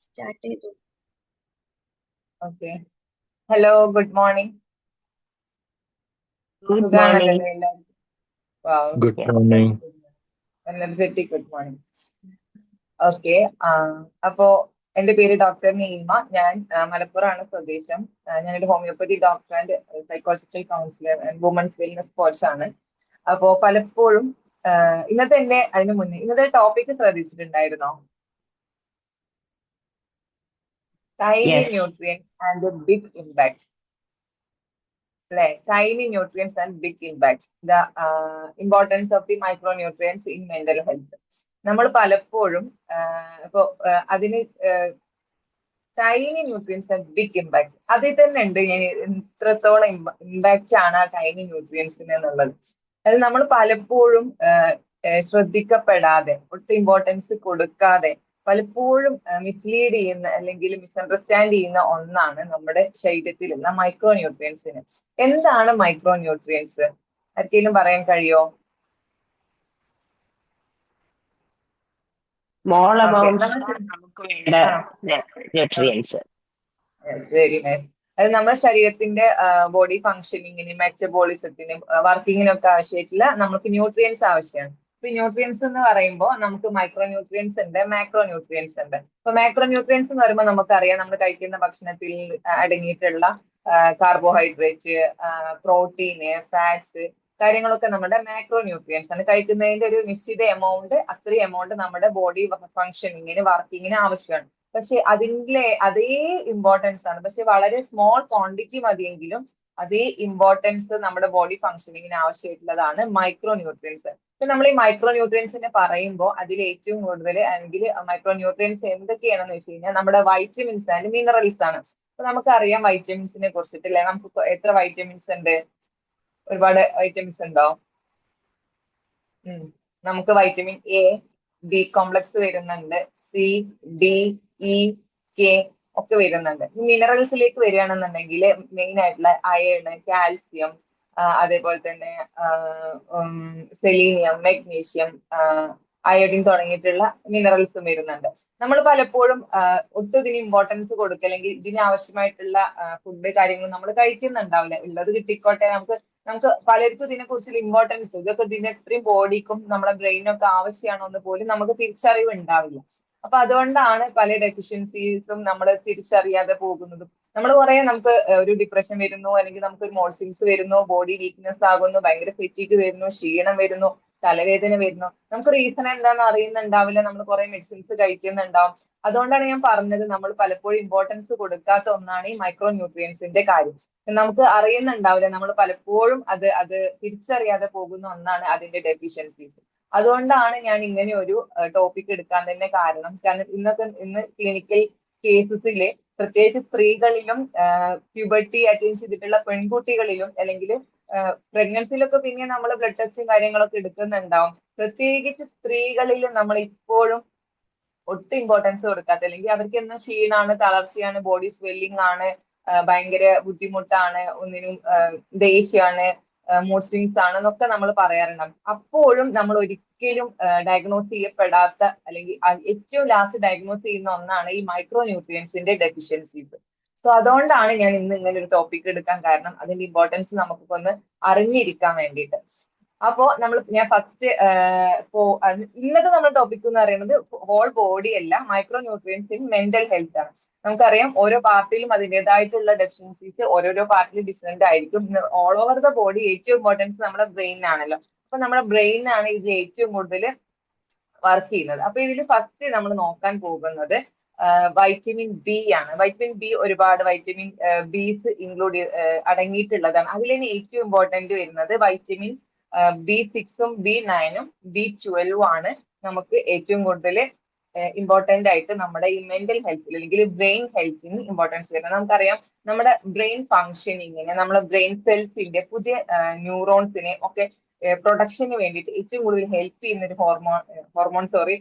Start ചെയ്തു. Okay. Hello, good morning. Good സുഖാണല്ലോ morning. എല്ലാവർക്കും? Wow, Good Yeah. morning. Energetic good morning. Okay. അപ്പോ എന്റെ പേര് ഡോക്ടർ നീമ. ഞാൻ മലപ്പുറമാണ് സ്വദേശം. ഞാനൊരു homoeopathy doctor and psychological counsellor and women's wellness coach ആണ്. അപ്പോ പലപ്പോഴും ഇന്നത്തെ അതിന് മുന്നേ ഇന്നത്തെ ടോപ്പിക് ശ്രദ്ധിച്ചിട്ടുണ്ടായിരുന്നോ? Tiny Yes. Nutrient and big impact. അല്ലെ, tiny nutrients and big impact, the importance of the micro nutrients in mental health. നമ്മൾ പലപ്പോഴും ഇപ്പോ അതിന് tiny nutrients and big impact, അതിൽ തന്നെ ഉണ്ട് ഞാൻ എത്രത്തോളം ഇമ്പാക്റ്റ് ആണ് ആ ടൈനി ന്യൂട്രിയൻസിന് എന്നുള്ളത്. അത് നമ്മൾ പലപ്പോഴും ശ്രദ്ധിക്കപ്പെടാതെ, ഒട്ടും ഇമ്പോർട്ടൻസ് കൊടുക്കാതെ, പലപ്പോഴും മിസ്ലീഡ് ചെയ്യുന്ന അല്ലെങ്കിൽ മിസ്അണ്ടർസ്റ്റാൻഡ് ചെയ്യുന്ന ഒന്നാണ് നമ്മുടെ ശരീരത്തിലുള്ള മൈക്രോ ന്യൂട്രിയൻസിന്. എന്താണ് മൈക്രോ ന്യൂട്രിയൻസ്? ആർക്കെങ്കിലും പറയാൻ കഴിയോ? Small ഓക്കെ, amounts നമുക്ക് വേണ്ട ന്യൂട്രിയൻസ്. Very nice. അത് നമ്മുടെ ശരീരത്തിന്റെ ബോഡി ഫങ്ഷനിങ്ങിന്, മെറ്റബോളിസത്തിനും വർക്കിങ്ങിനൊക്കെ ആവശ്യമായിട്ടുള്ള നമുക്ക് ന്യൂട്രിയൻസ് ആവശ്യമാണ്. ഇപ്പൊ ന്യൂട്രിയൻസ് എന്ന് പറയുമ്പോൾ നമുക്ക് മൈക്രോ ന്യൂട്രിയൻസ് ഉണ്ട്, മാക്രോ ന്യൂട്രിയൻസ് ഉണ്ട്. ഇപ്പൊ മാക്രോ ന്യൂട്രിയൻസ് എന്ന് പറയുമ്പോൾ നമുക്കറിയാം നമ്മൾ കഴിക്കുന്ന ഭക്ഷണത്തിൽ അടങ്ങിയിട്ടുള്ള കാർബോഹൈഡ്രേറ്റ്, പ്രോട്ടീന്, ഫാറ്റ്സ് കാര്യങ്ങളൊക്കെ നമ്മുടെ മാക്രോ ന്യൂട്രിയൻസ് ആണ്. കഴിക്കുന്നതിന്റെ ഒരു നിശ്ചിത എമൗണ്ട്, അത്രയും എമൗണ്ട് നമ്മുടെ ബോഡി ഫങ്ഷനിങ്ങിന്, വർക്കിങ്ങിന് ആവശ്യമാണ്. പക്ഷെ അതിന്റെ അതേ ഇമ്പോർട്ടൻസ് ആണ്, പക്ഷെ വളരെ സ്മോൾ ക്വാണ്ടിറ്റി മതിയെങ്കിലും അതേ ഇമ്പോർട്ടൻസ് നമ്മുടെ ബോഡി ഫങ്ഷനിങ്ങിന് ആവശ്യമായിട്ടുള്ളതാണ് മൈക്രോ ന്യൂട്രിയൻസ്. ഇപ്പൊ നമ്മൾ ഈ മൈക്രോ ന്യൂട്രിയൻസിനെ പറയുമ്പോൾ അതിൽ ഏറ്റവും കൂടുതൽ അല്ലെങ്കിൽ മൈക്രോ ന്യൂട്രിയൻസ് എന്തൊക്കെയാണെന്ന് വെച്ച് കഴിഞ്ഞാൽ നമ്മുടെ വൈറ്റമിൻസ് ആൻഡ് മിനറൽസ് ആണ്. അപ്പൊ നമുക്കറിയാം വൈറ്റമിൻസിനെ കുറിച്ചിട്ടില്ലേ, നമുക്ക് എത്ര വൈറ്റമിൻസ് ഉണ്ട്? ഒരുപാട് വൈറ്റമിൻസ് ഉണ്ടോ? നമുക്ക് വൈറ്റമിൻ എ, ബി കോംപ്ലക്സ് വരുന്നുണ്ട്, സി, ഡി, ഇ, കെ ഒക്കെ വരുന്നുണ്ട്. മിനറൽസിലേക്ക് വരികയാണെന്നുണ്ടെങ്കിൽ മെയിൻ ആയിട്ടുള്ള അയൺ, കാൽസ്യം, അതേപോലെ തന്നെ സെലീനിയം, മെഗ്നീഷ്യം, അയോഡിൻ തുടങ്ങിയിട്ടുള്ള മിനറൽസും വരുന്നുണ്ട്. നമ്മൾ പലപ്പോഴും ഒട്ടും ഇതിന് ഇമ്പോർട്ടൻസ് കൊടുക്കുക, അല്ലെങ്കിൽ ഇതിന് ആവശ്യമായിട്ടുള്ള ഫുഡ് കാര്യങ്ങൾ നമ്മൾ കഴിക്കുന്നുണ്ടാവില്ല. ഉള്ളത് കിട്ടിക്കോട്ടെ, നമുക്ക് പലർക്കും ഇതിനെ കുറിച്ചുള്ള ഇമ്പോർട്ടൻസ്, ഇതൊക്കെ ഇതിന് എത്രയും ബോഡിക്കും നമ്മുടെ ബ്രെയിനൊക്കെ ആവശ്യമാണോ എന്ന് പോലും നമുക്ക് തിരിച്ചറിവ് ഉണ്ടാവില്ല. അപ്പൊ അതുകൊണ്ടാണ് പല ഡെഫിഷ്യൻസീസും നമ്മൾ തിരിച്ചറിയാതെ പോകുന്നതും. നമ്മൾ കുറെ നമുക്ക് ഒരു ഡിപ്രഷൻ വരുന്നു, അല്ലെങ്കിൽ നമുക്ക് ഒരു മോഡ് സ്വിങ്സ് വരുന്നു, ബോഡി വീക്ക്നെസ് ആകുന്നു, ഭയങ്കര ഫെറ്റീഗ് വരുന്നു, ക്ഷീണം വരുന്നു, തലവേദന വരുന്നു. നമുക്ക് റീസൺ എന്താണെന്ന് അറിയുന്നുണ്ടാവില്ല, നമ്മൾ കുറെ മെഡിസിൻസ് കഴിക്കുന്നുണ്ടാവും. അതുകൊണ്ടാണ് ഞാൻ പറഞ്ഞത് നമ്മൾ പലപ്പോഴും ഇമ്പോർട്ടൻസ് കൊടുക്കാത്ത ഒന്നാണ് ഈ മൈക്രോ ന്യൂട്രിയൻസിന്റെ കാര്യം. നമുക്ക് അറിയുന്നുണ്ടാവില്ല, നമ്മൾ പലപ്പോഴും അത് തിരിച്ചറിയാതെ പോകുന്ന ഒന്നാണ് അതിന്റെ ഡെഫിഷ്യൻസീസ്. അതുകൊണ്ടാണ് ഞാൻ ഇങ്ങനെ ഒരു ടോപ്പിക് എടുക്കാൻ തന്നെ കാരണം. കാരണം ഇന്ന് ക്ലിനിക്കൽ കേസസില് പ്രത്യേകിച്ച് സ്ത്രീകളിലും പ്യൂബർട്ടി അറ്റൈൻ ചെയ്തിട്ടുള്ള പെൺകുട്ടികളിലും, അല്ലെങ്കിൽ പ്രഗ്നൻസിയിലൊക്കെ പിന്നെ നമ്മൾ ബ്ലഡ് ടെസ്റ്റും കാര്യങ്ങളൊക്കെ എടുക്കുന്നുണ്ടാവും. പ്രത്യേകിച്ച് സ്ത്രീകളിലും നമ്മൾ ഇപ്പോഴും ഒട്ടും ഇമ്പോർട്ടൻസ് കൊടുക്കാത്ത, അല്ലെങ്കിൽ അവർക്ക് എന്നും ക്ഷീണാണ്, തളർച്ചയാണ്, ബോഡി സ്വെല്ലിംഗ് ആണ്, ഭയങ്കര ബുദ്ധിമുട്ടാണ്, ഒന്നിനും ദേഷ്യമാണ്, മൂഡ് സ്വിങ്സ് ആണ് എന്നൊക്കെ നമ്മൾ പറയാറുണ്ടാവും. അപ്പോഴും നമ്മൾ ഒരിക്കലും ഡയഗ്നോസ് ചെയ്യപ്പെടാത്ത, അല്ലെങ്കിൽ ഏറ്റവും ലാസ്റ്റ് ഡയഗ്നോസ് ചെയ്യുന്ന ഒന്നാണ് ഈ മൈക്രോ ന്യൂട്രിയൻസിന്റെ ഡെഫിഷ്യൻസീസ്. സോ അതുകൊണ്ടാണ് ഞാൻ ഇന്ന് ഇങ്ങനെ ഒരു ടോപ്പിക് എടുക്കാൻ കാരണം, അതിന്റെ ഇമ്പോർട്ടൻസ് നമുക്കൊന്ന് അറിഞ്ഞിരിക്കാൻ വേണ്ടിയിട്ട്. അപ്പോ ഞാൻ ഫസ്റ്റ് ഇന്നത്തെ നമ്മുടെ ടോപ്പിക് എന്ന് പറയുന്നത് ഹോൾ ബോഡി അല്ല, micro nutrients in mental health ആണ്. നമുക്കറിയാം ഓരോ പാർട്ടിലും അതിൻ്റെതായിട്ടുള്ള ഡെഫിഷ്യൻസീസ് ഓരോരോ പാർട്ടിലും ഡിഫറെന്റ് ആയിരിക്കും. ഓൾ ഓവർ ദ ബോഡി ഏറ്റവും ഇമ്പോർട്ടൻസ് നമ്മുടെ ബ്രെയിനാണല്ലോ. അപ്പൊ നമ്മുടെ ബ്രെയിനാണ് ഇതിൽ ഏറ്റവും കൂടുതൽ വർക്ക് ചെയ്യുന്നത്. അപ്പൊ ഇതിൽ ഫസ്റ്റ് നമ്മൾ നോക്കാൻ പോകുന്നത് വൈറ്റമിൻ ബി ആണ്. വൈറ്റമിൻ ബി ഒരുപാട് വൈറ്റമിൻ ബീസ് ഇൻക്ലൂഡ് അടങ്ങിയിട്ടുള്ളതാണ്. അതിൽ തന്നെ ഏറ്റവും ഇമ്പോർട്ടന്റ് വരുന്നത് വൈറ്റമിൻ B6ഉം B9ഉം B12ഉം ആണ് നമുക്ക് ഏറ്റവും കൂടുതൽ ഇമ്പോർട്ടന്റ് ആയിട്ട് നമ്മുടെ ഈ മെന്റൽ ഹെൽത്തിൽ, അല്ലെങ്കിൽ ബ്രെയിൻ ഹെൽത്തിന് ഇമ്പോർട്ടൻസ് വരുന്നത്. നമുക്കറിയാം നമ്മുടെ ബ്രെയിൻ ഫങ്ഷനിങ്ങിന്, നമ്മുടെ ബ്രെയിൻ സെൽസിന്റെ പുതിയ ന്യൂറോൺസിനെ ഒക്കെ പ്രൊഡക്ഷന് വേണ്ടിയിട്ട് ഏറ്റവും കൂടുതൽ ഹെൽപ്പ് ചെയ്യുന്ന ഒരു ഹോർമോൺ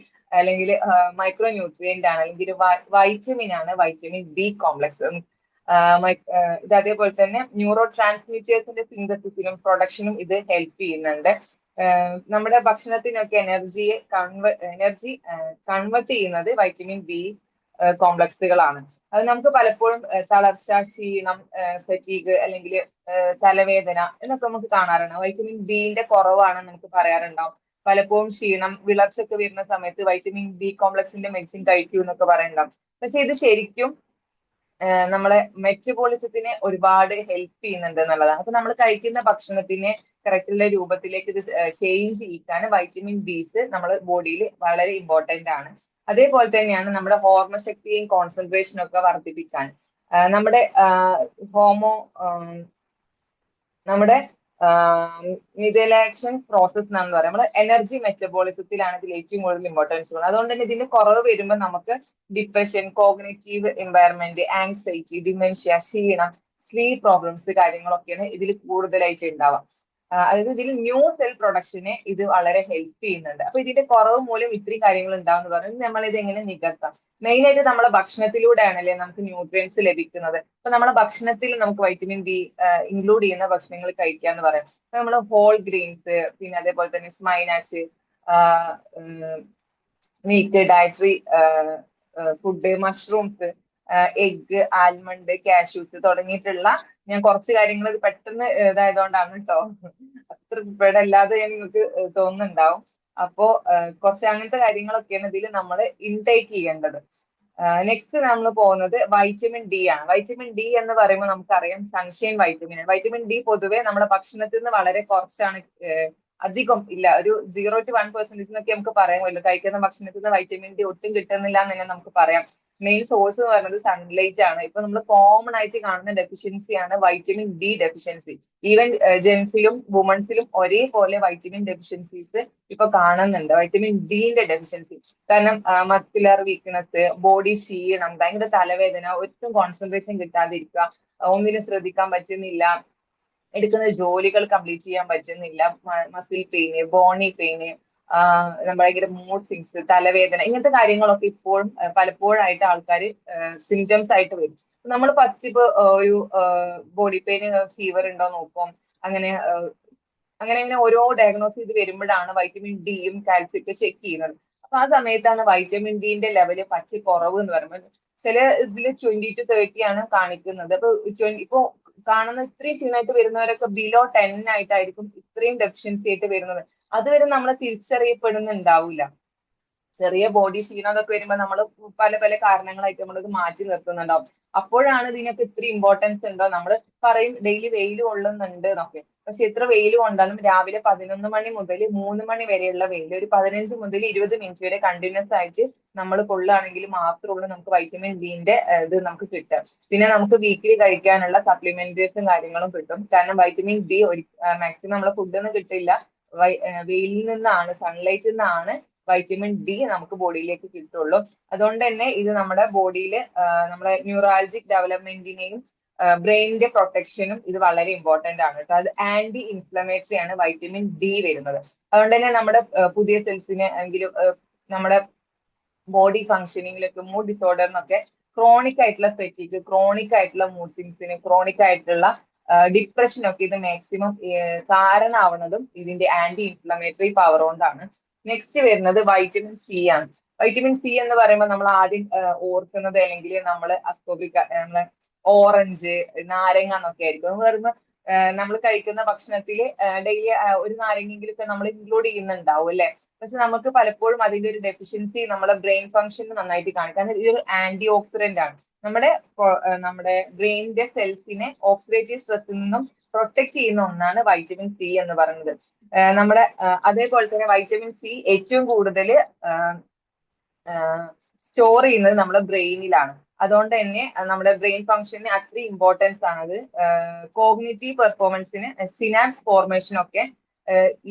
അല്ലെങ്കിൽ മൈക്രോ ന്യൂട്രിയന്റ് ആണ്, അല്ലെങ്കിൽ വൈറ്റമിൻ ആണ് വൈറ്റമിൻ ബി കോംപ്ലക്സ്. ഇത് അതേപോലെ തന്നെ ന്യൂറോ ട്രാൻസ്മിറ്റേഴ്സിന്റെ സിന്തസിസിനും പ്രൊഡക്ഷനും ഇത് ഹെൽപ്പ് ചെയ്യുന്നുണ്ട്. നമ്മുടെ ഭക്ഷണത്തിനൊക്കെ എനർജി കൺവേർട്ട് ചെയ്യുന്നത് വൈറ്റമിൻ ബി കോംപ്ലക്സുകളാണ്. അത് നമുക്ക് പലപ്പോഴും തളർച്ച, ക്ഷീണം, ഫറ്റീഗ് അല്ലെങ്കിൽ തലവേദന എന്നൊക്കെ നമുക്ക് കാണാറുണ്ട്. വൈറ്റമിൻ ബിന്റെ കുറവാണ് നമുക്ക് പറയാറുണ്ടാവും. പലപ്പോഴും ക്ഷീണം, വിളർച്ചയൊക്കെ വരുന്ന സമയത്ത് വൈറ്റമിൻ ബി കോംപ്ലക്സിന്റെ മെഡിസിൻ കഴിക്കൂ എന്നൊക്കെ പറയുന്നുണ്ടാവും. പക്ഷെ ഇത് ശരിക്കും നമ്മളെ മെറ്റബോളിസത്തിനെ ഒരുപാട് ഹെൽപ്പ് ചെയ്യുന്നുണ്ട് എന്നുള്ളതാണ്. അപ്പൊ നമ്മൾ കഴിക്കുന്ന ഭക്ഷണത്തിനെ കറക്റ്റുള്ള രൂപത്തിലേക്ക് ഇത് ചേഞ്ച് ചെയ്യിക്കാൻ വൈറ്റമിൻ ബിസ് നമ്മുടെ ബോഡിയിൽ വളരെ ഇമ്പോർട്ടന്റ് ആണ്. അതേപോലെ തന്നെയാണ് നമ്മുടെ ഹോർമോശക്തിയും കോൺസെൻട്രേഷനും ഒക്കെ വർദ്ധിപ്പിക്കാൻ നമ്മുടെ ഹോമോ നമ്മുടെ മിഥൈലേഷൻ പ്രോസസ് എന്നാണ് പറയുന്നത്. നമ്മൾ എനർജി മെറ്റബോളിസത്തിലാണ് ഇതിൽ ഏറ്റവും കൂടുതൽ ഇമ്പോർട്ടൻസ് ഉള്ളത്. അതുകൊണ്ട് തന്നെ ഇതിന്റെ കുറവ് വരുമ്പോൾ നമുക്ക് depression, cognitive environment, anxiety, dementia, ക്ഷീണം, സ്ലീപ്പ് പ്രോബ്ലംസ് കാര്യങ്ങളൊക്കെയാണ് ഇതിൽ കൂടുതലായിട്ട് ഉണ്ടാവാം. അതായത് ഇതിൽ ന്യൂ സെൽ പ്രൊഡക്ഷനെ ഇത് വളരെ ഹെൽപ്പ് ചെയ്യുന്നുണ്ട്. അപ്പൊ ഇതിന്റെ കുറവ് മൂലം ഇത്രയും കാര്യങ്ങൾ ഉണ്ടാവുന്ന പറയുന്നത് നമ്മൾ ഇത് എങ്ങനെ നികത്താം? മെയിൻ ആയിട്ട് നമ്മളെ ഭക്ഷണത്തിലൂടെയാണല്ലേ നമുക്ക് ന്യൂട്രിയൻസ് ലഭിക്കുന്നത്. അപ്പൊ നമ്മുടെ ഭക്ഷണത്തിൽ നമുക്ക് വൈറ്റമിൻ ബി ഇൻക്ലൂഡ് ചെയ്യുന്ന ഭക്ഷണങ്ങൾ കഴിക്കുക എന്ന് പറയാം. അപ്പൊ നമ്മൾ ഹോൾ ഗ്രെയിൻസ്, പിന്നെ അതേപോലെ തന്നെ spinach, meat, dietary food, mushrooms, egg, almond, cashews തുടങ്ങിയിട്ടുള്ള ഞാൻ കുറച്ച് കാര്യങ്ങൾ പെട്ടെന്ന് ഇതായതുകൊണ്ടാണ് കേട്ടോ, അത്ര പ്രിപ്പയർഡ് അല്ലാതെ ഞാൻ നിങ്ങൾക്ക് തോന്നുന്നുണ്ടാവും. അപ്പോ കുറച്ച് അങ്ങനത്തെ കാര്യങ്ങളൊക്കെയാണ് ഇതിൽ നമ്മൾ ഇൻടേക്ക് ചെയ്യേണ്ടത്. നെക്സ്റ്റ് നമ്മൾ പോകുന്നത് വൈറ്റമിൻ ഡി ആണ്. വൈറ്റമിൻ ഡി എന്ന് പറയുമ്പോൾ നമുക്കറിയാം സൺഷൈൻ വൈറ്റമിൻ ആണ്. വൈറ്റമിൻ ഡി പൊതുവെ നമ്മുടെ ഭക്ഷണത്തിൽ നിന്ന് വളരെ കുറച്ചാണ്, അധികം ഇല്ല, ഒരു 0 to 1% എന്നൊക്കെ നമുക്ക് പറയാമല്ലോ. കഴിക്കുന്ന ഭക്ഷണത്തിൽ നിന്ന് വൈറ്റമിൻ ഡി ഒട്ടും കിട്ടുന്നില്ല എന്ന് തന്നെ നമുക്ക് പറയാം. മെയിൻ സോഴ്സ് എന്ന് പറയുന്നത് സൺലൈറ്റ് ആണ്. ഇപ്പൊ നമ്മൾ കോമൺ ആയിട്ട് കാണുന്ന ഡെഫിഷ്യൻസിയാണ് വൈറ്റമിൻ ഡി ഡെഫിഷ്യൻസി. ഈവൻ ജെൻസിലും വുമൺസിലും ഒരേപോലെ വൈറ്റമിൻ ഡെഫിഷ്യൻസീസ് ഇപ്പൊ കാണുന്നുണ്ട്, വൈറ്റമിൻ ഡിന്റെ ഡെഫിഷ്യൻസി. കാരണം മസ്കുലർ വീക്ക്നെസ്, ബോഡി ക്ഷീണം, ഭയങ്കര തലവേദന, ഒട്ടും കോൺസെൻട്രേഷൻ കിട്ടാതിരിക്കുക, ഒന്നിനും ശ്രദ്ധിക്കാൻ പറ്റുന്നില്ല, എടുക്കുന്ന ജോലികൾ കംപ്ലീറ്റ് ചെയ്യാൻ പറ്റുന്നില്ല, മസിൽ പെയിന്, ബോണി പെയിന്, ഭയങ്കര മൂഡ് സ്വിങ്സ്, തലവേദന, ഇങ്ങനത്തെ കാര്യങ്ങളൊക്കെ ഇപ്പോഴും പലപ്പോഴായിട്ട് ആൾക്കാർ സിംറ്റംസ് ആയിട്ട് വരും. നമ്മൾ ഫസ്റ്റ് ഇപ്പൊ ഒരു ബോഡി പെയിന്, ഫീവർ ഉണ്ടോ നോക്കും, അങ്ങനെ അങ്ങനെ ഓരോ ഡയഗ്നോസ് ചെയ്ത് വരുമ്പോഴാണ് വൈറ്റമിൻ ഡിയും കാൽസ്യം ഒക്കെ ചെക്ക് ചെയ്യുന്നത്. അപ്പൊ ആ സമയത്താണ് വൈറ്റമിൻ ഡിന്റെ ലെവല് പറ്റി കുറവ് എന്ന് പറയുമ്പോൾ ചില ഇതിൽ 20 to 30 ആണ് കാണിക്കുന്നത്. അപ്പൊ ഇപ്പൊ കാണുന്ന ഇത്രയും ക്ഷീണമായിട്ട് വരുന്നവരൊക്കെ ബിലോ 10 ആയിട്ടായിരിക്കും ഇത്രയും ഡെഫിഷ്യൻസി ആയിട്ട് വരുന്നത്. അതുവരെ നമ്മൾ തിരിച്ചറിയപ്പെടുന്നുണ്ടാവില്ല. ചെറിയ ബോഡി ക്ഷീണം അതൊക്കെ വരുമ്പോൾ നമ്മൾ പല പല കാരണങ്ങളായിട്ട് നമ്മളത് മാറ്റി നിർത്തുന്നുണ്ടാവും. അപ്പോഴാണ് ഇതിനൊക്കെ ഇത്ര ഇമ്പോർട്ടൻസ് ഉണ്ടോ. നമ്മൾ പറയും ഡെയിലി വെയിൽ കൊള്ളുന്നുണ്ട് എന്നൊക്കെ, പക്ഷെ എത്ര വെയിൽ കൊണ്ടാലും രാവിലെ 11 മണി മുതൽ 3 മണി വരെയുള്ള വെയിൽ, ഒരു 15 മുതൽ 20 മിനിറ്റ് വരെ കണ്ടിന്യൂസ് ആയിട്ട് നമ്മൾ കൊള്ളുകയാണെങ്കിൽ മാത്രമുള്ളൂ നമുക്ക് വൈറ്റമിൻ ഡിന്റെ ഇത് നമുക്ക് കിട്ടുക. പിന്നെ നമുക്ക് വീക്കിലി കഴിക്കാനുള്ള സപ്ലിമെന്റേഴ്സും കാര്യങ്ങളും കിട്ടും. കാരണം വൈറ്റമിൻ ഡി മാക്സിമം നമ്മളെ ഫുഡിൽ നിന്ന് കിട്ടില്ല, വെയിലിൽ നിന്നാണ്, സൺലൈറ്റിൽ നിന്നാണ് വൈറ്റമിൻ ഡി നമുക്ക് ബോഡിയിലേക്ക് കിട്ടുള്ളൂ. അതുകൊണ്ട് തന്നെ ഇത് നമ്മുടെ ബോഡിയിൽ നമ്മുടെ ന്യൂറാൾജിക് ഡെവലപ്മെന്റിനെയും ബ്രെയിനിന്റെ പ്രൊട്ടക്ഷനും ഇത് വളരെ ഇമ്പോർട്ടന്റ് ആണ് കേട്ടോ. അത് ആന്റി ഇൻഫ്ലമേറ്ററി ആണ് വൈറ്റമിൻ ഡി വരുന്നത്. അതുകൊണ്ട് തന്നെ നമ്മുടെ പുതിയ സെൽസിന് എങ്കിലും നമ്മുടെ ബോഡി ഫങ്ഷനിങ്ങിലൊക്കെ, മൂഡ് ഡിസോർഡറിനൊക്കെ, ക്രോണിക് ആയിട്ടുള്ള ഫെറ്റിക്, ക്രോണിക് ആയിട്ടുള്ള മൂസിങ്സിന്, ക്രോണിക് ആയിട്ടുള്ള ഡിപ്രഷനൊക്കെ ഇത് മാക്സിമം കാരണമാവുന്നതും ഇതിന്റെ ആന്റി ഇൻഫ്ലമേറ്ററി പവർ കൊണ്ടാണ്. നെക്സ്റ്റ് വരുന്നത് വൈറ്റമിൻ സി ആണ്. വൈറ്റമിൻ സി എന്ന് പറയുമ്പോൾ നമ്മൾ ആദ്യം ഓർക്കുന്നത് അല്ലെങ്കിൽ നമ്മൾ അസ്കോബിക്, നമ്മളെ ഓറഞ്ച്, നാരങ്ങ എന്നൊക്കെ ആയിരിക്കും. പറയുമ്പോൾ നമ്മൾ കഴിക്കുന്ന ഭക്ഷണത്തിൽ ഡെയിലി ഒരു നാരങ്ങെങ്കിലും ഒക്കെ നമ്മൾ ഇൻക്ലൂഡ് ചെയ്യുന്നുണ്ടാവും അല്ലെ. പക്ഷെ നമുക്ക് പലപ്പോഴും അതിന്റെ ഒരു ഡെഫിഷ്യൻസി നമ്മുടെ ബ്രെയിൻ ഫംഗ്ഷൻ നന്നായിട്ട് കാണിക്കും. കാരണം ഇതൊരു ആന്റി ഓക്സിഡന്റ് ആണ്. നമ്മുടെ ബ്രെയിനിന്റെ സെൽസിനെ ഓക്സിഡേറ്റീവ് സ്ട്രെസ്സിൽ നിന്നും പ്രൊട്ടക്ട് ചെയ്യുന്ന ഒന്നാണ് വൈറ്റമിൻ സി എന്ന് പറയുന്നത്. നമ്മുടെ അതേപോലെ തന്നെ വൈറ്റമിൻ സി ഏറ്റവും കൂടുതൽ സ്റ്റോർ ചെയ്യുന്നത് നമ്മുടെ ബ്രെയിനിലാണ്. അതുകൊണ്ട് തന്നെ നമ്മുടെ ബ്രെയിൻ ഫംഗ്ഷന് അത്രയും ഇമ്പോർട്ടൻസ് ആണത്. കോഗ്നിറ്റീവ് പെർഫോമൻസിന്, സിനാപ്സ് ഫോർമേഷനൊക്കെ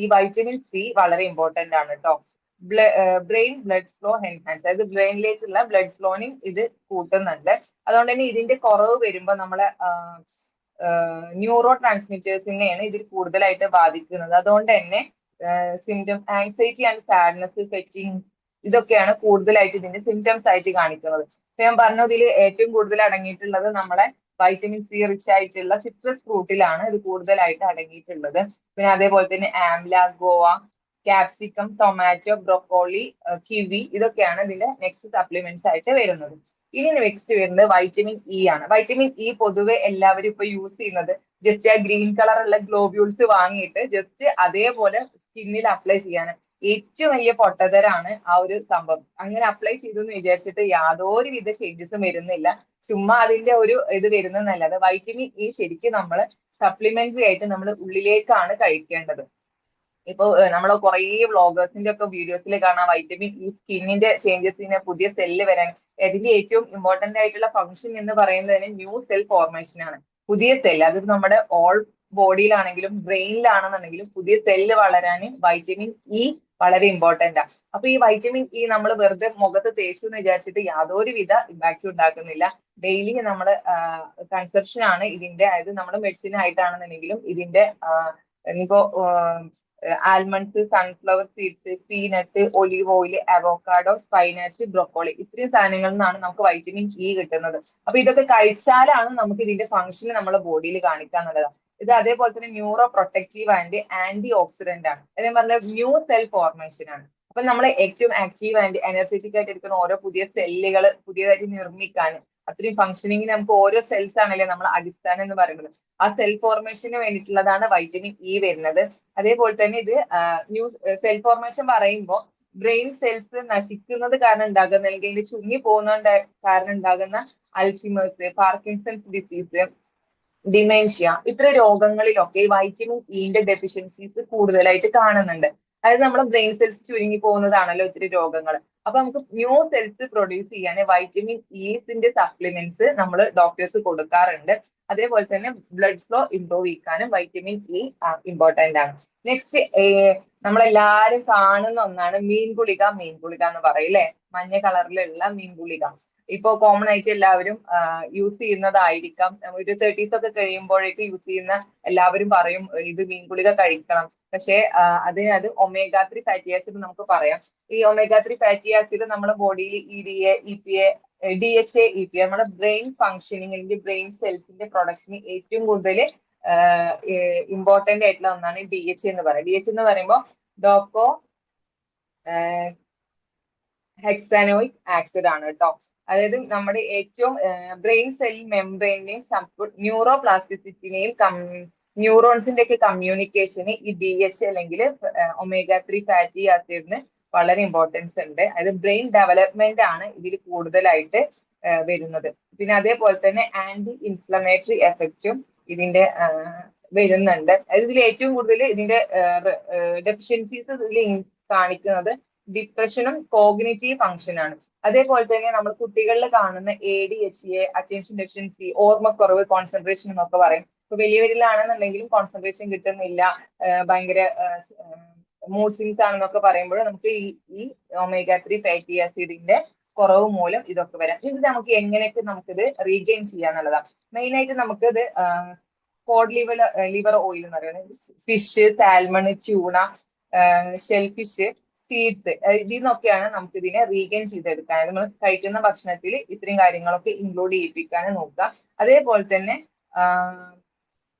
ഈ വൈറ്റമിൻ സി വളരെ ഇമ്പോർട്ടന്റ് ആണ് കേട്ടോ. ബ്രെയിൻ ബ്ലഡ് ഫ്ലോ എൻഹാൻസ്, അതായത് ബ്രെയിനിലേക്കുള്ള ബ്ലഡ് ഫ്ലോനെയും ഇത് കൂട്ടുന്നുണ്ട്. അതുകൊണ്ട് തന്നെ ഇതിന്റെ കുറവ് വരുമ്പോൾ നമ്മളെ ന്യൂറോ ട്രാൻസ്മിറ്റേഴ്സിനെയാണ് ഇതിൽ കൂടുതലായിട്ട് ബാധിക്കുന്നത്. അതുകൊണ്ട് തന്നെ സിംറ്റം ആങ്സൈറ്റി ആൻഡ് സാഡ്നെസ്, ഫെറ്റിംഗ്, ഇതൊക്കെയാണ് കൂടുതലായിട്ട് ഇതിന്റെ സിംറ്റംസ് ആയിട്ട് കാണിക്കുന്നത്. ഞാൻ പറഞ്ഞതിൽ ഏറ്റവും കൂടുതൽ അടങ്ങിയിട്ടുള്ളത് നമ്മളെ വൈറ്റമിൻ സി റിച്ച് ആയിട്ടുള്ള സിട്രസ് ഫ്രൂട്ടിലാണ് ഇത് കൂടുതലായിട്ട് അടങ്ങിയിട്ടുള്ളത്. പിന്നെ അതേപോലെ തന്നെ amla, Goa, capsicum, tomato, broccoli, kiwi ഇതൊക്കെയാണ് ഇതിന്റെ നെക്സ്റ്റ് സപ്ലിമെന്റ്സ് ആയിട്ട് വരുന്നത്. ഇനി നെക്സ്റ്റ് വരുന്നത് വൈറ്റമിൻ ഇ ആണ്. വൈറ്റമിൻ ഇ പൊതുവെ എല്ലാവരും ഇപ്പൊ യൂസ് ചെയ്യുന്നത് ജസ്റ്റ് ആ ഗ്രീൻ കളർ ഉള്ള ഗ്ലോബ്യൂൾസ് വാങ്ങിയിട്ട് ജസ്റ്റ് അതേപോലെ സ്കിന്നിൽ അപ്ലൈ ചെയ്യാന് ഏറ്റവും വലിയ പൊട്ടത്തരാണ് ആ ഒരു സംഭവം. അങ്ങനെ അപ്ലൈ ചെയ്തു എന്ന് വിചാരിച്ചിട്ട് യാതൊരുവിധ ചേഞ്ചസും വരുന്നില്ല. ചുമ്മാ അതിന്റെ ഒരു ഇത് വരുന്നതല്ലാതെ വൈറ്റമിൻ ഇ ശരിക്കും നമ്മൾ സപ്ലിമെന്ററി ആയിട്ട് നമ്മൾ ഉള്ളിലേക്കാണ് കഴിക്കേണ്ടത്. ഇപ്പൊ നമ്മൾ കുറേ വ്ളോഗേഴ്സിന്റെ ഒക്കെ വീഡിയോസിൽ കാണാം വൈറ്റമിൻ ഇ സ്കിന്നിന്റെ ചേഞ്ചസിന്, പുതിയ സെല്ല് വരാൻ. അതിന്റെ ഏറ്റവും ഇമ്പോർട്ടന്റ് ആയിട്ടുള്ള ഫംഗ്ഷൻ എന്ന് പറയുന്നതിന് ന്യൂ സെൽ ഫോർമേഷൻ ആണ്. പുതിയ സെല്ല്, അത് നമ്മുടെ ഓൾ ബോഡിയിലാണെങ്കിലും ബ്രെയിനിലാണെന്നുണ്ടെങ്കിലും പുതിയ സെല്ല് വളരാൻ വൈറ്റമിൻ ഇ വളരെ ഇമ്പോർട്ടന്റ് ആണ്. അപ്പൊ ഈ വൈറ്റമിൻ ഇ നമ്മൾ വെറുതെ മുഖത്ത് തേച്ചു എന്ന് വിചാരിച്ചിട്ട് യാതൊരുവിധ ഇമ്പാക്റ്റും ഉണ്ടാക്കുന്നില്ല. ഡെയിലി നമ്മൾ കൺസെപ്ഷൻ ആണ് ഇതിന്റെ, അതായത് നമ്മൾ മെഡിസിൻ ആയിട്ടാണെന്നുണ്ടെങ്കിലും ഇതിന്റെ ഇനിയിപ്പോ almonds, sunflower seeds, peanut, olive oil, avocado, spinach, broccoli ഇത്രയും സാധനങ്ങളിൽ നിന്നാണ് നമുക്ക് വൈറ്റമിൻ ഇ കിട്ടുന്നത്. അപ്പൊ ഇതൊക്കെ കഴിച്ചാലാണ് നമുക്ക് ഇതിന്റെ ഫംഗ്ഷൻ നമ്മുടെ ബോഡിയിൽ കാണിക്കുക എന്നുള്ളതാണ്. ഇത് അതേപോലെ തന്നെ neuroprotective and antioxidant ആണ്. അതേ പറഞ്ഞ ന്യൂ സെൽ ഫോർമേഷൻ ആണ്. അപ്പൊ നമ്മൾ ഏറ്റവും ആക്റ്റീവ് ആൻഡ് എനർജറ്റിക് ആയിട്ട് ഇരിക്കുന്ന ഓരോ പുതിയ സെല്ലുകൾ പുതിയതായിട്ട് നിർമ്മിക്കാൻ, അത്രയും ഫംഗ്ഷനിങ്ങിന് നമുക്ക് ഓരോ സെൽസ് ആണല്ലേ നമ്മൾ അടിസ്ഥാനം എന്ന് പറയുന്നത്. ആ സെൽ ഫോർമേഷന് വേണ്ടിയിട്ടുള്ളതാണ് വൈറ്റമിൻ ഇ വരുന്നത്. അതേപോലെ തന്നെ ഇത് ന്യൂ സെൽ ഫോർമേഷൻ പറയുമ്പോൾ ബ്രെയിൻ സെൽസ് നശിക്കുന്നത് കാരണം ഉണ്ടാകുന്ന, അല്ലെങ്കിൽ ഇതിൽ ചുങ്ങി പോകുന്ന കാരണം ഉണ്ടാകുന്ന അൽഷിമേഴ്സ്, പാർക്കിൻസൺസ് ഡിസീസ്, ഡിമെൻഷ്യ ഇത്ര രോഗങ്ങളിലൊക്കെ ഈ വൈറ്റമിൻ ഇന്റെ ഡെഫിഷ്യൻസീസ് കൂടുതലായിട്ട് കാണുന്നുണ്ട്. അതായത് നമ്മുടെ ബ്രെയിൻ സെൽസ് ചുരുങ്ങി പോകുന്നതാണല്ലോ ഇത്തിരി രോഗങ്ങൾ. അപ്പൊ നമുക്ക് ന്യൂ സെൽസ് പ്രൊഡ്യൂസ് ചെയ്യാൻ വൈറ്റമിൻ ഇന്റെ സപ്ലിമെന്റ്സ് നമ്മൾ ഡോക്ടേഴ്സ് കൊടുക്കാറുണ്ട്. അതേപോലെ തന്നെ ബ്ലഡ് ഫ്ലോ ഇംപ്രൂവ് ചെയ്യാനും വൈറ്റമിൻ ഇ ഇമ്പോർട്ടന്റ് ആണ്. നെക്സ്റ്റ് നമ്മളെല്ലാരും കാണുന്ന ഒന്നാണ് മീൻ ഗുളിക. മീൻ ഗുളിക എന്ന് പറയില്ലേ, മഞ്ഞ കളറിലുള്ള മീൻ ഗുളിക. ഇപ്പൊ കോമൺ ആയിട്ട് എല്ലാവരും യൂസ് ചെയ്യുന്നതായിരിക്കാം. ഒരു 30s ഒക്കെ കഴിയുമ്പോഴേക്ക് യൂസ് ചെയ്യുന്ന എല്ലാവരും പറയും ഇത് മീൻ ഗുളിക കഴിക്കണം. പക്ഷെ അത് ഒമേഗ 3 ഫാറ്റി ആസിഡ് നമുക്ക് പറയാം. ഈ ഒമേഗ 3 ഫാറ്റി ആസിഡ് നമ്മുടെ ബോഡിയിൽ EDA, EPA, DHA, EPA നമ്മുടെ ബ്രെയിൻ ഫംഗ്ഷനിങ് അല്ലെങ്കിൽ ബ്രെയിൻ സെൽസിന്റെ പ്രൊഡക്ഷന് ഏറ്റവും കൂടുതൽ ഇമ്പോർട്ടന്റ് ആയിട്ടുള്ള ഒന്നാണ് DHA എന്ന് പറയുന്നത്. DHA എന്ന് പറയുമ്പോൾ ഡോപ്പോ ഹെക്സാനോയിക് ആസിഡ് ആണ് കേട്ടോ. അതായത് നമ്മുടെ ഏറ്റവും ബ്രെയിൻ സെൽ മെംബ്രെയിനെയും ന്യൂറോ പ്ലാസ്റ്റിസിറ്റിനെയും ന്യൂറോൺസിന്റെ ഒക്കെ കമ്മ്യൂണിക്കേഷന് ഈ DHA അല്ലെങ്കിൽ ഒമേഗ 3 ഫാറ്റി ആസിഡിന് വളരെ ഇമ്പോർട്ടൻസ് ഉണ്ട്. അതായത് ബ്രെയിൻ ഡെവലപ്മെന്റ് ആണ് ഇതിൽ കൂടുതലായിട്ട് വരുന്നത്. പിന്നെ അതേപോലെ തന്നെ ആന്റി ഇൻഫ്ലമേറ്ററി എഫക്റ്റും ഇതിന്റെ വരുന്നുണ്ട്. അതായത് ഇതിൽ ഏറ്റവും കൂടുതൽ ഇതിന്റെ ഡെഫിഷ്യൻസീസ് ഇതിൽ കാണിക്കുന്നത് ഡിപ്രഷനും കോഗ്നിറ്റീവ് ഫംഗ്ഷൻ ആണ്. അതേപോലെ തന്നെ നമ്മൾ കുട്ടികളിൽ കാണുന്ന ADHD, അറ്റൻഷൻ ഡെഫിഷ്യൻസി, ഓർമ്മക്കുറവ്, കോൺസെൻട്രേഷൻ എന്നൊക്കെ പറയും. ഇപ്പൊ വലിയവരിലാണെന്നുണ്ടെങ്കിലും കോൺസെൻട്രേഷൻ കിട്ടുന്നില്ല, ഭയങ്കര മൂഡ് സ്വിങ്സ് ആണെന്നൊക്കെ പറയുമ്പോൾ നമുക്ക് ഈ ഒമേഗ 3 ഫാറ്റി ആസിഡിന്റെ കുറവ് മൂലം ഇതൊക്കെ വരാം. ഇത് നമുക്ക് എങ്ങനെയൊക്കെ നമുക്കിത് റീഗെയിൻ ചെയ്യാന്നുള്ളതാണ്. മെയിൻ ആയിട്ട് നമുക്കിത് കോഡ് ലിവർ ഓയിൽ എന്ന് പറയുന്നത് fish, salmon, tuna, shell fish, seeds ഇതിൽ നിന്നൊക്കെയാണ് നമുക്ക് ഇതിനെ റീഗെയിൻ ചെയ്തെടുക്കാൻ. നമ്മൾ കഴിക്കുന്ന ഭക്ഷണത്തിൽ ഇത്രയും കാര്യങ്ങളൊക്കെ ഇൻക്ലൂഡ് ചെയ്യിപ്പിക്കാൻ നോക്കുക. അതേപോലെ തന്നെ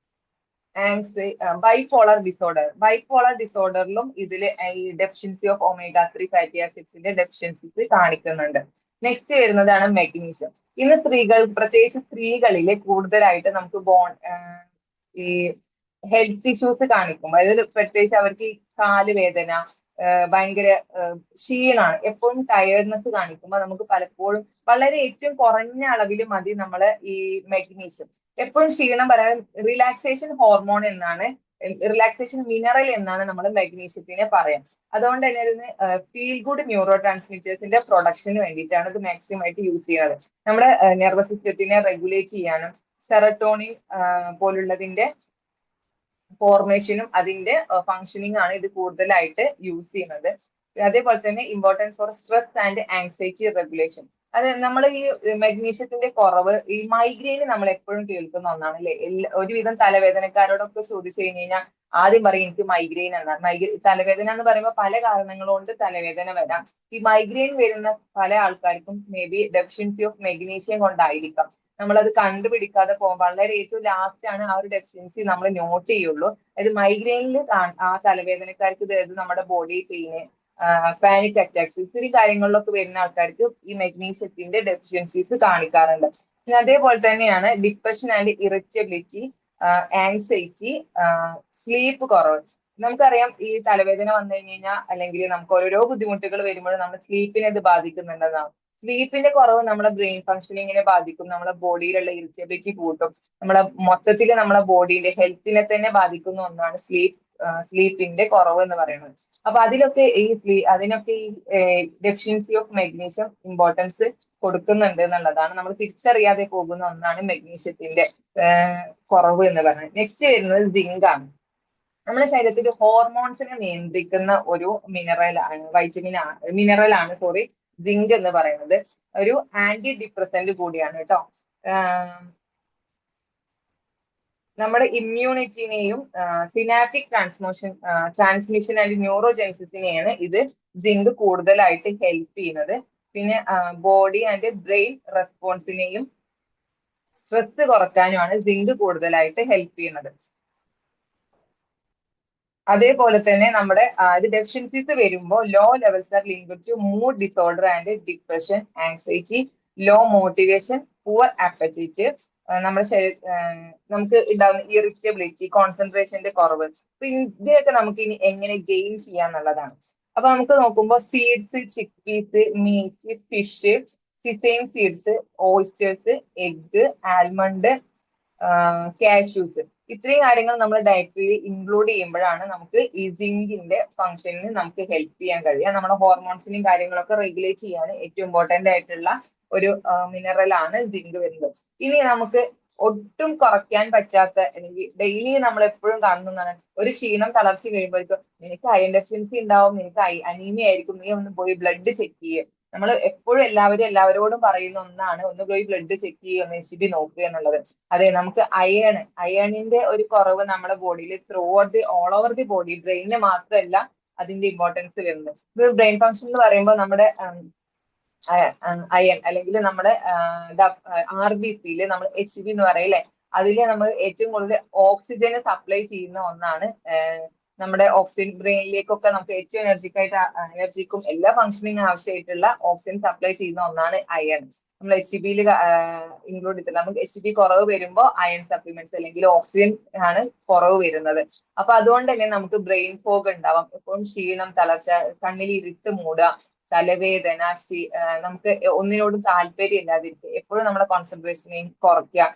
ബൈപോളർ ഡിസോർഡറിലും ഇതിൽ ഈ ഡെഫിഷ്യൻസി ഓഫ് ഒമേഗ 3 ഫാറ്റി ആസിഡ്സിന്റെ ഡെഫിഷ്യൻസീസ് കാണിക്കുന്നുണ്ട്. നെക്സ്റ്റ് വരുന്നതാണ് മെഗ്നീഷ്യം. ഇന്ന് പ്രത്യേകിച്ച് സ്ത്രീകളിൽ കൂടുതലായിട്ട് നമുക്ക് ഈ ഹെൽത്ത് ഇഷ്യൂസ് കാണിക്കും. അതായത് പ്രത്യേകിച്ച് അവർക്ക് ഈ കാല് വേദന, ഭയങ്കര ക്ഷീണാണ്, എപ്പോഴും ടയർഡ്നെസ് കാണിക്കുമ്പോൾ നമുക്ക് പലപ്പോഴും വളരെ ഏറ്റവും കുറഞ്ഞ അളവിൽ മതി നമ്മള് ഈ മെഗ്നീഷ്യം. എപ്പോഴും ക്ഷീണം പറയാൻ റിലാക്സേഷൻ ഹോർമോൺ എന്നാണ്, റിലാക്സേഷൻ മിനറൽ എന്നാണ് നമ്മൾ മെഗ്നീഷ്യത്തിനെ പറയാം. അതുകൊണ്ട് തന്നെ ഇതിന് ഫീൽ ഗുഡ് ന്യൂറോ ട്രാൻസ്മിറ്റേഴ്സിന്റെ പ്രൊഡക്ഷന് വേണ്ടിയിട്ടാണ് ഇത് മാക്സിമം ആയിട്ട് യൂസ് ചെയ്യുന്നത്. നമ്മുടെ നെർവസ് സിസ്റ്റത്തിനെ റെഗുലേറ്റ് ചെയ്യാനും സെറട്ടോണിൻ പോലുള്ളതിന്റെ ഫോർമേഷനും അതിന്റെ ഫംഗ്ഷനിങ് ആണ് ഇത് കൂടുതലായിട്ട് യൂസ് ചെയ്യുന്നത്. അതേപോലെ തന്നെ importance for stress and anxiety regulation. അത് നമ്മൾ ഈ മെഗ്നീഷ്യത്തിന്റെ കുറവ്, ഈ മൈഗ്രെയിൻ നമ്മൾ എപ്പോഴും കേൾക്കുന്ന ഒന്നാണ് അല്ലെ. ഒരുവിധം തലവേദനക്കാരോടൊക്കെ ചോദിച്ചു കഴിഞ്ഞാൽ ആദ്യം പറയും എനിക്ക് മൈഗ്രെയിൻ എന്നാണ്. തലവേദന എന്ന് പറയുമ്പോൾ പല കാരണങ്ങൾ കൊണ്ട് തലവേദന വരാം. ഈ മൈഗ്രെയിൻ വരുന്ന പല ആൾക്കാർക്കും may be deficiency of magnesium കൊണ്ടായിരിക്കാം. നമ്മളത് കണ്ടുപിടിക്കാതെ പോകും. വളരെ ഏറ്റവും ലാസ്റ്റ് ആണ് ആ ഒരു ഡെഫിഷ്യൻസി നമ്മൾ നോട്ട് ചെയ്യുള്ളൂ. അതായത് മൈഗ്രെയിനിൽ ആ തലവേദനക്കാർക്ക് അതായത് നമ്മുടെ ബോഡി പെയിന്, പാനിക് അറ്റാക്സ് ഇത്തിരി കാര്യങ്ങളിലൊക്കെ വരുന്ന ആൾക്കാർക്ക് ഈ മെഗ്നീഷ്യത്തിന്റെ ഡെഫിഷ്യൻസീസ് കാണിക്കാറുണ്ട്. പിന്നെ അതേപോലെ തന്നെയാണ് depression and irritability, anxiety, sleep കുറവ്. നമുക്കറിയാം ഈ തലവേദന വന്നു കഴിഞ്ഞാൽ അല്ലെങ്കിൽ നമുക്ക് ഓരോരോ ബുദ്ധിമുട്ടുകൾ വരുമ്പോൾ നമ്മുടെ സ്ലീപ്പിനെ ഇത് ബാധിക്കുന്നുണ്ടെന്നാണ്. സ്ലീപ്പിന്റെ കുറവ് നമ്മുടെ ബ്രെയിൻ ഫംഗ്ഷനിങ്ങിനെ ബാധിക്കും, നമ്മുടെ ബോഡിയിലുള്ള ഇറിറ്റബിലിറ്റി കൂട്ടും, നമ്മുടെ മൊത്തത്തിൽ നമ്മുടെ ബോഡിയുടെ ഹെൽത്തിനെ തന്നെ ബാധിക്കുന്ന ഒന്നാണ് സ്ലീപ്പിന്റെ കുറവ് എന്ന് പറയുന്നത്. അപ്പൊ അതിനൊക്കെ ഈ ഡെഫിഷ്യൻസി ഓഫ് മെഗ്നീഷ്യം ഇമ്പോർട്ടൻസ് കൊടുക്കുന്നുണ്ട് എന്നുള്ളതാണ്. നമ്മൾ തിരിച്ചറിയാതെ പോകുന്ന ഒന്നാണ് മെഗ്നീഷ്യത്തിന്റെ കുറവ് എന്ന് പറയുന്നത്. നെക്സ്റ്റ് വരുന്നത് സിങ്ക് ആണ്. നമ്മുടെ ശരീരത്തിൽ ഹോർമോൺസിനെ നിയന്ത്രിക്കുന്ന ഒരു മിനറൽ ആണ് സിങ്ക് എന്ന് പറയുന്നത്. ഒരു ആന്റി ഡിപ്രസന്റ് കൂടിയാണ് കേട്ടോ. നമ്മുടെ ഇമ്മ്യൂണിറ്റിനെയും സിനാപ്റ്റിക് ട്രാൻസ്മിഷൻ ആൻഡ് ന്യൂറോജെൻസിസിനെയാണ് ഇത് സിങ്ക് കൂടുതലായിട്ട് ഹെൽപ്പ് ചെയ്യുന്നത്. പിന്നെ ബോഡി ആൻഡ് ബ്രെയിൻ റെസ്പോൺസിനെയും സ്ട്രെസ് കുറയ്ക്കാനുമാണ് സിങ്ക് കൂടുതലായിട്ട് ഹെൽപ്പ് ചെയ്യുന്നത്. അതേപോലെ തന്നെ നമ്മുടെ ഇത് ഡെഫിഷ്യൻസീസ് വരുമ്പോൾ low levels are linked to mood disorder and depression, anxiety, low motivation, poor appetite, നമ്മുടെ നമുക്ക് ഉണ്ടാകുന്ന ഇറിറ്റബിലിറ്റി, കോൺസെൻട്രേഷന്റെ കുറവ്. അപ്പൊ ഇതിനൊക്കെ നമുക്ക് ഇനി എങ്ങനെ ഗെയിൻ ചെയ്യാന്നുള്ളതാണ്. അപ്പൊ നമുക്ക് നോക്കുമ്പോൾ seeds, chickpeas, meat, fish, sesame seeds, oysters, egg, almond, cashews, ഇത്രയും കാര്യങ്ങൾ നമ്മൾ ഡയറ്റിൽ ഇൻക്ലൂഡ് ചെയ്യുമ്പോഴാണ് നമുക്ക് ഈ സിങ്കിന്റെ ഫംഗ്ഷനിന് നമുക്ക് ഹെൽപ്പ് ചെയ്യാൻ കഴിയുക. നമ്മുടെ ഹോർമോൺസിനെയും കാര്യങ്ങളൊക്കെ റെഗുലേറ്റ് ചെയ്യാൻ ഏറ്റവും ഇമ്പോർട്ടന്റ് ആയിട്ടുള്ള ഒരു മിനറൽ ആണ് സിങ്ക് വരുന്നത്. ഇനി നമുക്ക് ഒട്ടും കുറയ്ക്കാൻ പറ്റാത്ത അല്ലെങ്കിൽ ഡെയിലി നമ്മൾ എപ്പോഴും കാണുന്നതാണ് ഒരു ക്ഷീണം തളർച്ച കഴിയുമ്പോഴേക്കും നിനക്ക് അയൺ ഡെഫിഷ്യൻസി ഉണ്ടാവും, നിനക്ക് അനീമിയ ആയിരിക്കും, നീ ഒന്ന് പോയി ബ്ലഡ് ചെക്ക് ചെയ്യുക. നമ്മൾ എപ്പോഴും എല്ലാവരോടും പറയുന്ന ഒന്നാണ് ഒന്ന് പോയി ബ്ലഡ് ചെക്ക് ചെയ്യുക, ഒന്ന് HB നോക്കുക എന്നുള്ളത്. അതെ, നമുക്ക് അയണിന്റെ ഒരു കുറവ് നമ്മുടെ ബോഡിയിൽ ഓൾ ഓവർ ദി ബോഡി, ബ്രെയിനിന് മാത്രമല്ല അതിന്റെ ഇമ്പോർട്ടൻസ് വരുന്നത്. ഇത് ബ്രെയിൻ ഫംഗ്ഷൻ എന്ന് പറയുമ്പോൾ നമ്മുടെ അയൺ അല്ലെങ്കിൽ നമ്മുടെ RBC നമ്മൾ HB എന്ന് പറയില്ലേ, അതിൽ നമ്മൾ ഏറ്റവും കൂടുതൽ ഓക്സിജന് സപ്ലൈ ചെയ്യുന്ന ഒന്നാണ്. നമ്മുടെ ഓക്സിജൻ ബ്രെയിനിലേക്കൊക്കെ നമുക്ക് ഏറ്റവും എനർജിക്കും എല്ലാ ഫംഗ്ഷനിങ് ആവശ്യമായിട്ടുള്ള ഓക്സിജൻ സപ്ലൈ ചെയ്യുന്ന ഒന്നാണ് അയൺ. നമ്മൾ HBയിൽ ഇൻക്ലൂഡ് ചെയ്തില്ല. നമുക്ക് HB കുറവ് വരുമ്പോൾ അയൺ സപ്ലിമെന്റ്സ് അല്ലെങ്കിൽ ഓക്സിജൻ ആണ് കുറവ് വരുന്നത്. അപ്പൊ അതുകൊണ്ട് തന്നെ നമുക്ക് ബ്രെയിൻ ഫോഗ് ഉണ്ടാവാം, എപ്പോഴും ക്ഷീണം, തളർച്ച, കണ്ണിൽ ഇരുട്ട് മൂടുക, തലവേദന, നമുക്ക് ഒന്നിനോടും താല്പര്യം ഇല്ലാതിരിക്കുക, എപ്പോഴും നമ്മുടെ കോൺസെൻട്രേഷനെയും കുറയ്ക്കുക,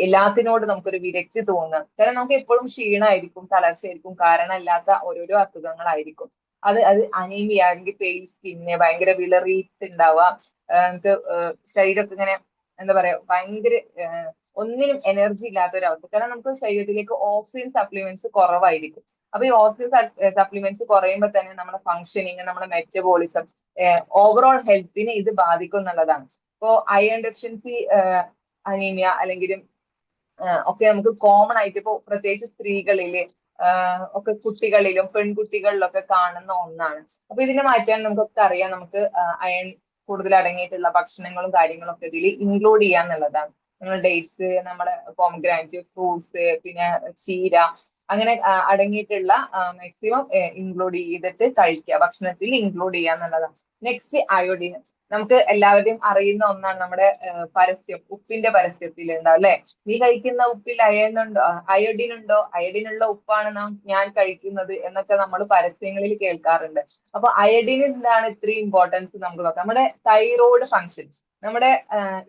എല്ലാത്തിനോടും നമുക്കൊരു വിരക്തി തോന്നുക. കാരണം നമുക്ക് എപ്പോഴും ക്ഷീണമായിരിക്കും, തളർച്ചയായിരിക്കും, കാരണമില്ലാത്ത ഓരോരോ അസുഖങ്ങളായിരിക്കും. അത് അനീമിയ അല്ലെങ്കിൽ പെയിൽ സ്കിന്ന്, ഭയങ്കര വിളറിയിട്ട് ഉണ്ടാവുക, നമുക്ക് ശരീരമൊക്കെ ഇങ്ങനെ എന്താ പറയാ ഭയങ്കര ഒന്നിനും എനർജി ഇല്ലാത്ത ഒരു അവസ്ഥ. കാരണം നമുക്ക് ശരീരത്തിലേക്ക് ഓക്സിജൻ സപ്ലിമെന്റ്സ് കുറവായിരിക്കും. അപ്പൊ ഈ ഓക്സിജൻ സപ്ലിമെന്റ്സ് കുറയുമ്പോൾ തന്നെ നമ്മുടെ ഫംഗ്ഷനിങ്, നമ്മുടെ മെറ്റബോളിസം, ഓവറോൾ ഹെൽത്തിനെ ഇത് ബാധിക്കും എന്നുള്ളതാണ്. ഇപ്പോ അയൺ ഡെഫിഷ്യൻസി അനീമിയ അല്ലെങ്കിൽ ഒക്കെ നമുക്ക് കോമൺ ആയിട്ട് ഇപ്പോ പ്രത്യേകിച്ച് സ്ത്രീകളില് ഒക്കെ കുട്ടികളിലും പെൺകുട്ടികളിലൊക്കെ കാണുന്ന ഒന്നാണ്. അപ്പൊ ഇതിനെ മാറ്റാൻ നമുക്കൊക്കെ അറിയാം, നമുക്ക് അയൺ കൂടുതൽ അടങ്ങിയിട്ടുള്ള ഭക്ഷണങ്ങളും കാര്യങ്ങളും ഒക്കെ ഇതിൽ ഇൻക്ലൂഡ് ചെയ്യാന്നുള്ളതാണ്. നമ്മൾ ഡേറ്റ്സ്, നമ്മുടെ പോംഗ്രാനൈറ്റ്, ഫ്രൂട്ട്സ്, പിന്നെ ചീര, അങ്ങനെ അടങ്ങിയിട്ടുള്ള മാക്സിമം ഇൻക്ലൂഡ് ചെയ്തിട്ട് കഴിക്കുക, ഭക്ഷണത്തിൽ ഇൻക്ലൂഡ് ചെയ്യുക എന്നുള്ളതാണ്. Next iodine. നമുക്ക് എല്ലാവരും അറിയുന്ന ഒന്നാണ് നമ്മുടെ പരസ്യം, ഉപ്പിന്റെ പരസ്യത്തിൽ ഉണ്ടാവും അല്ലെ, നീ കഴിക്കുന്ന ഉപ്പിൽ അയോഡിൻ ഉണ്ടോ, അയോഡിനുള്ള ഉപ്പാണ് ഞാൻ കഴിക്കുന്നത് എന്നൊക്കെ നമ്മൾ പരസ്യങ്ങളിൽ കേൾക്കാറുണ്ട്. അപ്പൊ അയോഡിന് എന്താണ് ഇത്രയും ഇമ്പോർട്ടൻസ് നമുക്ക് നോക്കാം. നമ്മുടെ തൈറോയ്ഡ് ഫങ്ഷൻ, നമ്മുടെ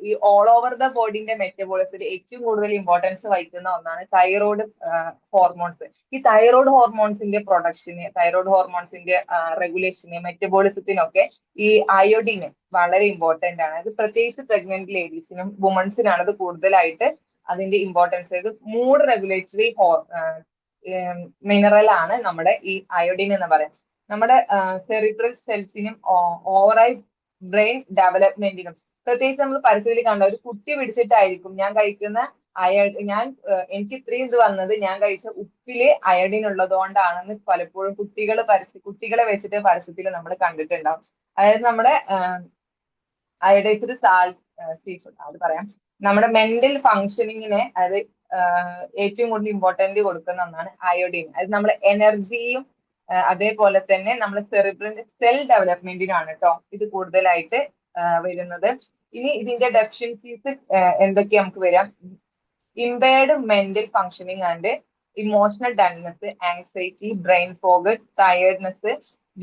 ഈ ഓൾ ഓവർ ദ ബോഡിന്റെ മെറ്റബോളിസത്തിൽ ഏറ്റവും കൂടുതൽ ഇമ്പോർട്ടൻസ് വഹിക്കുന്ന ഒന്നാണ് തൈറോയ്ഡ് ഹോർമോൺസ്. ഈ തൈറോയ്ഡ് ഹോർമോൺസിന്റെ പ്രൊഡക്ഷന്, തൈറോയ്ഡ് ഹോർമോൺസിന്റെ റെഗുലേഷന്, മെറ്റബോളിസത്തിനൊക്കെ ഈ അയോഡിന് വളരെ ഇമ്പോർട്ടന്റ് ആണ്. അത് പ്രത്യേകിച്ച് പ്രഗ്നന്റ് ലേഡീസിനും വുമൺസിനാണ് അത് കൂടുതലായിട്ട് അതിന്റെ ഇമ്പോർട്ടൻസ്. ഇത് മൂഡ് റെഗുലേറ്ററി മിനറൽ ആണ് നമ്മുടെ ഈ അയോഡിൻ എന്ന് പറയുന്നത്. നമ്മുടെ സെറിബ്രൽ സെൽസിനും ഓവറായി ബ്രെയിൻ ഡെവലപ്മെന്റിനും, പ്രത്യേകിച്ച് നമ്മൾ പരിസ്ഥിതിയിൽ കണ്ട ഒരു കുട്ടി പിടിച്ചിട്ടായിരിക്കും ഞാൻ കഴിക്കുന്ന എനിക്ക് ഇത്രയും ഇത് വന്നത് ഞാൻ കഴിച്ച ഉപ്പില് അയഡിൻ ഉള്ളതുകൊണ്ടാണെന്ന് പലപ്പോഴും കുട്ടികളെ വെച്ചിട്ട് പരസ്യത്തിൽ നമ്മൾ കണ്ടിട്ടുണ്ടാവും. അതായത് നമ്മുടെ അയോഡൈസ്ഡ് സാൾട്ട് സീ ഫുഡ് അത് പറയാം. നമ്മുടെ മെന്റൽ ഫങ്ഷനിങ്ങിനെ അത് ഏറ്റവും കൂടുതൽ ഇമ്പോർട്ടന്റ് കൊടുക്കുന്ന ഒന്നാണ് അയോഡീൻ. അത് നമ്മുടെ എനർജിയും അതേപോലെ തന്നെ നമ്മുടെ സെറിബ്രലിന്റെ സെൽ ഡെവലപ്മെന്റിനാണ് കേട്ടോ ഇത് കൂടുതലായിട്ട് വരുന്നത്. ഇനി ഇതിന്റെ ഡെഫിഷ്യൻസീസ് എന്തൊക്കെയാ നമുക്ക് വരാം? Impaired mental functioning and emotional dullness, anxiety, brain fog, tiredness,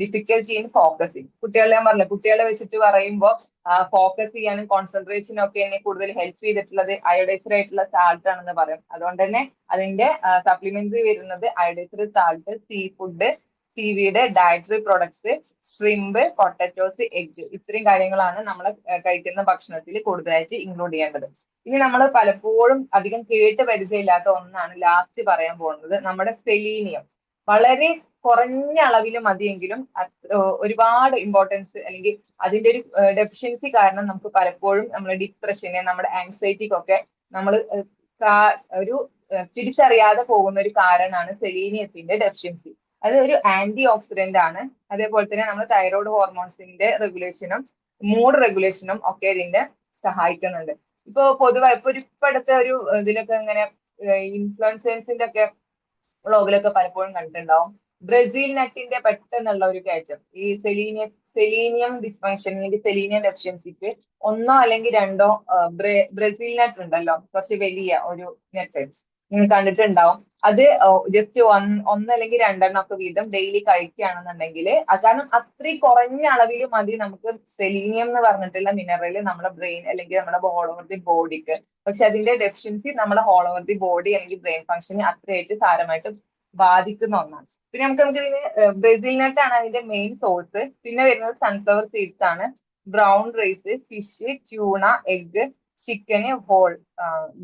difficulty in focusing. കുട്ടികളെ ഞാൻ പറഞ്ഞില്ല, കുട്ടികളെ വെച്ചിട്ട് പറയുമ്പോൾ ഫോക്കസ് ചെയ്യാനും കോൺസെൻട്രേഷനും ഒക്കെ എന്നെ കൂടുതൽ ഹെൽപ്പ് ചെയ്തിട്ടുള്ളത് അയോഡൈസ്ഡ് ആയിട്ടുള്ള സാൾട്ട് ആണെന്ന് പറയും. അതുകൊണ്ട് തന്നെ അതിന്റെ സപ്ലിമെന്ററി വരുന്നത് iodised salt, sea food, seaweed, dietary products, shrimp, potatoes, egg, ഇത്രയും കാര്യങ്ങളാണ് നമ്മൾ കഴിക്കുന്ന ഭക്ഷണത്തിൽ കൂടുതലായിട്ട് ഇൻക്ലൂഡ് ചെയ്യേണ്ടത്. ഇനി നമ്മൾ പലപ്പോഴും അധികം കേട്ട് പരിചയമില്ലാത്ത ഒന്നാണ് ലാസ്റ്റ് പറയാൻ പോകുന്നത്, നമ്മുടെ സെലീനിയം. വളരെ കുറഞ്ഞ അളവിൽ മതിയെങ്കിലും ഒരുപാട് ഇമ്പോർട്ടൻസ് അല്ലെങ്കിൽ അതിന്റെ ഒരു ഡെഫിഷ്യൻസി കാരണം നമുക്ക് പലപ്പോഴും നമ്മുടെ ഡിപ്രഷന്, നമ്മുടെ ആങ്സൈറ്റിക്കൊക്കെ നമ്മൾ ഒരു തിരിച്ചറിയാതെ പോകുന്ന ഒരു കാരണമാണ് സെലീനിയത്തിന്റെ ഡെഫിഷ്യൻസി. അത് ഒരു ആന്റി ഓക്സിഡന്റ് ആണ്. അതേപോലെ തന്നെ നമ്മൾ തൈറോയ്ഡ് ഹോർമോൺസിന്റെ റെഗുലേഷനും മൂഡ് റെഗുലേഷനും ഒക്കെ ഇതിന്റെ സഹായിക്കുന്നുണ്ട്. ഇപ്പൊ പൊതുവായി ഇപ്പൊ അടുത്ത ഒരു ഇതിലൊക്കെ ഇങ്ങനെ ഇൻഫ്ലുവൻസേഴ്സിന്റെ ഒക്കെ വ്ളോഗിലൊക്കെ പലപ്പോഴും കണ്ടിട്ടുണ്ടാവും ബ്രസീൽ നട്ടിന്റെ പെട്ടെന്നുള്ള ഒരു കയറ്റം. ഈ സെലീനിയം ഡിസ്ഫങ്ഷൻ അല്ലെങ്കിൽ സെലീനിയം ഡെഫിഷ്യൻസിക്ക് ഒന്നോ അല്ലെങ്കിൽ രണ്ടോ ബ്രസീൽ നട്ട് ഉണ്ടല്ലോ, കുറച്ച് വലിയ ഒരു നെറ്റ് നിങ്ങൾ കണ്ടിട്ടുണ്ടാവും. അത് ജസ്റ്റ് ഒന്നല്ലെങ്കിൽ രണ്ടെണ്ണം ഒക്കെ വീതം ഡെയിലി കഴിക്കുകയാണെന്നുണ്ടെങ്കിൽ, കാരണം അത്രയും കുറഞ്ഞ അളവിൽ മതി നമുക്ക് സെലീനിയം എന്ന് പറഞ്ഞിട്ടുള്ള മിനറൽ നമ്മുടെ ബ്രെയിൻ അല്ലെങ്കിൽ നമ്മുടെ ഓൾ ഓവർ ദി ബോഡിക്ക്. പക്ഷെ അതിന്റെ ഡെഫിഷ്യൻസി നമ്മുടെ ഓൾ ഓവർ ദി ബോഡി അല്ലെങ്കിൽ ബ്രെയിൻ ഫംഗ്ഷനെ അത്രയായിട്ട് സാരമായിട്ട് ബാധിക്കുന്ന ഒന്നാണ്. പിന്നെ നമുക്ക് ഇതിന് ബ്രസീൽ നട്ട് ആണ് അതിന്റെ മെയിൻ സോഴ്സ്. പിന്നെ വരുന്നത് സൺഫ്ലവർ സീഡ്സ് ആണ്, brown rice, fish, tuna, egg, chicken, whole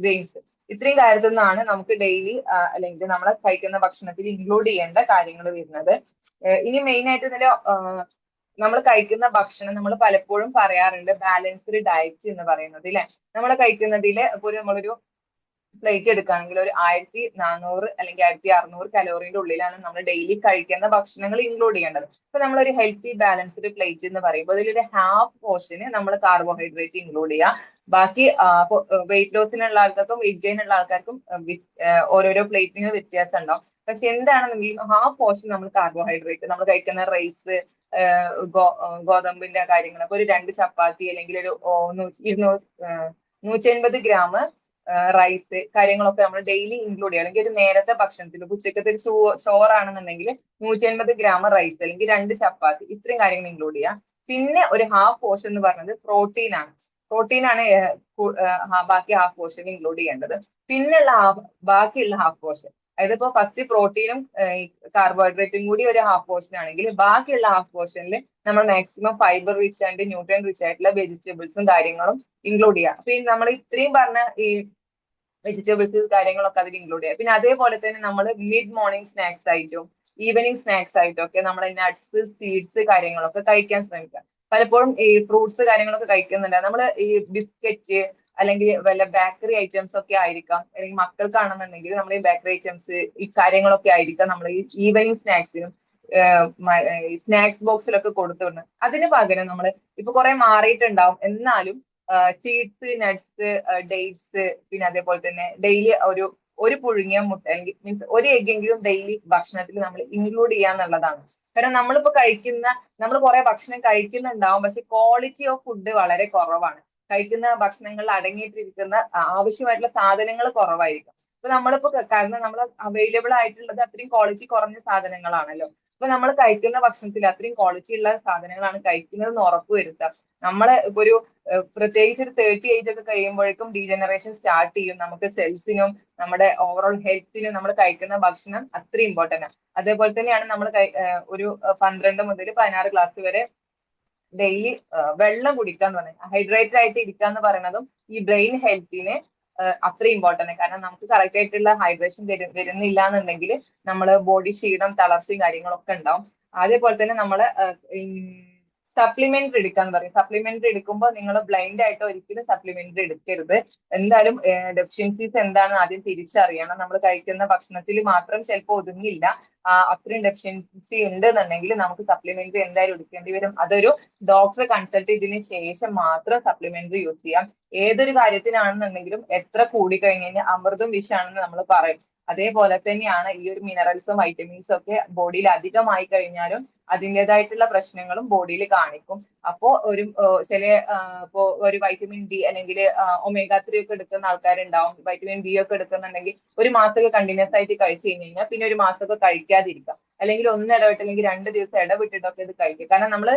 grains. ഇത്രയും കാര്യത്തിൽ നിന്നാണ് നമുക്ക് ഡെയിലി അല്ലെങ്കിൽ നമ്മൾ കഴിക്കുന്ന ഭക്ഷണത്തിൽ ഇൻക്ലൂഡ് ചെയ്യേണ്ട കാര്യങ്ങൾ വരുന്നത്. ഇനി മെയിൻ ആയിട്ട് ഇതിന്റെ നമ്മൾ കഴിക്കുന്ന ഭക്ഷണം നമ്മൾ പലപ്പോഴും പറയാറുണ്ട് ബാലൻസ്ഡ് ഡയറ്റ് എന്ന് പറയുന്നത് അല്ലെ. നമ്മൾ കഴിക്കുന്നതിൽ ഇപ്പോൾ നമ്മളൊരു പ്ലേറ്റ് എടുക്കുകയാണെങ്കിൽ ഒരു 1400 അല്ലെങ്കിൽ 1600 കലോറിന്റെ ഉള്ളിലാണ് നമ്മൾ ഡെയിലി കഴിക്കുന്ന ഭക്ഷണങ്ങൾ ഇൻക്ലൂഡ് ചെയ്യേണ്ടത്. അപ്പൊ നമ്മളൊരു ഹെൽത്തി ബാലൻസ്ഡ് പ്ലേറ്റ് എന്ന് പറയുമ്പോൾ അതിലൊരു ഹാഫ് പോർഷന് നമ്മൾ കാർബോഹൈഡ്രേറ്റ് ഇൻക്ലൂഡ് ചെയ്യുക. ബാക്കി വെയിറ്റ് ലോസിനുള്ള ആൾക്കാർക്കും വെയിറ്റ് ഗെയിൻ ഉള്ള ആൾക്കാർക്കും ഓരോരോ പ്ലേറ്റിന് വ്യത്യാസം ഉണ്ടാവും. പക്ഷെ എന്താണെന്നെങ്കിലും ഹാഫ് പോർഷൻ നമ്മൾ കാർബോഹൈഡ്രേറ്റ്, നമ്മൾ കഴിക്കുന്ന റൈസ്, ഗോതമ്പിന്റെ കാര്യങ്ങൾ, അപ്പൊ ഒരു 2 ചപ്പാത്തി അല്ലെങ്കിൽ ഒരു 150 ഗ്രാം റൈസ് കാര്യങ്ങളൊക്കെ നമ്മൾ ഡെയിലി ഇൻക്ലൂഡ് ചെയ്യുക. അല്ലെങ്കിൽ ഒരു നേരത്തെ ഭക്ഷണത്തിൽ ഉച്ചക്കത്തെ ഒരു ചോറാണെന്നുണ്ടെങ്കിൽ 150 ഗ്രാം റൈസ് അല്ലെങ്കിൽ 2 ചപ്പാത്തി, ഇത്രയും കാര്യങ്ങൾ ഇൻക്ലൂഡ് ചെയ്യുക. പിന്നെ ഒരു ഹാഫ് പോർഷൻ എന്ന് പറയുന്നത് പ്രോട്ടീൻ ആണ്. ബാക്കി ഹാഫ് പോർഷൻ ഇൻക്ലൂഡ് ചെയ്യേണ്ടത്. പിന്നെയുള്ള ബാക്കിയുള്ള ഹാഫ് പോർഷൻ, അതായത് ഇപ്പൊ ഫസ്റ്റ് പ്രോട്ടീനും കാർബോഹൈഡ്രേറ്റും കൂടി ഒരു ഹാഫ് പോർഷൻ ആണെങ്കിൽ ബാക്കിയുള്ള ഹാഫ് പോർഷനിൽ നമ്മൾ maximum fibre rich and nutrient rich ആയിട്ടുള്ള വെജിറ്റബിൾസും കാര്യങ്ങളും ഇൻക്ലൂഡ് ചെയ്യാം. അപ്പൊ നമ്മൾ ഇത്രയും പറഞ്ഞ ഈ വെജിറ്റബിൾസ് കാര്യങ്ങളൊക്കെ അതിൽ ഇൻക്ലൂഡ് ചെയ്യാം. പിന്നെ അതേപോലെ തന്നെ നമ്മൾ മിഡ് മോർണിംഗ് സ്നാക്സ് ആയിട്ടും ഈവനിങ് സ്നാക്സ് ആയിട്ടും ഒക്കെ നമ്മൾ നട്ട്സ്, സീഡ്സ് കാര്യങ്ങളൊക്കെ കഴിക്കാൻ ശ്രമിക്കുക. പലപ്പോഴും ഈ ഫ്രൂട്ട്സ് കാര്യങ്ങളൊക്കെ കഴിക്കുന്നുണ്ട്. നമ്മൾ ഈ ബിസ്ക്കറ്റ് അല്ലെങ്കിൽ വല്ല ബേക്കറി ഐറ്റംസ് ഒക്കെ ആയിരിക്കാം, അല്ലെങ്കിൽ മക്കൾക്കാണെന്നുണ്ടെങ്കിൽ നമ്മൾ ഈ ബേക്കറി ഐറ്റംസ് ഈ കാര്യങ്ങളൊക്കെ ആയിരിക്കാം നമ്മൾ ഈ ഈവനിങ് സ്നാക്സിനും സ്നാക്സ് ബോക്സിലൊക്കെ കൊടുത്തുവിടുന്നത്. അതിന് പകരം നമ്മൾ ഇപ്പൊ കുറെ മാറിയിട്ടുണ്ടാവും, എന്നാലും സീഡ്സ്, നട്ട്സ്, ഡേറ്റ്സ്, പിന്നെ അതേപോലെ തന്നെ ഡെയിലി ഒരു പുഴുങ്ങിയ മുട്ട അല്ലെങ്കിൽ മീൻസ് ഒരു എഗ്ഗെങ്കിലും ഡെയിലി ഭക്ഷണത്തിൽ നമ്മൾ ഇൻക്ലൂഡ് ചെയ്യാന്നുള്ളതാണ്. കാരണം നമ്മൾ കുറെ ഭക്ഷണം കഴിക്കുന്നുണ്ടാവും, പക്ഷെ ക്വാളിറ്റി ഓഫ് ഫുഡ് വളരെ കുറവാണ്. കഴിക്കുന്ന ഭക്ഷണങ്ങളിൽ അടങ്ങിയിട്ടിരിക്കുന്ന ആവശ്യമായിട്ടുള്ള സാധനങ്ങൾ കുറവായിരിക്കും. അപ്പൊ നമ്മളിപ്പോ കാരണം നമ്മൾ അവൈലബിൾ ആയിട്ടുള്ളത് അത്രയും ക്വാളിറ്റി കുറഞ്ഞ സാധനങ്ങളാണല്ലോ. അപ്പൊ നമ്മൾ കഴിക്കുന്ന ഭക്ഷണത്തിൽ അത്രയും ക്വാളിറ്റി ഉള്ള സാധനങ്ങളാണ് കഴിക്കുന്നതെന്ന് ഉറപ്പുവരുത്തുക. നമ്മള് ഇപ്പൊ ഒരു പ്രത്യേകിച്ച് ഒരു 30 ഏജ് ഒക്കെ കഴിയുമ്പോഴേക്കും ഡീജനറേഷൻ സ്റ്റാർട്ട് ചെയ്യും. നമുക്ക് സെൽസിനും നമ്മുടെ ഓവറോൾ ഹെൽത്തിനും നമ്മൾ കഴിക്കുന്ന ഭക്ഷണം അത്രയും ഇമ്പോർട്ടന്റ് ആണ്. അതേപോലെ തന്നെയാണ് നമ്മൾ ഒരു 12 മുതൽ 16 ക്ലാസ് വരെ ഡെയിലി വെള്ളം കുടിക്കാന്ന് പറയുന്നത്, ഹൈഡ്രേറ്റഡ് ആയിട്ട് ഇരിക്കുക എന്ന് പറയുന്നതും ഈ ബ്രെയിൻ ഹെൽത്തിന് അത്രയും ഇമ്പോർട്ടന്റ് ആണ്. കാരണം നമുക്ക് കറക്റ്റ് ആയിട്ടുള്ള ഹൈഡ്രേഷൻ വരുന്നില്ല എന്നുണ്ടെങ്കിൽ നമ്മൾ ബോഡി ക്ഷീണം, തളർച്ചയും കാര്യങ്ങളൊക്കെ ഉണ്ടാവും. അതേപോലെ തന്നെ നമ്മൾ സപ്ലിമെന്ററി എടുക്കാൻ പറയും. സപ്ലിമെന്ററി എടുക്കുമ്പോൾ നിങ്ങൾ ബ്ലൈൻഡ് ആയിട്ട് ഒരിക്കലും സപ്ലിമെന്ററി എടുക്കരുത്. എന്തായാലും ഡെഫിഷ്യൻസീസ് എന്താണെന്ന് ആദ്യം തിരിച്ചറിയണം. നമ്മൾ കഴിക്കുന്ന ഭക്ഷണത്തിൽ മാത്രം ചിലപ്പോൾ ഒതുങ്ങില്ല. അത്രയും ഡെഫിഷ്യൻസി ഉണ്ടെന്നുണ്ടെങ്കിൽ നമുക്ക് സപ്ലിമെന്ററി എന്തായാലും എടുക്കേണ്ടി വരും. അതൊരു ഡോക്ടറെ കൺസൾട്ട് ചെയ്തതിന് ശേഷം മാത്രം സപ്ലിമെന്ററി യൂസ് ചെയ്യാം. ഏതൊരു കാര്യത്തിനാണെന്നുണ്ടെങ്കിലും എത്ര കൂടി കഴിഞ്ഞ് കഴിഞ്ഞാൽ അമൃതും വിഷാണെന്ന് നമ്മൾ പറയും. അതേപോലെ തന്നെയാണ് ഈ ഒരു മിനറൽസും വൈറ്റമിൻസും ഒക്കെ ബോഡിയിൽ അധികമായി കഴിഞ്ഞാലും അതിൻ്റെതായിട്ടുള്ള പ്രശ്നങ്ങളും ബോഡിയിൽ കാണിക്കും. അപ്പോ ഒരു ചില ഇപ്പോ ഒരു വൈറ്റമിൻ ഡി അല്ലെങ്കിൽ ഒമേഗ 3 ഒക്കെ എടുക്കുന്ന ആൾക്കാരുണ്ടാവും. വൈറ്റമിൻ ഡി ഒക്കെ എടുക്കുന്നുണ്ടെങ്കിൽ ഒരു മാസമൊക്കെ കണ്ടിന്യൂസ് ആയിട്ട് കഴിച്ചു കഴിഞ്ഞ് കഴിഞ്ഞാൽ പിന്നെ ഒരു മാസമൊക്കെ കഴിക്കാതിരിക്കാം. അല്ലെങ്കിൽ ഒന്ന് ഇടവിട്ട് അല്ലെങ്കിൽ 2 ദിവസം ഇടവിട്ടിട്ടൊക്കെ ഇത് കഴിക്കും. കാരണം നമ്മൾ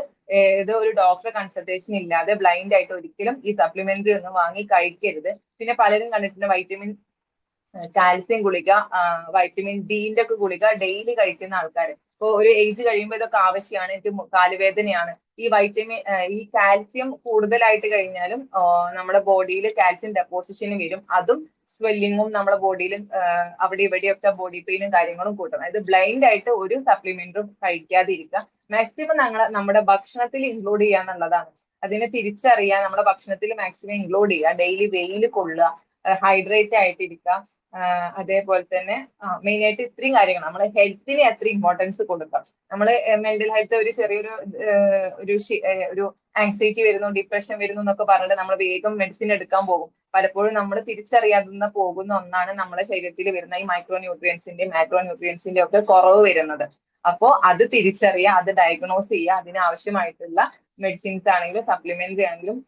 ഇത് ഒരു ഡോക്ടറെ കൺസൾട്ടേഷൻ ഇല്ലാതെ ബ്ലൈൻഡ് ആയിട്ട് ഒരിക്കലും ഈ സപ്ലിമെന്ററി ഒന്നും വാങ്ങി കഴിക്കരുത്. പിന്നെ പലരും കണ്ടിട്ടുണ്ട് വൈറ്റമിൻ കാൽസ്യം ഗുളിക, വൈറ്റമിൻ ഡിന്റെ ഒക്കെ ഗുളിക ഡെയിലി കഴിക്കുന്ന ആൾക്കാർ. ഇപ്പോൾ ഒരു ഏജ് കഴിയുമ്പോൾ ഇതൊക്കെ ആവശ്യമാണ്, എനിക്ക് കാലുവേദനയാണ്. ഈ കാൽസ്യം കൂടുതലായിട്ട് കഴിഞ്ഞാലും നമ്മുടെ ബോഡിയിൽ കാൽസ്യം ഡെപ്പോസിഷൻ വരും. അതും സ്വെല്ലിങ്ങും നമ്മുടെ ബോഡിയിൽ അവിടെ ഇവിടെയൊക്കെ ബോഡി പെയിനും കാര്യങ്ങളും കൂട്ടും. അതായത് ബ്ലൈൻഡ് ആയിട്ട് ഒരു സപ്ലിമെന്റും കഴിക്കാതിരിക്കുക. മാക്സിമം നമ്മുടെ ഭക്ഷണത്തിൽ ഇൻക്ലൂഡ് ചെയ്യുക എന്നുള്ളതാണ്. അതിനെ തിരിച്ചറിയാൻ നമ്മുടെ ഭക്ഷണത്തിൽ മാക്സിമം ഇൻക്ലൂഡ് ചെയ്യുക. ഡെയിലി വെയിൽ കൊള്ളുക, ഹൈഡ്രേറ്റ് ആയിട്ടിരിക്കുക. അതേപോലെ തന്നെ മെയിൻ ആയിട്ട് ഇത്രയും കാര്യങ്ങൾ നമ്മുടെ ഹെൽത്തിന് എത്ര ഇമ്പോർട്ടൻസ് കൊടുക്കാം. നമ്മൾ മെന്റൽ ഹെൽത്ത് ഒരു ചെറിയൊരു ഒരു ആങ്സൈറ്റി വരുന്നു, ഡിപ്രഷൻ വരുന്നു എന്നൊക്കെ പറഞ്ഞിട്ട് നമ്മൾ വേഗം മെഡിസിൻ എടുക്കാൻ പോകും. പലപ്പോഴും നമ്മൾ തിരിച്ചറിയാതെ പോകുന്ന ഒന്നാണ് നമ്മുടെ ശരീരത്തിൽ വരുന്ന ഈ മൈക്രോ ന്യൂട്രിയൻസിന്റെ മാക്രോ ന്യൂട്രിയൻസിന്റെ ഒക്കെ കുറവ് വരുന്നത്. അപ്പോ അത് തിരിച്ചറിയുക, അത് ഡയഗ്നോസ് ചെയ്യുക, അതിനാവശ്യമായിട്ടുള്ള മെഡിസിൻസ് ആണെങ്കിലും സപ്ലിമെന്ററി ആണെങ്കിലും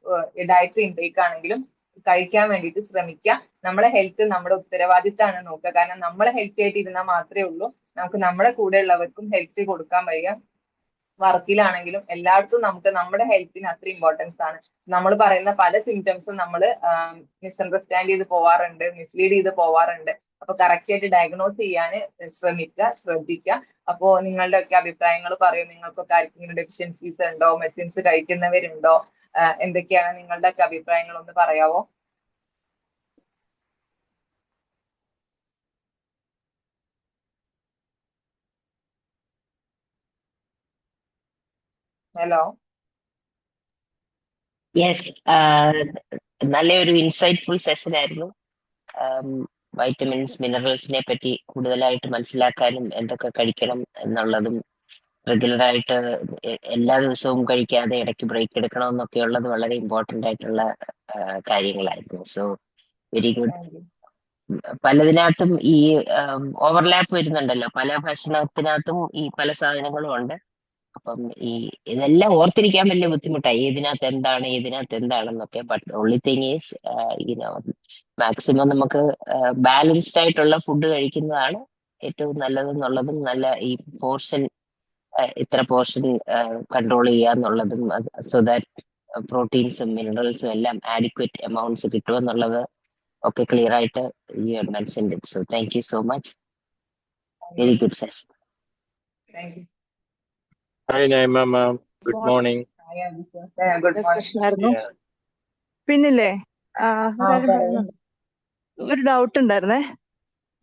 ഡയറ്ററി ഇൻടേക്ക് ആണെങ്കിലും കഴിക്കാൻ വേണ്ടിയിട്ട് ശ്രമിക്കുക. നമ്മളെ ഹെൽത്ത് നമ്മുടെ ഉത്തരവാദിത്തമാണ് നോക്കുക. കാരണം നമ്മളെ ഹെൽത്തി ആയിട്ട് ഇരുന്നാൽ മാത്രമേ ഉള്ളൂ നമുക്ക് നമ്മുടെ കൂടെ ഉള്ളവർക്കും ഹെൽത്ത് കൊടുക്കാൻ കഴിയുക. വർക്കിലാണെങ്കിലും എല്ലായിടത്തും നമുക്ക് നമ്മുടെ ഹെൽത്തിന് അത്ര ഇമ്പോർട്ടൻസ് ആണ്. നമ്മൾ പറയുന്ന പല സിംറ്റംസും നമ്മൾ മിസ്അണ്ടർസ്റ്റാൻഡ് ചെയ്ത് പോവാറുണ്ട്, മിസ്ലീഡ് ചെയ്ത് പോവാറുണ്ട്. അപ്പൊ കറക്റ്റ് ആയിട്ട് ഡയഗ്നോസ് ചെയ്യാൻ ശ്രദ്ധിക്കുക. അപ്പോ നിങ്ങളുടെ ഒക്കെ അഭിപ്രായങ്ങൾ പറയും. നിങ്ങൾക്കൊക്കെ ആർക്കെങ്കിലും ഡെഫിഷ്യൻസീസ് ഉണ്ടോ, മെഡിസിൻസ് കഴിക്കുന്നവരുണ്ടോ, എന്തൊക്കെയാണ് നിങ്ങളുടെ ഒക്കെ അഭിപ്രായങ്ങൾ ഒന്ന് പറയാവോ? ഹലോ. യെസ്, നല്ലൊരു ഇൻസൈറ്റ്ഫുൾ സെഷൻ ആയിരുന്നു. വൈറ്റമിൻസ് മിനറൽസിനെ പറ്റി കൂടുതലായിട്ട് മനസ്സിലാക്കാനും എന്തൊക്കെ കഴിക്കണം എന്നുള്ളതും റെഗുലറായിട്ട് എല്ലാ ദിവസവും കഴിക്കാതെ ഇടയ്ക്ക് ബ്രേക്ക് എടുക്കണമെന്നൊക്കെ ഉള്ളത് വളരെ ഇമ്പോർട്ടൻ്റ് ആയിട്ടുള്ള കാര്യങ്ങളായിരുന്നു. So very good. പലതിനകത്തും ഈ ഓവർലാപ്പ് വരുന്നുണ്ടല്ലോ, പല ഭക്ഷണത്തിനകത്തും ഈ പല സാധനങ്ങളും ഉണ്ട്. അപ്പം ഇതെല്ലാം ഓർത്തിരിക്കാൻ വലിയ ബുദ്ധിമുട്ടായി, ഏതിനകത്ത് എന്താണെന്നൊക്കെ. But only thing is maximum നമുക്ക് ബാലൻസ്ഡ് ആയിട്ടുള്ള ഫുഡ് കഴിക്കുന്നതാണ് ഏറ്റവും നല്ലതെന്നുള്ളതും, നല്ല ഈ പോർഷൻ ഇത്ര പോർഷൻ കൺട്രോൾ ചെയ്യുക എന്നുള്ളതും, സോ ദാറ്റ് പ്രോട്ടീൻസും മിനറൽസും എല്ലാം ആഡിക്വേറ്റ് എമൗണ്ട്സ് കിട്ടുമെന്നുള്ളത് ഒക്കെ ക്ലിയർ ആയിട്ട് you have mentioned it. So thank you so much. Very good session. Thank U. Hi Naima ma'am, good morning. Good morning. Yeah. പിന്നില്ലേ ഒരു കാര്യം പറയൂ. പറയുന്നുണ്ട്. ഒരു ഡൗട്ട് ഉണ്ടായിരുന്നേ.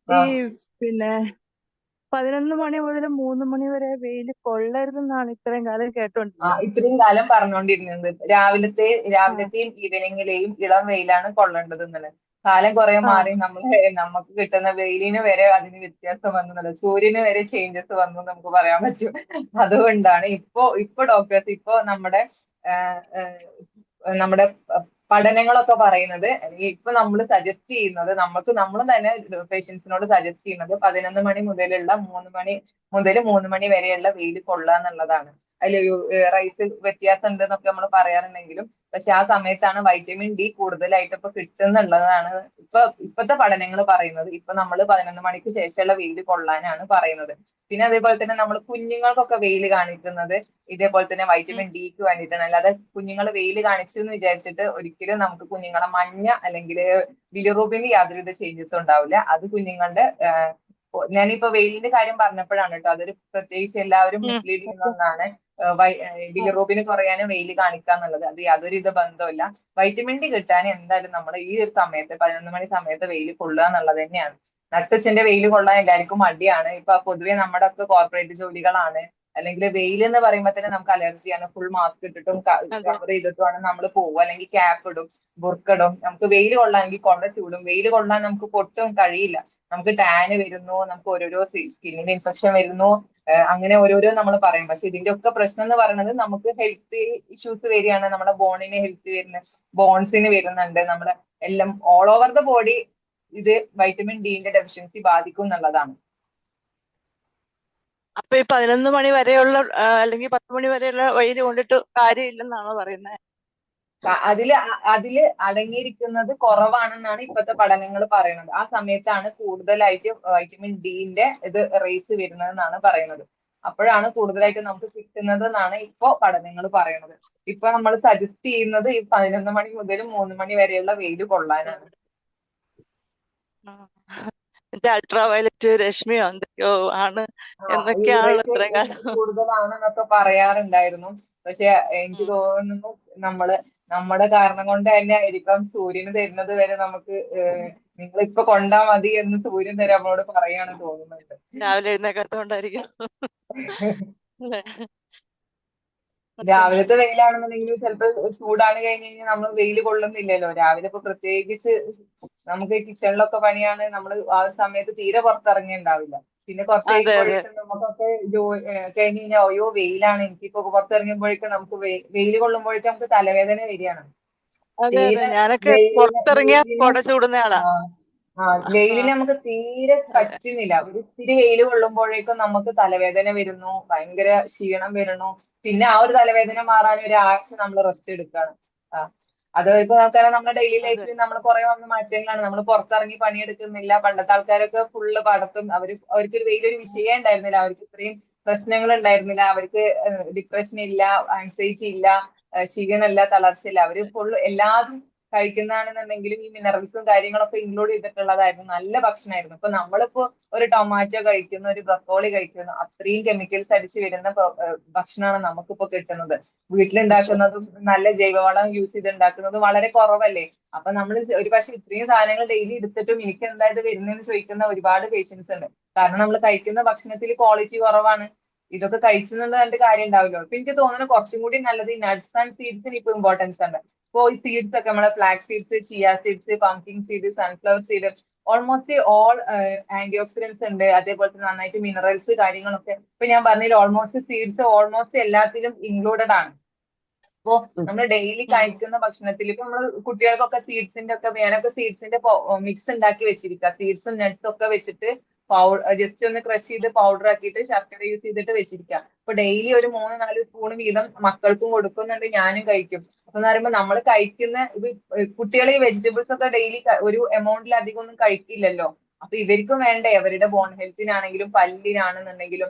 ഈ പിന്നെ 11 മണി മുതൽ 3 മണി വരെ വെയിൽ കൊള്ളരുതെന്നാണ് ഇത്രയും കാലം കേട്ടോണ്ടിരുന്നത്. ഇത്രയും കാലം പറഞ്ഞുകൊണ്ടിരുന്നത് രാവിലത്തെയും ഈവനിങ്ങിലെയും ഇളം വെയിലാണ് കൊള്ളേണ്ടത് എന്നുള്ളത്. കാലം കുറെ മാറി നമുക്ക് കിട്ടുന്ന വെയിലിന് വരെ അതിന് വ്യത്യാസം വന്നു, സൂര്യന് വരെ ചേഞ്ചസ് വന്നു നമുക്ക് പറയാൻ പറ്റും. അതുകൊണ്ടാണ് ഇപ്പൊ ഡോക്ടേഴ്സ് നമ്മുടെ പഠനങ്ങളൊക്കെ പറയുന്നത്, ഇപ്പൊ നമ്മൾ സജസ്റ്റ് ചെയ്യുന്നത്, നമ്മൾ തന്നെ പേഷ്യൻസിനോട് സജസ്റ്റ് ചെയ്യുന്നത് 11 മണി മുതലുള്ള 3 മണി വരെയുള്ള വെയിൽ കൊള്ളുക എന്നുള്ളതാണ്. അതിൽ റൈസ് വ്യത്യാസം ഉണ്ട് എന്നൊക്കെ നമ്മൾ പറയാറുണ്ടെങ്കിലും പക്ഷെ ആ സമയത്താണ് വൈറ്റമിൻ ഡി കൂടുതലായിട്ട് ഇപ്പൊ കിട്ടുന്നുള്ളതാണ് ഇപ്പത്തെ പഠനങ്ങൾ പറയുന്നത്. ഇപ്പൊ നമ്മൾ 11 മണിക്ക് ശേഷമുള്ള വെയിൽ കൊള്ളാനാണ് പറയുന്നത്. പിന്നെ അതേപോലെ തന്നെ നമ്മൾ കുഞ്ഞുങ്ങൾക്കൊക്കെ വെയിൽ കാണിക്കുന്നത് ഇതേപോലെ തന്നെ വൈറ്റമിൻ ഡിക്ക് വേണ്ടിയിട്ടാണ്. അല്ലാതെ കുഞ്ഞുങ്ങൾ വെയിൽ കാണിച്ചു എന്ന് വിചാരിച്ചിട്ട് ഒരിക്കലും നമുക്ക് കുഞ്ഞുങ്ങളെ മഞ്ഞ അല്ലെങ്കിൽ ബിലിറൂബിന് യാതൊരുവിധ ചേഞ്ചസും ഉണ്ടാവില്ല. അത് കുഞ്ഞുങ്ങളുടെ ഞാനിപ്പോ വെയിലിന്റെ കാര്യം പറഞ്ഞപ്പോഴാണ് കേട്ടോ, അതൊരു പ്രത്യേകിച്ച് എല്ലാവരും മിസ്ലീഡ് ചെയ്യുന്ന ഒന്നാണ്. ബിലിറൂബിന് കുറയാനും വെയിൽ കാണിക്കുക എന്നുള്ളത് അത് യാതൊരുവിധ ബന്ധമില്ല. വൈറ്റമിൻ ഡി കിട്ടാൻ എന്തായാലും നമ്മൾ ഈ ഒരു സമയത്ത് 11 മണി സമയത്ത് വെയിൽ കൊള്ളുക എന്നുള്ളത് തന്നെയാണ്. നട്ടുച്ചന്റെ വെയിൽ കൊള്ളാൻ എല്ലാവർക്കും മടിയാണ്. ഇപ്പൊ പൊതുവെ നമ്മുടെ ഒക്കെ കോർപ്പറേറ്റ് ജോലികളാണ്, അല്ലെങ്കിൽ വെയിൽ എന്ന് പറയുമ്പോൾ തന്നെ നമുക്ക് അലർജിയാണ്. ഫുൾ മാസ്ക് ഇട്ടിട്ടും കവർ ചെയ്തിട്ടുമാണ് നമ്മൾ പോവുക. അല്ലെങ്കിൽ ക്യാപ്പ് ഇടും, ബുർക്കിടും. നമുക്ക് വെയിൽ കൊള്ളാമെങ്കിൽ കൊണ്ട ചൂടും. വെയിൽ കൊള്ളാൻ നമുക്ക് ഒട്ടും കഴിയില്ല. നമുക്ക് ടാന് വരുന്നു, നമുക്ക് ഓരോരോ സ്കിന്നിന് ഇൻഫെക്ഷൻ വരുന്നു, അങ്ങനെ ഓരോരോ നമ്മൾ പറയും. പക്ഷെ ഇതിന്റെ ഒക്കെ പ്രശ്നം എന്ന് പറയുന്നത് നമുക്ക് ഹെൽത്ത് ഇഷ്യൂസ് വരികയാണ്. നമ്മുടെ ബോണിന് ഹെൽത്ത് വരുന്നത്, ബോൺസിന് വരുന്നുണ്ട്. നമ്മുടെ എല്ലാം ഓൾ ഓവർ ദ ബോഡി ഇത് വൈറ്റമിൻ ഡിന്റെ ഡെഫിഷ്യൻസി ബാധിക്കും എന്നുള്ളതാണ്. അപ്പൊ ഈ 11 മണി വരെയുള്ള അല്ലെങ്കിൽ 10 മണി വരെയുള്ള വെയിൽ കൊണ്ടിട്ട് കാര്യമില്ലെന്നാണോ പറയുന്നത്? അതില് അടങ്ങിയിരിക്കുന്നത് കുറവാണെന്നാണ് ഇപ്പോഴത്തെ പഠനങ്ങൾ പറയുന്നത്. ആ സമയത്താണ് കൂടുതലായിട്ട് വൈറ്റമിൻ ഡിന്റെ ഇത് റേസ് വരുന്നതെന്നാണ് പറയുന്നത്. അപ്പോഴാണ് കൂടുതലായിട്ട് നമുക്ക് കിട്ടുന്നത് എന്നാണ് ഇപ്പോ പഠനങ്ങൾ പറയുന്നത്. ഇപ്പൊ നമ്മൾ സജസ്റ്റ് ചെയ്യുന്നത് ഈ 11 മണി മുതൽ 3 മണി വരെയുള്ള വെയിൽ കൊള്ളാനാണ്. അൾട്രാ വയലറ്റ് രശ്മിയോ എന്തൊക്കെയോ ആണ് എന്നൊക്കെയാണല്ലോ ഇത്രയും കാലം. കൂടുതലാണെന്നൊക്കെ പറയാറുണ്ടായിരുന്നു. പക്ഷെ എനിക്ക് തോന്നുന്നു നമ്മുടെ കാരണം കൊണ്ട് തന്നെ ആയിരിക്കാം സൂര്യന് തരുന്നത് വരെ നമുക്ക് നിങ്ങളിപ്പൊ കൊണ്ടാ മതി എന്ന് സൂര്യൻ തരെ നമ്മളോട് പറയാണ് തോന്നുന്നുണ്ട്. രാവിലെ എഴുന്നേക്കാത്തോണ്ടായിരിക്കും. രാവിലത്തെ വെയിലാണെന്നുണ്ടെങ്കിൽ ചിലപ്പോൾ ചൂടാണ് കഴിഞ്ഞ് കഴിഞ്ഞാൽ നമ്മൾ വെയിൽ കൊള്ളുന്നില്ലല്ലോ. രാവിലെ ഇപ്പൊ പ്രത്യേകിച്ച് നമുക്ക് കിച്ചണിലൊക്കെ പണിയാണ്. നമ്മൾ ആ സമയത്ത് തീരെ പുറത്തിറങ്ങിയുണ്ടാവില്ല. പിന്നെ കുറച്ച് കഴിയുമ്പോഴേക്കും നമുക്കൊക്കെ കഴിഞ്ഞ് കഴിഞ്ഞാൽ അയ്യോ വെയിലാണ്, എനിക്കിപ്പോ പുറത്തിറങ്ങുമ്പോഴേക്കും നമുക്ക് വെയിൽ കൊള്ളുമ്പോഴേക്കും നമുക്ക് തലവേദന വരികയാണ്. വെയിലിന് നമുക്ക് തീരെ പറ്റുന്നില്ല. ഒരു ഇത്തിരി വെയിൽ കൊള്ളുമ്പോഴേക്കും നമുക്ക് തലവേദന വരുന്നു, ഭയങ്കര ക്ഷീണം വരുന്നു. പിന്നെ ആ ഒരു തലവേദന മാറാൻ ഒരാഴ്ച നമ്മൾ റെസ്റ്റ് എടുക്കുകയാണ്. അത് ഇപ്പൊ നമുക്കറിയാം, നമ്മുടെ ഡെയിലി ലൈഫിൽ നമ്മൾ കുറെ വന്ന മാറ്റങ്ങളാണ്. നമ്മൾ പുറത്തിറങ്ങി പണിയെടുക്കുന്നില്ല. പണ്ടത്തെ ആൾക്കാരൊക്കെ ഫുള്ള് പടത്തും അവർക്കൊരു വെയിലൊരു വിഷയം ഉണ്ടായിരുന്നില്ല. അവർക്ക് ഇത്രയും പ്രശ്നങ്ങൾ ഉണ്ടായിരുന്നില്ല. അവർക്ക് ഡിപ്രഷൻ ഇല്ല, ആൻസൈറ്റി ഇല്ല, ക്ഷീണമില്ല, തളർച്ചയില്ല. അവര് ഫുൾ എല്ലാതും കഴിക്കുന്നതാണെന്നുണ്ടെങ്കിലും ഈ മിനറൽസും കാര്യങ്ങളൊക്കെ ഇൻക്ലൂഡ് ചെയ്തിട്ടുള്ളതായിരുന്നു. നല്ല ഭക്ഷണമായിരുന്നു. ഇപ്പൊ നമ്മളിപ്പോ ഒരു ടൊമാറ്റോ കഴിക്കുന്നു, ഒരു ബ്രക്കോളി കഴിക്കുന്നു, അത്രയും കെമിക്കൽസ് അടിച്ച് വരുന്ന ഭക്ഷണമാണ് നമുക്കിപ്പോ കിട്ടുന്നത്. വീട്ടിലുണ്ടാക്കുന്നതും നല്ല ജൈവവളം യൂസ് ചെയ്ത് ഉണ്ടാക്കുന്നതും വളരെ കുറവല്ലേ. അപ്പൊ നമ്മൾ ഒരു പക്ഷെ ഇത്രയും സാധനങ്ങൾ ഡെയിലി എടുത്തിട്ടും എനിക്ക് എന്താ ഇത് വരുന്നതെന്ന് ചോദിക്കുന്ന ഒരുപാട് പേഷ്യൻസ് ഉണ്ട്. കാരണം നമ്മൾ കഴിക്കുന്ന ഭക്ഷണത്തിൽ ക്വാളിറ്റി കുറവാണ്. ഇതൊക്കെ കഴിച്ചെന്നുള്ള കണ്ട് കാര്യം ഉണ്ടാവില്ലോ. അപ്പൊ എനിക്ക് തോന്നുന്നു കുറച്ചും കൂടി നല്ലത് ഈ നട്ട്സ് ആൻഡ് സീഡ്സിന് ഇപ്പൊ ഇമ്പോർട്ടൻസ് ഉണ്ട്. ഇപ്പൊ ഈ സീഡ്സ് ഒക്കെ നമ്മളെ flax seeds, chia seeds, pumpkin seed, sunflower seed, almost all ആന്റി ഓക്സിഡൻസ് ഉണ്ട്. അതേപോലെ തന്നെ നന്നായിട്ട് മിനറൽസ് കാര്യങ്ങളൊക്കെ ഇപ്പൊ ഞാൻ പറഞ്ഞതിൽ ഓൾമോസ്റ്റ് സീഡ്സ് ഓൾമോസ്റ്റ് എല്ലാത്തിലും ഇൻക്ലൂഡഡ് ആണ്. അപ്പോ നമ്മൾ ഡെയിലി കഴിക്കുന്ന ഭക്ഷണത്തിൽ ഇപ്പൊ നമ്മൾ കുട്ടികൾക്കൊക്കെ സീഡ്സിന്റെ ഒക്കെ ഞാനൊക്കെ സീഡ്സിന്റെ മിക്സ് ഉണ്ടാക്കി വെച്ചിരിക്കുക. സീഡ്സും നട്ട്സും ഒക്കെ വെച്ചിട്ട് ജസ്റ്റ് ഒന്ന് ക്രഷ് ചെയ്ത് പൗഡർ ആക്കിയിട്ട് ശർക്കര യൂസ് ചെയ്തിട്ട് വെച്ചിരിക്കുക. അപ്പൊ ഡെയിലി ഒരു 3-4 സ്പൂൺ വീതം മക്കൾക്കും കൊടുക്കുന്നുണ്ട്, ഞാനും കഴിക്കും. അപ്പൊ എന്ന് പറയുമ്പോൾ നമ്മൾ കഴിക്കുന്ന കുട്ടികൾ ഈ വെജിറ്റബിൾസ് ഒക്കെ ഡെയിലി ഒരു എമൗണ്ടിൽ അധികം ഒന്നും കഴിക്കില്ലല്ലോ. അപ്പൊ ഇവർക്കും വേണ്ടേ, അവരുടെ ബോൺ ഹെൽത്തിനാണെങ്കിലും പല്ലിനാണെന്നുണ്ടെങ്കിലും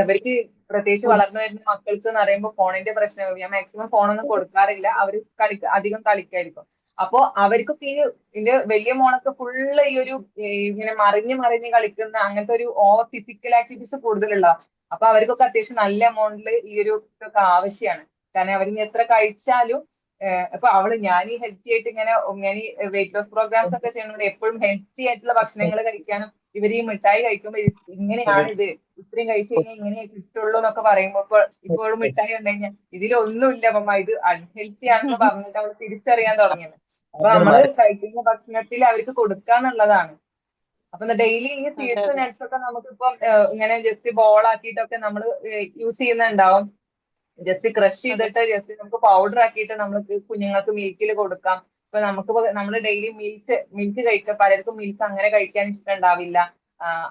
ഇവർക്ക് പ്രത്യേകിച്ച് വളർന്നു വരുന്ന മക്കൾക്ക് എന്ന് പറയുമ്പോൾ ഫോണിന്റെ പ്രശ്നം. ഞാൻ മാക്സിമം ഫോണൊന്നും കൊടുക്കാറില്ല. അവർ അധികം കളിക്കായിരിക്കും. അപ്പോ അവർക്കൊക്കെ ഇതിന്റെ വലിയ മോളൊക്കെ ഫുള്ള് ഈ ഒരു ഇങ്ങനെ മറിഞ്ഞ് കളിക്കുന്ന അങ്ങനത്തെ ഒരു ഓവർ ഫിസിക്കൽ ആക്ടിവിറ്റീസ് കൂടുതലുള്ള. അപ്പൊ അവർക്കൊക്കെ അത്യാവശ്യം നല്ല എമൗണ്ടിൽ ഈ ഒരു ഇതൊക്കെ ആവശ്യമാണ്. കാരണം അവർ എത്ര കഴിച്ചാലും ഇപ്പൊ ഞാൻ ഈ ഹെൽത്തി ആയിട്ട് ഇങ്ങനെ വെയിറ്റ് ലോസ് പ്രോഗ്രാംസ് ഒക്കെ ചെയ്യുന്നത് എപ്പോഴും ഹെൽത്തി ആയിട്ടുള്ള ഭക്ഷണങ്ങൾ കഴിക്കാനും ഇവർ ഈ മിഠായി കഴിക്കുമ്പോൾ ഇങ്ങനെയാണ് ഇത് ഇത്രയും കഴിച്ചു കഴിഞ്ഞാൽ ഇങ്ങനെ കിട്ടുള്ളൂ എന്നൊക്കെ പറയുമ്പോൾ ഇപ്പോഴും മിഠായി ഉണ്ട് കഴിഞ്ഞാൽ ഇതിലൊന്നുമില്ല അമ്മ, ഇത് അൺഹെൽത്തി ആണെന്ന് പറഞ്ഞിട്ട് അവർ തിരിച്ചറിയാൻ തുടങ്ങിയത്. അപ്പൊ നമ്മള് കഴിക്കുന്ന ഭക്ഷണത്തിൽ അവർക്ക് കൊടുക്കാന്നുള്ളതാണ്. അപ്പൊ ഡെയിലി ഈ സീഡ്സ് നട്ട്സ് ഒക്കെ നമുക്കിപ്പം ഇങ്ങനെ ജസ്റ്റ് ബോൾ ആക്കിയിട്ടൊക്കെ നമ്മൾ യൂസ് ചെയ്യുന്നുണ്ടാവും. ജസ്റ്റ് ക്രഷ് ചെയ്തിട്ട് ജസ്റ്റ് നമുക്ക് പൗഡർ ആക്കിയിട്ട് നമുക്ക് കുഞ്ഞുങ്ങൾക്ക് മിൽക്കിൽ കൊടുക്കാം. ഇപ്പൊ നമ്മൾ ഡെയിലി മിൽക്ക് കഴിക്കാം. പലർക്കും മിൽക്ക് അങ്ങനെ കഴിക്കാൻ ഇഷ്ടമുണ്ടാവില്ല.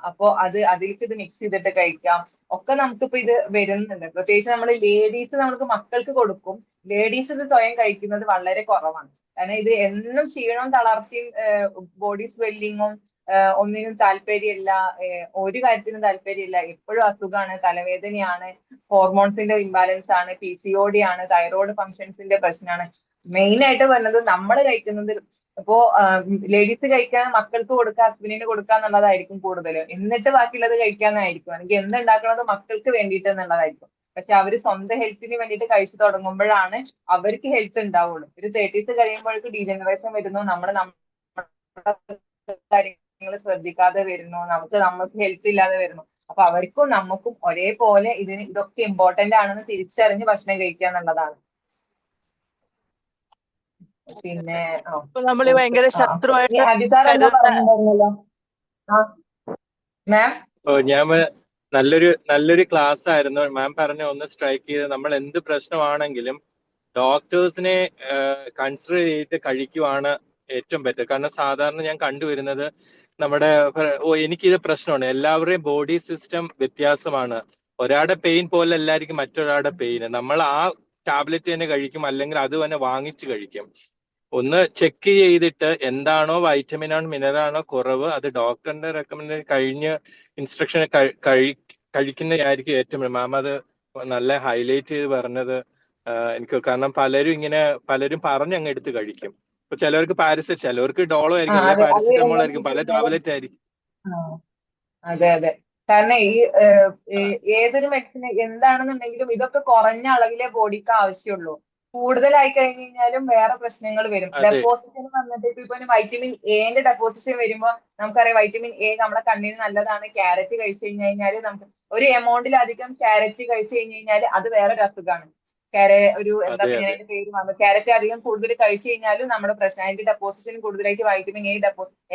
അപ്പോ അതിലേക്ക് ഇത് മിക്സ് ചെയ്തിട്ട് കഴിക്കാം. ഒക്കെ നമുക്കിപ്പോ ഇത് വരുന്നുണ്ട്. പ്രത്യേകിച്ച് നമ്മൾ ലേഡീസ് നമുക്ക് മക്കൾക്ക് കൊടുക്കും. ലേഡീസ് ഇത് സ്വയം കഴിക്കുന്നത് വളരെ കുറവാണ്. കാരണം ഇത് എന്നും ക്ഷീണവും തളർച്ചയും ബോഡി സ്വെല്ലിങ്ങും ഒന്നിനും താല്പര്യമില്ല, ഒരു കാര്യത്തിനും താല്പര്യമില്ല, എപ്പോഴും അസുഖമാണ്, തലവേദനയാണ്, ഹോർമോൺസിന്റെ ഇംബാലൻസ് ആണ്, PCOD ആണ്, തൈറോയ്ഡ് ഫങ്ഷൻസിന്റെ പ്രശ്നമാണ്. മെയിൻ ആയിട്ട് വരുന്നത് നമ്മൾ കഴിക്കുന്നത്. ഇപ്പോ ലേഡീസ് കഴിക്കാൻ മക്കൾക്ക് കൊടുക്കുക, ഹസ്ബൻഡിന് കൊടുക്കുക എന്നുള്ളതായിരിക്കും കൂടുതൽ. എന്നിട്ട് ബാക്കിയുള്ളത് കഴിക്കാന്നായിരിക്കും. അല്ലെങ്കിൽ എന്തുണ്ടാക്കുന്നത് മക്കൾക്ക് വേണ്ടിയിട്ട് എന്നുള്ളതായിരിക്കും. പക്ഷെ അവര് സ്വന്തം ഹെൽത്തിന് വേണ്ടിയിട്ട് കഴിച്ചു തുടങ്ങുമ്പോഴാണ് അവർക്ക് ഹെൽത്ത് ഉണ്ടാവുള്ളൂ. ഒരു 30s കഴിയുമ്പോഴേക്ക് ഡീജനറേഷൻ വരുന്നു, നമ്മുടെ കാര്യങ്ങൾ ശ്രദ്ധിക്കാതെ വരുന്നു, നമുക്ക് ഹെൽത്ത് ഇല്ലാതെ വരുന്നു. അപ്പൊ അവർക്കും നമുക്കും ഒരേപോലെ ഇതൊക്കെ ഇമ്പോർട്ടന്റ് ആണെന്ന് തിരിച്ചറിഞ്ഞ് ഭക്ഷണം കഴിക്കുക എന്നുള്ളതാണ്. പിന്നെ ഇപ്പൊ നമ്മൾ ഭയങ്കര ശത്രുവായിട്ട് അജിസാർ എന്താ പറഞ്ഞിട്ടുണ്ടായിരുന്നല്ലോ? മാം നല്ലൊരു ക്ലാസ് ആയിരുന്നു. മാം പറഞ്ഞ ഒന്ന് സ്ട്രൈക്ക് ചെയ്ത്, നമ്മൾ എന്ത് പ്രശ്നമാണെങ്കിലും ഡോക്ടേഴ്സിനെ കൺസിഡർ ചെയ്തിട്ട് കഴിക്കുവാണ് ഏറ്റവും ബെറ്റർ. കാരണം സാധാരണ ഞാൻ കണ്ടുവരുന്നത് നമ്മുടെ എനിക്കിത് പ്രശ്നമാണ്, എല്ലാവരുടെയും ബോഡി സിസ്റ്റം വ്യത്യാസമാണ്. ഒരാളുടെ പെയിൻ പോലെ എല്ലാവർക്കും മറ്റൊരാളുടെ പെയിന്. നമ്മൾ ആ ടാബ്ലറ്റ് തന്നെ കഴിക്കും, അല്ലെങ്കിൽ അത് തന്നെ വാങ്ങിച്ച് കഴിക്കും. ഒന്ന് ചെക്ക് ചെയ്തിട്ട് എന്താണോ വൈറ്റമിൻ ആണോ മിനറൽ ആണോ കുറവ്, അത് ഡോക്ടറിന്റെ റെക്കമെൻഡ് കഴിഞ്ഞ് ഇൻസ്ട്രക്ഷൻ കഴിക്കുന്നതായിരിക്കും ഏറ്റവും. മാം അത് നല്ല ഹൈലൈറ്റ് ചെയ്ത് പറഞ്ഞത് എനിക്ക്. കാരണം പലരും പറഞ്ഞങ്ങ് എടുത്ത് കഴിക്കും. ഇപ്പൊ ചിലവർക്ക് ചിലവർക്ക് ഡോളോ ആയിരിക്കും, അല്ലെ പാരസിറ്റമോൾ ആയിരിക്കും, പല ടാബ്ലറ്റ് ആയിരിക്കും. അതെ അതെ. കാരണം ഏതൊരു മെഡിസിൻ എന്താണെന്നുണ്ടെങ്കിലും ഇതൊക്കെ കുറഞ്ഞ അളവിലെ ബോഡിക്ക് ആവശ്യമുള്ളൂ. കൂടുതലായി കഴിഞ്ഞു കഴിഞ്ഞാലും വേറെ പ്രശ്നങ്ങൾ വരും. ഡെപ്പോസിഷൻ വന്നിട്ട് ഇപ്പൊ വൈറ്റമിൻ എന്റെ ഡെപ്പോസിഷൻ വരുമ്പോൾ നമുക്കറിയാം വൈറ്റമിൻ എ നമ്മുടെ കണ്ണിന് നല്ലതാണ്. ക്യാരറ്റ് കഴിച്ചു കഴിഞ്ഞാൽ നമുക്ക് ഒരു എമൗണ്ടിലധികം ക്യാരറ്റ് കഴിച്ചു കഴിഞ്ഞാൽ അത് വേറൊരു അസുഖമാണ്. എന്താ പിന്നെ അതിന്റെ പേര് വന്നു, ക്യാരറ്റ് അധികം കൂടുതൽ കഴിച്ചു കഴിഞ്ഞാലും നമ്മുടെ പ്രശ്നം. അതിന്റെ ഡെപ്പോസിഷൻ കൂടുതലായിട്ട് വൈറ്റമിൻ എ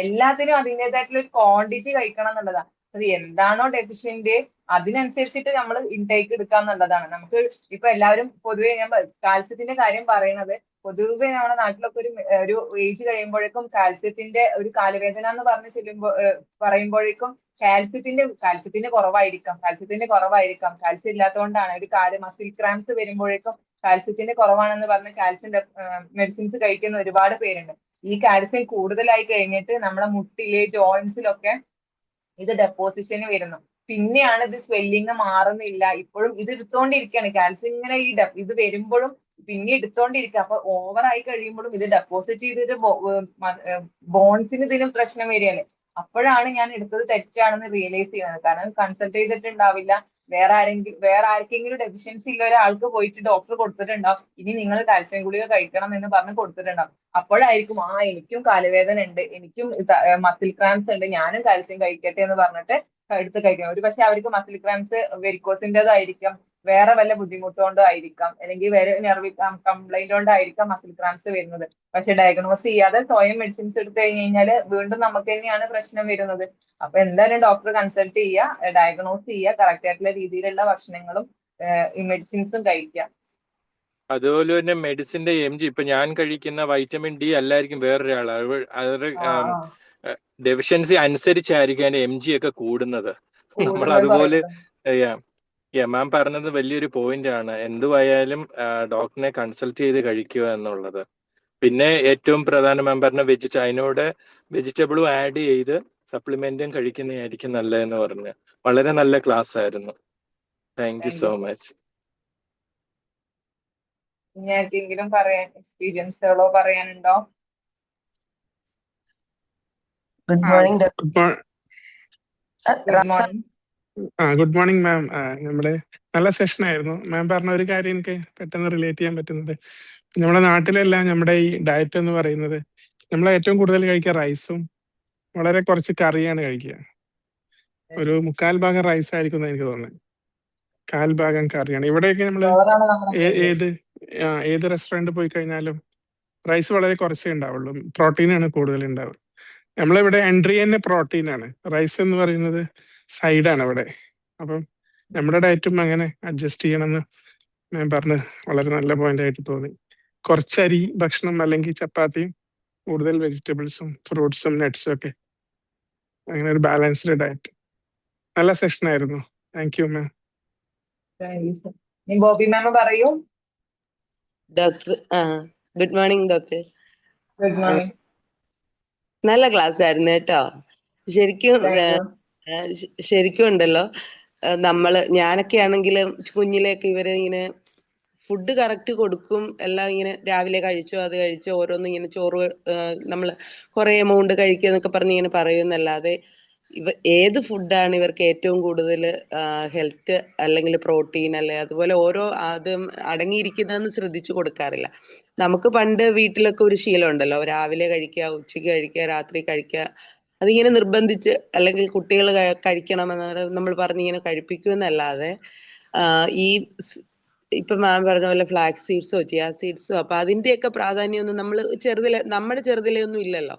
എല്ലാത്തിനും അതിൻ്റെതായിട്ടുള്ള ഒരു ക്വാണ്ടിറ്റി കഴിക്കണം എന്നുള്ളതാണ്. അത് എന്താണോ ഡെഫിഷ്യന്റ് അതിനനുസരിച്ചിട്ട് നമ്മൾ ഇൻടേക്ക് എടുക്കുക എന്നുള്ളതാണ്. നമുക്ക് ഇപ്പൊ എല്ലാവരും പൊതുവെ ഞാൻ കാൽസ്യത്തിന്റെ കാര്യം പറയുന്നത്, പൊതുവെ നമ്മുടെ നാട്ടിലൊക്കെ ഒരു ഏജ് കഴിയുമ്പോഴേക്കും കാൽസ്യത്തിന്റെ ഒരു കാലുവേദന എന്ന് പറയുമ്പോഴേക്കും കാൽസ്യത്തിന്റെ കുറവായിരിക്കാം. കാൽസ്യം ഇല്ലാത്തതുകൊണ്ടാണ് ഒരു മസിൽ ക്രാംസ് വരുമ്പോഴേക്കും കാൽസ്യത്തിന്റെ കുറവാണെന്ന് പറഞ്ഞ് കാൽസ്യം മെഡിസിൻസ് കഴിക്കുന്ന ഒരുപാട് പേരുണ്ട്. ഈ കാൽസ്യം കൂടുതലായി കഴിഞ്ഞിട്ട് നമ്മുടെ മുട്ടിലെ ജോയിന്റ്സിലൊക്കെ ഇത് ഡെപ്പോസിഷന് വരുന്നു. പിന്നെയാണ് ഇത് സ്വെല്ലിങ് മാറുന്നില്ല, ഇപ്പോഴും ഇത് എടുത്തോണ്ടിരിക്കുകയാണ്. കാൽസ്യം ഇങ്ങനെ ഇത് വരുമ്പോഴും പിന്നെ എടുത്തോണ്ടിരിക്കുക. അപ്പൊ ഓവറായി കഴിയുമ്പോഴും ഇത് ഡെപ്പോസിറ്റ് ചെയ്തിട്ട് ബോൺസിന് ഇതിനും പ്രശ്നം വരികയല്ലേ. അപ്പോഴാണ് ഞാൻ എടുത്തത് തെറ്റാണെന്ന് റിയലൈസ് ചെയ്യുന്നത്. കാരണം കൺസൾട്ട് ചെയ്തിട്ടുണ്ടാവില്ല, വേറെ ആർക്കെങ്കിലും ഡെഫിഷ്യൻസി ഉള്ള ഒരാൾക്ക് പോയിട്ട് ഡോക്ടർ കൊടുത്തിട്ടുണ്ടാവും, ഇനി നിങ്ങൾ കാൽസ്യം ഗുളിക കഴിക്കണം എന്ന് പറഞ്ഞ് കൊടുത്തിട്ടുണ്ടാവും. അപ്പോഴായിരിക്കും എനിക്കും കാലുവേദന ഉണ്ട്, എനിക്കും മസിൽ ക്രാംസ് ഉണ്ട്, ഞാനും കാൽസ്യം കഴിക്കട്ടെ എന്ന് പറഞ്ഞിട്ട് എടുത്ത് കഴിക്കണം. ഒരു പക്ഷെ അവർക്ക് മസിൽ ക്രാംസ് വെരിക്കോസിൻ്റെതായിരിക്കാം, വേറെ വല്ല ബുദ്ധിമുട്ടുകൊണ്ടോ ആയിരിക്കാം, അല്ലെങ്കിൽ വേറെ നെർവ് കംപ്ലൈന്റ് കൊണ്ടായിരിക്കാം മസിൽ ക്രാംസ് വരുന്നത്. പക്ഷെ ഡയഗ്നോസ് ചെയ്യാതെ സ്വയം മെഡിസിൻസ് എടുത്തു കഴിഞ്ഞാൽ വീണ്ടും നമുക്ക് തന്നെയാണ് പ്രശ്നം വരുന്നത്. അപ്പൊ എന്തായാലും ഡോക്ടർ കൺസൾട്ട് ചെയ്യുക, ഡയഗ്നോസ് ചെയ്യുക, കറക്റ്റ് ആയിട്ടുള്ള രീതിയിലുള്ള ഭക്ഷണങ്ങളും ഈ മെഡിസിൻസും കഴിക്കുക. അതുപോലെ തന്നെ മെഡിസിന്റെ MG ഇപ്പൊ ഞാൻ കഴിക്കുന്ന വൈറ്റമിൻ ഡി അല്ലായിരിക്കും വേറൊരാൾ. അവരുടെ ഡെഫിഷ്യൻസി അനുസരിച്ചായിരിക്കും അതിന്റെ MG ഒക്കെ കൂടുന്നത്. നമ്മൾ അതുപോലെ മാം പറഞ്ഞത് വലിയൊരു പോയിന്റ് ആണ്. എന്തുവായാലും ഡോക്ടറിനെ കൺസൾട്ട് ചെയ്ത് കഴിക്കുക എന്നുള്ളത്. പിന്നെ ഏറ്റവും പ്രധാനം മാം പറഞ്ഞ അതിനോട് വെജിറ്റബിളും ആഡ് ചെയ്ത് സപ്ലിമെന്റും കഴിക്കുന്നതായിരിക്കും നല്ലതെന്ന് പറഞ്ഞ് വളരെ നല്ല ക്ലാസ് ആയിരുന്നു. Thank you so much. ഇനി ആർക്കെങ്കിലും എക്സ്പീരിയൻസുകളോ പറയാനുണ്ടോ? Good morning. Good morning ma'am. നമ്മുടെ നല്ല സെഷൻ ആയിരുന്നു. മാം പറഞ്ഞ ഒരു കാര്യം എനിക്ക് പെട്ടെന്ന് റിലേറ്റ് ചെയ്യാൻ പറ്റുന്നത്, നമ്മുടെ നാട്ടിലെല്ലാം നമ്മുടെ ഈ ഡയറ്റ് എന്ന് പറയുന്നത് നമ്മൾ ഏറ്റവും കൂടുതൽ കഴിക്കുക റൈസും വളരെ കുറച്ച് കറിയാണ് കഴിക്കുക. ഒരു 3/4 ഭാഗം റൈസ് ആയിരിക്കും എനിക്ക് തോന്നുന്നത്, 1/4 ഭാഗം കറിയാണ്. ഇവിടെയൊക്കെ നമ്മൾ ഏത് റെസ്റ്റോറൻറ്റ് പോയി കഴിഞ്ഞാലും റൈസ് വളരെ കുറച്ചേ ഉണ്ടാവുള്ളൂ, പ്രോട്ടീനാണ് കൂടുതൽ ഉണ്ടാവുക. നമ്മളിവിടെ എൻട്രി തന്നെ പ്രോട്ടീനാണ്, റൈസ് എന്ന് പറയുന്നത് സൈഡാണ് ഇവിടെ. അപ്പം നമ്മുടെ ഡയറ്റും അങ്ങനെ അഡ്ജസ്റ്റ് ചെയ്യണമെന്ന് ഞാൻ പറഞ്ഞ് വളരെ നല്ല പോയിന്റ് ആയിട്ട് തോന്നി. കുറച്ചരി ഭക്ഷണം അല്ലെങ്കിൽ ചപ്പാത്തിയും കൂടുതൽ വെജിറ്റബിൾസും ഫ്രൂട്ട്സും നട്ട്സും ഒക്കെ, അങ്ങനെ ഒരു ബാലൻസ്ഡ് ഡയറ്റ്. നല്ല സെഷൻ ആയിരുന്നു. Thank you ma'am. Bobby ma'am പറയൂ. Doctor good morning doctor. Good morning. നല്ല ക്ലാസ് ആയിരുന്നു കേട്ടോ. ശരിക്കും ഉണ്ടല്ലോ, ഞാനൊക്കെ ആണെങ്കിൽ കുഞ്ഞിലേക്ക് ഇവരെ ഇങ്ങനെ ഫുഡ് കറക്റ്റ് കൊടുക്കും, എല്ലാം ഇങ്ങനെ രാവിലെ കഴിച്ചോ അത് കഴിച്ചോ ഓരോന്നും ഇങ്ങനെ ചോറ് നമ്മൾ കുറെ എമൗണ്ട് കഴിക്കുക എന്നൊക്കെ പറഞ്ഞ് ഇങ്ങനെ പറയുന്നല്ലാതെ ഏത് ഫുഡാണ് ഇവർക്ക് ഏറ്റവും കൂടുതൽ ഹെൽത്ത് അല്ലെങ്കിൽ പ്രോട്ടീൻ അല്ലെ അതുപോലെ ഓരോ അതും അടങ്ങിയിരിക്കുന്നതെന്ന് ശ്രദ്ധിച്ചു കൊടുക്കാറില്ല. നമുക്ക് പണ്ട് വീട്ടിലൊക്കെ ഒരു ശീലം ഉണ്ടല്ലോ, രാവിലെ കഴിക്കുക, ഉച്ചയ്ക്ക് കഴിക്കുക, രാത്രി കഴിക്കുക, അതിങ്ങനെ നിർബന്ധിച്ച് അല്ലെങ്കിൽ കുട്ടികൾ കഴിക്കണമെന്ന് നമ്മൾ പറഞ്ഞിങ്ങനെ കഴിപ്പിക്കുമെന്നല്ലാതെ ഈ ഇപ്പൊ മാം പറഞ്ഞ പോലെ ഫ്ലാക്സ് സീഡ്സോ ചിയാ സീഡ്സോ അപ്പൊ അതിന്റെയൊക്കെ പ്രാധാന്യമൊന്നും നമ്മൾ നമ്മുടെ ചെറുതിലെ ഒന്നും ഇല്ലല്ലോ.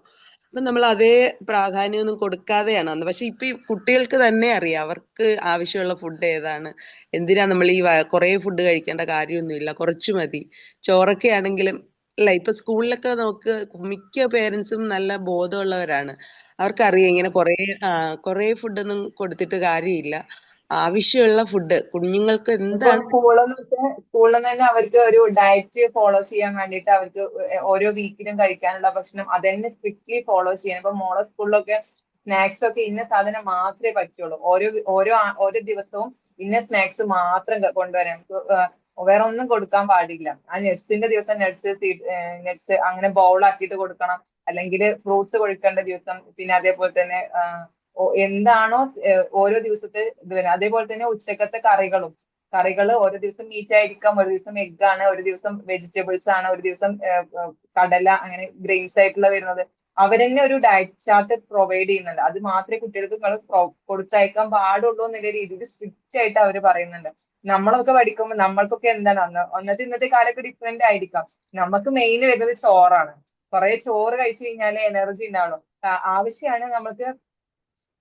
അപ്പൊ നമ്മൾ അതേ പ്രാധാന്യമൊന്നും കൊടുക്കാതെയാണ് അന്ന്. പക്ഷെ ഇപ്പൊ ഈ കുട്ടികൾക്ക് തന്നെ അറിയാം അവർക്ക് ആവശ്യമുള്ള ഫുഡ് ഏതാണ്, എന്തിനാ നമ്മൾ ഈ കുറേ ഫുഡ് കഴിക്കേണ്ട കാര്യമൊന്നുമില്ല, കുറച്ചു മതി. ചോറൊക്കെ ആണെങ്കിലും അല്ല, ഇപ്പൊ സ്കൂളിലൊക്കെ നമുക്ക് മിക്ക പേരൻസും നല്ല ബോധമുള്ളവരാണ്. അവർക്കറിയാം ഇങ്ങനെ കുറേ ഫുഡൊന്നും കൊടുത്തിട്ട് കാര്യമില്ല. ആവശ്യമുള്ള ഫുഡ് കുഞ്ഞുങ്ങൾക്ക് ഇപ്പൊ എന്താണ് സ്കൂളിൽ തന്നെ അവർക്ക് ഒരു ഡയറ്റ് ഫോളോ ചെയ്യാൻ വേണ്ടിയിട്ട് അവർക്ക് ഓരോ വീക്കിലും കഴിക്കാനുള്ള ഭക്ഷണം അതന്നെ സ്ട്രിക്ട്ലി ഫോളോ ചെയ്യണം. ഇപ്പൊ മോളെ സ്കൂളിലൊക്കെ സ്നാക്സ് ഒക്കെ ഇന്ന സാധനം മാത്രമേ പറ്റുള്ളൂ. ഓരോ ദിവസവും ഇന്ന സ്നാക്സ് മാത്രം കൊണ്ടുവരാൻ, വേറെ ഒന്നും കൊടുക്കാൻ പാടില്ല. ആ നട്സിന്റെ ദിവസം നട്സ് അങ്ങനെ ബൗളാക്കിയിട്ട് കൊടുക്കണം, അല്ലെങ്കിൽ ഫ്രൂട്ട്സ് കൊടുക്കേണ്ട ദിവസം, പിന്നെ അതേപോലെ തന്നെ എന്താണോ ഓരോ ദിവസത്തെ ഇത് വരെ. അതേപോലെ തന്നെ ഉച്ചക്കത്തെ കറികള് ഓരോ ദിവസം മീറ്റ് ആയിരിക്കാം, ഒരു ദിവസം എഗ് ആണ്, ഒരു ദിവസം വെജിറ്റബിൾസ് ആണ്, ഒരു ദിവസം കടല, അങ്ങനെ ഗ്രെയിൻസ് ആയിട്ടുള്ള വരുന്നത്. അവരെന്നെ ഒരു ഡയറ്റ് ചാർട്ട് പ്രൊവൈഡ് ചെയ്യുന്നുണ്ട്. അത് മാത്രമേ കുട്ടികൾക്ക് നിങ്ങൾ കൊടുത്തയക്കാൻ പാടുള്ളൂ എന്നുള്ള രീതിയിൽ സ്ട്രിക്റ്റ് ആയിട്ട് അവർ പറയുന്നുണ്ട്. നമ്മളൊക്കെ പഠിക്കുമ്പോൾ നമ്മൾക്കൊക്കെ എന്താണ് അന്നത്തെ ഇന്നത്തെ കാലൊക്കെ ഡിഫറെന്റ് ആയിരിക്കാം. നമുക്ക് മെയിൻ വരുന്നത് ചോറാണ്. കുറെ ചോറ് കഴിച്ചു കഴിഞ്ഞാലേ എനർജി ഉണ്ടാവുള്ളൂ. ആവശ്യമാണ് നമുക്ക്.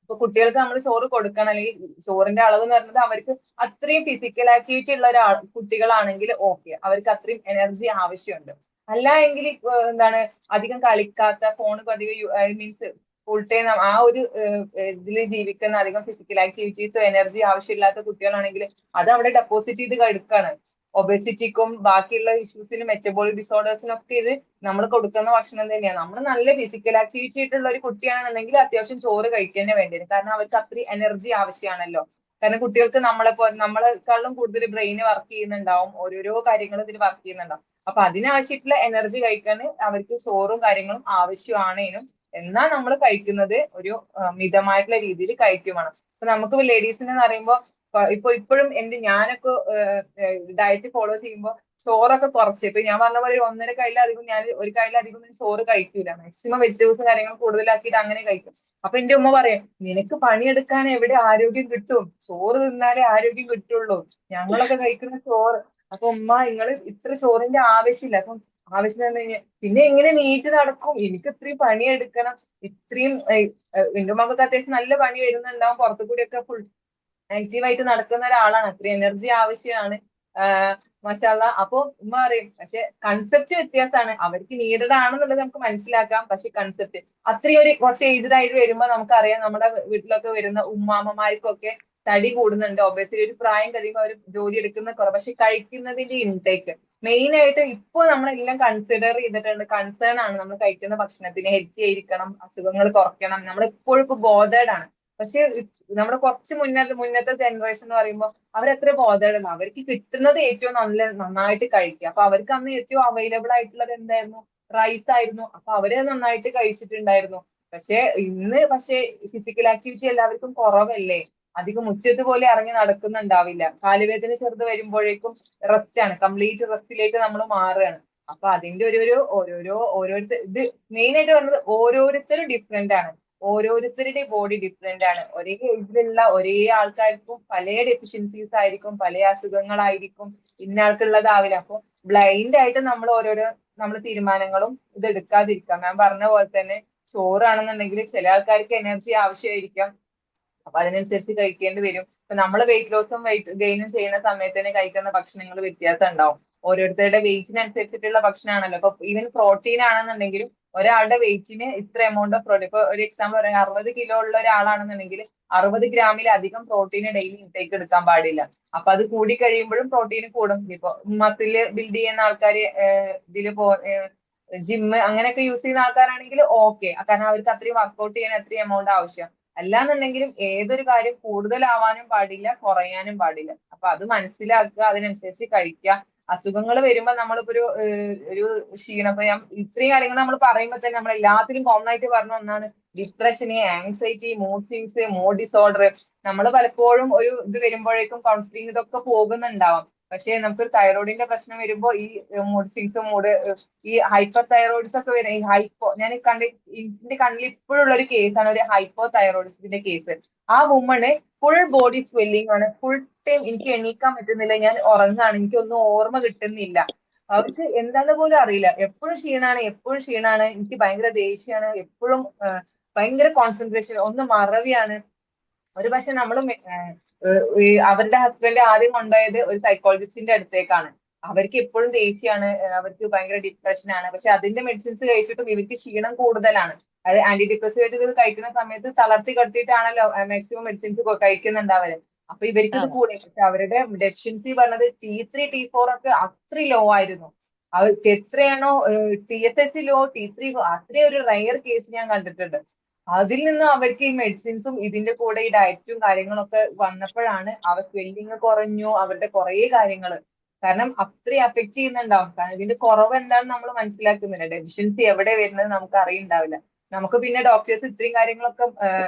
ഇപ്പൊ കുട്ടികൾക്ക് നമ്മൾ ചോറ് കൊടുക്കണം, അല്ലെങ്കിൽ ചോറിന്റെ അളവ് എന്ന് പറയുന്നത് അവർക്ക് അത്രയും ഫിസിക്കൽ ആക്ടിവിറ്റി ഉള്ള കുട്ടികളാണെങ്കിൽ ഓക്കെ, അവർക്ക് അത്രയും എനർജി ആവശ്യമുണ്ട്. അല്ല എങ്കിൽ എന്താണ് അധികം കളിക്കാത്ത, ഫോണൊക്കെ അധികം മീൻസ് ഫുൾ ടൈം ആ ഒരു ഇതിൽ ജീവിക്കുന്ന, അധികം ഫിസിക്കൽ ആക്ടിവിറ്റീസ് എനർജി ആവശ്യമില്ലാത്ത കുട്ടികളാണെങ്കിൽ അത് അവിടെ ഡെപ്പോസിറ്റ് ചെയ്ത് കിടക്കാണ്. ഒബേസിറ്റിക്കും ബാക്കിയുള്ള ഇഷ്യൂസിനും മെറ്റബോളിക് ഡിസോർഡേഴ്സിനും ഒക്കെ ഇത് നമ്മൾ കൊടുക്കുന്ന ഭക്ഷണം തന്നെയാണ്. നമ്മൾ നല്ല ഫിസിക്കൽ ആക്ടിവിറ്റി ആയിട്ടുള്ള ഒരു കുട്ടിയാണെന്നുണ്ടെങ്കിൽ അത്യാവശ്യം ചോറ് കഴിക്കാൻ വേണ്ടി വരും. കാരണം അവർക്ക് അത്രയും എനർജി ആവശ്യമാണല്ലോ. കാരണം കുട്ടികൾക്ക് നമ്മളെക്കാളും കൂടുതൽ ബ്രെയിന് വർക്ക് ചെയ്യുന്നുണ്ടാവും, ഓരോരോ കാര്യങ്ങളും ഇതിൽ വർക്ക് ചെയ്യുന്നുണ്ടാവും. അപ്പൊ അതിനാവശ്യമായിട്ടുള്ള എനർജി കഴിക്കാൻ അവർക്ക് ചോറും കാര്യങ്ങളും ആവശ്യമാണേനും, എന്നാൽ നമ്മൾ കഴിക്കുന്നത് ഒരു മിതമായിട്ടുള്ള രീതിയിൽ കഴിക്കും വേണം. ഇപ്പൊ നമുക്ക് ലേഡീസിന് പറയുമ്പോൾ ഇപ്പോഴും ഞാനൊക്കെ ഡയറ്റ് ഫോളോ ചെയ്യുമ്പോൾ ചോറൊക്കെ കുറച്ച്, ഇപ്പൊ ഞാൻ പറഞ്ഞ പോലെ 1.5 കയ്യിലധികം ഞാൻ ഒരു കയ്യിലധികം ചോറ് കഴിക്കൂല. മാക്സിമം വെജിറ്റബിൾസും കാര്യങ്ങളും കൂടുതലാക്കിയിട്ട് അങ്ങനെ കഴിക്കും. അപ്പൊ എന്റെ ഉമ്മ പറയും, നിനക്ക് പണിയെടുക്കാൻ എവിടെ ആരോഗ്യം കിട്ടും, ചോറ് തിന്നാലേ ആരോഗ്യം കിട്ടുള്ളൂ, ഞങ്ങളൊക്കെ കഴിക്കുന്ന ചോറ്. അപ്പൊ ഉമ്മ, നിങ്ങൾ ഇത്ര ചോറിന്റെ ആവശ്യമില്ല. അപ്പം ആവശ്യം എന്ന് കഴിഞ്ഞാൽ പിന്നെ എങ്ങനെ നീറ്റ് നടക്കും, എനിക്ക് ഇത്രയും പണിയെടുക്കണം, ഇത്രയും എന്റെ ഉമ്മക്ക് അത്യാവശ്യം നല്ല പണി വരുന്നുണ്ടാവും, പുറത്തു കൂടിയൊക്കെ ഫുൾ ആക്റ്റീവായിട്ട് നടക്കുന്ന ഒരാളാണ്, അത്രയും എനർജി ആവശ്യമാണ്. മാഷാഅല്ലാ. അപ്പൊ ഉമ്മ പറയും, പക്ഷെ കൺസെപ്റ്റ് വ്യത്യാസമാണ്. അവർക്ക് നീഡഡ് ആണെന്നുള്ളത് നമുക്ക് മനസ്സിലാക്കാം, പക്ഷെ കൺസെപ്റ്റ് അത്രയും ഒരു കുറച്ച് ഏജ്ഡ് ആയിട്ട് വരുമ്പോൾ നമുക്കറിയാം, നമ്മുടെ വീട്ടിലൊക്കെ വരുന്ന ഉമ്മാമ്മമാർക്കൊക്കെ തടി കൂടുന്നുണ്ട്. ഒബേസിറ്റി ഒരു പ്രായം കഴിയുമ്പോൾ അവർ ജോലി എടുക്കുന്ന കുറവ്. പക്ഷെ കഴിക്കുന്നതിന്റെ ഇൻടേക്ക് മെയിൻ ആയിട്ട് ഇപ്പോൾ നമ്മളെല്ലാം കൺസിഡർ ചെയ്തിട്ടുണ്ട്. കൺസേൺ ആണ് നമ്മൾ കഴിക്കുന്ന ഭക്ഷണത്തിന് ഹെൽത്തി ആയിരിക്കണം, അസുഖങ്ങൾ കുറയ്ക്കണം. നമ്മൾ എപ്പോഴും ഇപ്പൊ ബോധേഡ് ആണ്. പക്ഷെ നമ്മുടെ കുറച്ച് മുന്നത്തെ ജനറേഷൻ എന്ന് പറയുമ്പോൾ അവരത്ര ബോധേഡല്ല. അവർക്ക് കിട്ടുന്നത് ഏറ്റവും നന്നായിട്ട് കഴിക്കുക. അപ്പൊ അവർക്ക് അന്ന് ഏറ്റവും അവൈലബിൾ ആയിട്ടുള്ളത് എന്തായിരുന്നു? റൈസ് ആയിരുന്നു. അപ്പൊ അവര് നന്നായിട്ട് കഴിച്ചിട്ടുണ്ടായിരുന്നു. പക്ഷെ ഇന്ന് ഫിസിക്കൽ ആക്ടിവിറ്റി എല്ലാവർക്കും കുറവല്ലേ. അധികം മുറ്റത്ത് പോലെ ഇറങ്ങി നടക്കുന്നുണ്ടാവില്ല. കാലുവേദന ചെറുത് വരുമ്പോഴേക്കും റെസ്റ്റ് ആണ്, കംപ്ലീറ്റ് റെസ്റ്റിലേക്ക് നമ്മൾ മാറുകയാണ്. അപ്പൊ അതിന്റെ ഓരോരുത്തർ ഇത് മെയിൻ ആയിട്ട് പറഞ്ഞത് ഓരോരുത്തരും ഡിഫറെന്റ് ആണ്. ഓരോരുത്തരുടെ ബോഡി ഡിഫറെന്റ് ആണ്. ഒരേ ഏജിലുള്ള ഒരേ ആൾക്കാർക്കും പല ഡെഫിഷ്യൻസീസ് ആയിരിക്കും, പല അസുഖങ്ങളായിരിക്കും, ഇന്ന ആൾക്കുള്ളതാവില്ല. അപ്പൊ ബ്ലൈൻഡ് ആയിട്ട് നമ്മൾ തീരുമാനങ്ങളും ഇത് എടുക്കാതിരിക്കാം. ഞാൻ പറഞ്ഞ പോലെ തന്നെ ചോറാണെന്നുണ്ടെങ്കിൽ ചില ആൾക്കാർക്ക് എനർജി ആവശ്യമായിരിക്കാം, അപ്പൊ അതിനനുസരിച്ച് കഴിക്കേണ്ടി വരും. ഇപ്പൊ നമ്മൾ വെയിറ്റ് ലോസും വെയിറ്റ് ഗെയിനും ചെയ്യുന്ന സമയത്ത് തന്നെ കഴിക്കുന്ന ഭക്ഷണങ്ങൾ വ്യത്യാസം ഉണ്ടാവും. ഓരോരുത്തരുടെ വെയിറ്റിനനുസരിച്ചിട്ടുള്ള ഭക്ഷണമാണല്ലോ. ഇപ്പൊ ഈവൻ പ്രോട്ടീൻ ആണെന്നുണ്ടെങ്കിലും ഒരാളുടെ വെയിറ്റിന് ഇത്ര എമൗണ്ട് ഓഫ് പ്രോട്ടീൻ, ഇപ്പൊ ഒരു എക്സാമ്പിൾ പറയാം, 60 കിലോ ഉള്ള ഒരാളാണെന്നുണ്ടെങ്കിൽ 60 ഗ്രാമിൽ അധികം പ്രോട്ടീൻ ഡെയിലി ഇൻടേക്ക് എടുക്കാൻ പാടില്ല. അപ്പൊ അത് കൂടി കഴിയുമ്പോഴും പ്രോട്ടീൻ കൂടും. ഇപ്പൊ മസില് ബിൽഡ് ചെയ്യുന്ന ആൾക്കാര് ഇതില് ജിമ്മ് അങ്ങനെയൊക്കെ യൂസ് ചെയ്യുന്ന ആൾക്കാരാണെങ്കിൽ ഓക്കെ, കാരണം അവർക്ക് അത്രയും വർക്ക്ഔട്ട് ചെയ്യാൻ അത്രയും എമൗണ്ട് ആവശ്യം. അല്ലാന്നുണ്ടെങ്കിലും ഏതൊരു കാര്യം കൂടുതലാവാനും പാടില്ല, കുറയാനും പാടില്ല. അപ്പൊ അത് മനസ്സിലാക്കുക, അതിനനുസരിച്ച് കഴിക്കുക. അസുഖങ്ങൾ വരുമ്പോൾ നമ്മളിപ്പോ ഒരു ക്ഷീണം, ഇപ്പൊ ഇത്രയും കാര്യങ്ങൾ നമ്മൾ പറയുമ്പോൾ തന്നെ നമ്മൾ എല്ലാത്തിലും കോമൺ ആയിട്ട് പറഞ്ഞ ഒന്നാണ് depression, anxiety, mood swings, mood disorder. നമ്മൾ പലപ്പോഴും ഒരു ഇത് വരുമ്പോഴേക്കും കൗൺസിലിംഗ് ഇതൊക്കെ പോകുന്നുണ്ടാവാം. പക്ഷെ നമുക്കൊരു തൈറോയിഡിന്റെ പ്രശ്നം വരുമ്പോൾ ഈ മൂഡ് സ്വിങ്സ് ഈ ഹൈപ്പർ തൈറോയിഡ്സ് ഒക്കെ വരുന്നത് ഈ ഞാൻ എന്റെ കണ്ണിൽ ഇപ്പോഴുള്ള ഒരു കേസാണ് ഒരു ഹൈപ്പോ തൈറോയിഡിസത്തിന്റെ കേസ്. ആ വുമണ് ഫുൾ ബോഡി സ്വെല്ലിംഗ് ആണ്, ഫുൾ ടൈം എനിക്ക് എണീക്കാൻ പറ്റുന്നില്ല, ഞാൻ ഉറങ്ങാണ്, എനിക്കൊന്നും ഓർമ്മ കിട്ടുന്നില്ല, അവർക്ക് എന്താന്ന് പോലും അറിയില്ല, എപ്പോഴും ക്ഷീണാണ്, എനിക്ക് ഭയങ്കര ദേഷ്യമാണ്, എപ്പോഴും ഭയങ്കര കോൺസെൻട്രേഷൻ, ഒന്ന് മറവിയാണ്. ഒരു പക്ഷെ നമ്മളും അവരുടെ ഹസ്ബൻഡ് ആദ്യം കൊണ്ടുപോയത് ഒരു സൈക്കോളജിസ്റ്റിന്റെ അടുത്തേക്കാണ്. അവർക്ക് എപ്പോഴും ദേഷ്യമാണ്, അവർക്ക് ഭയങ്കര ഡിപ്രഷനാണ്. പക്ഷെ അതിന്റെ മെഡിസിൻസ് കഴിച്ചിട്ടും ഇവർക്ക് ക്ഷീണം കൂടുതലാണ്. അത് ആന്റി ഡിപ്രസീവ് ആയിട്ട് ഇത് കഴിക്കുന്ന സമയത്ത് തളർത്തി കടത്തിയിട്ടാണല്ലോ മാക്സിമം മെഡിസിൻസ് കഴിക്കുന്നുണ്ടാവല്. അപ്പൊ ഇവർക്ക് ഇത് കൂടി. പക്ഷെ അവരുടെ ഡെഫിഷ്യൻസി പറഞ്ഞത് T3 T4 ഒക്കെ അത്രയും ലോ ആയിരുന്നു. അവർക്ക് എത്രയാണോ TSH ലോ, T3 അത്രയും ഒരു റയർ കേസ് ഞാൻ കണ്ടിട്ടുണ്ട്. അതിൽ നിന്ന് അവർക്ക് ഈ മെഡിസിൻസും ഇതിന്റെ കൂടെ ഈ ഡയറ്റും കാര്യങ്ങളൊക്കെ വന്നപ്പോഴാണ് അവർ സ്വെല്ലിങ് കുറഞ്ഞു, അവരുടെ കുറെ കാര്യങ്ങൾ. കാരണം അത്രയും അഫക്ട് ചെയ്യുന്നുണ്ടാവും. കാരണം ഇതിന്റെ കുറവ് എന്താണെന്ന് നമ്മൾ മനസ്സിലാക്കുന്നില്ല, ഡെഫിഷ്യൻസി എവിടെ വരുന്നത് നമുക്ക് അറിയുന്നുണ്ടാവില്ല. നമുക്ക് പിന്നെ ഡോക്ടേഴ്സ് ഇത്രയും കാര്യങ്ങളൊക്കെ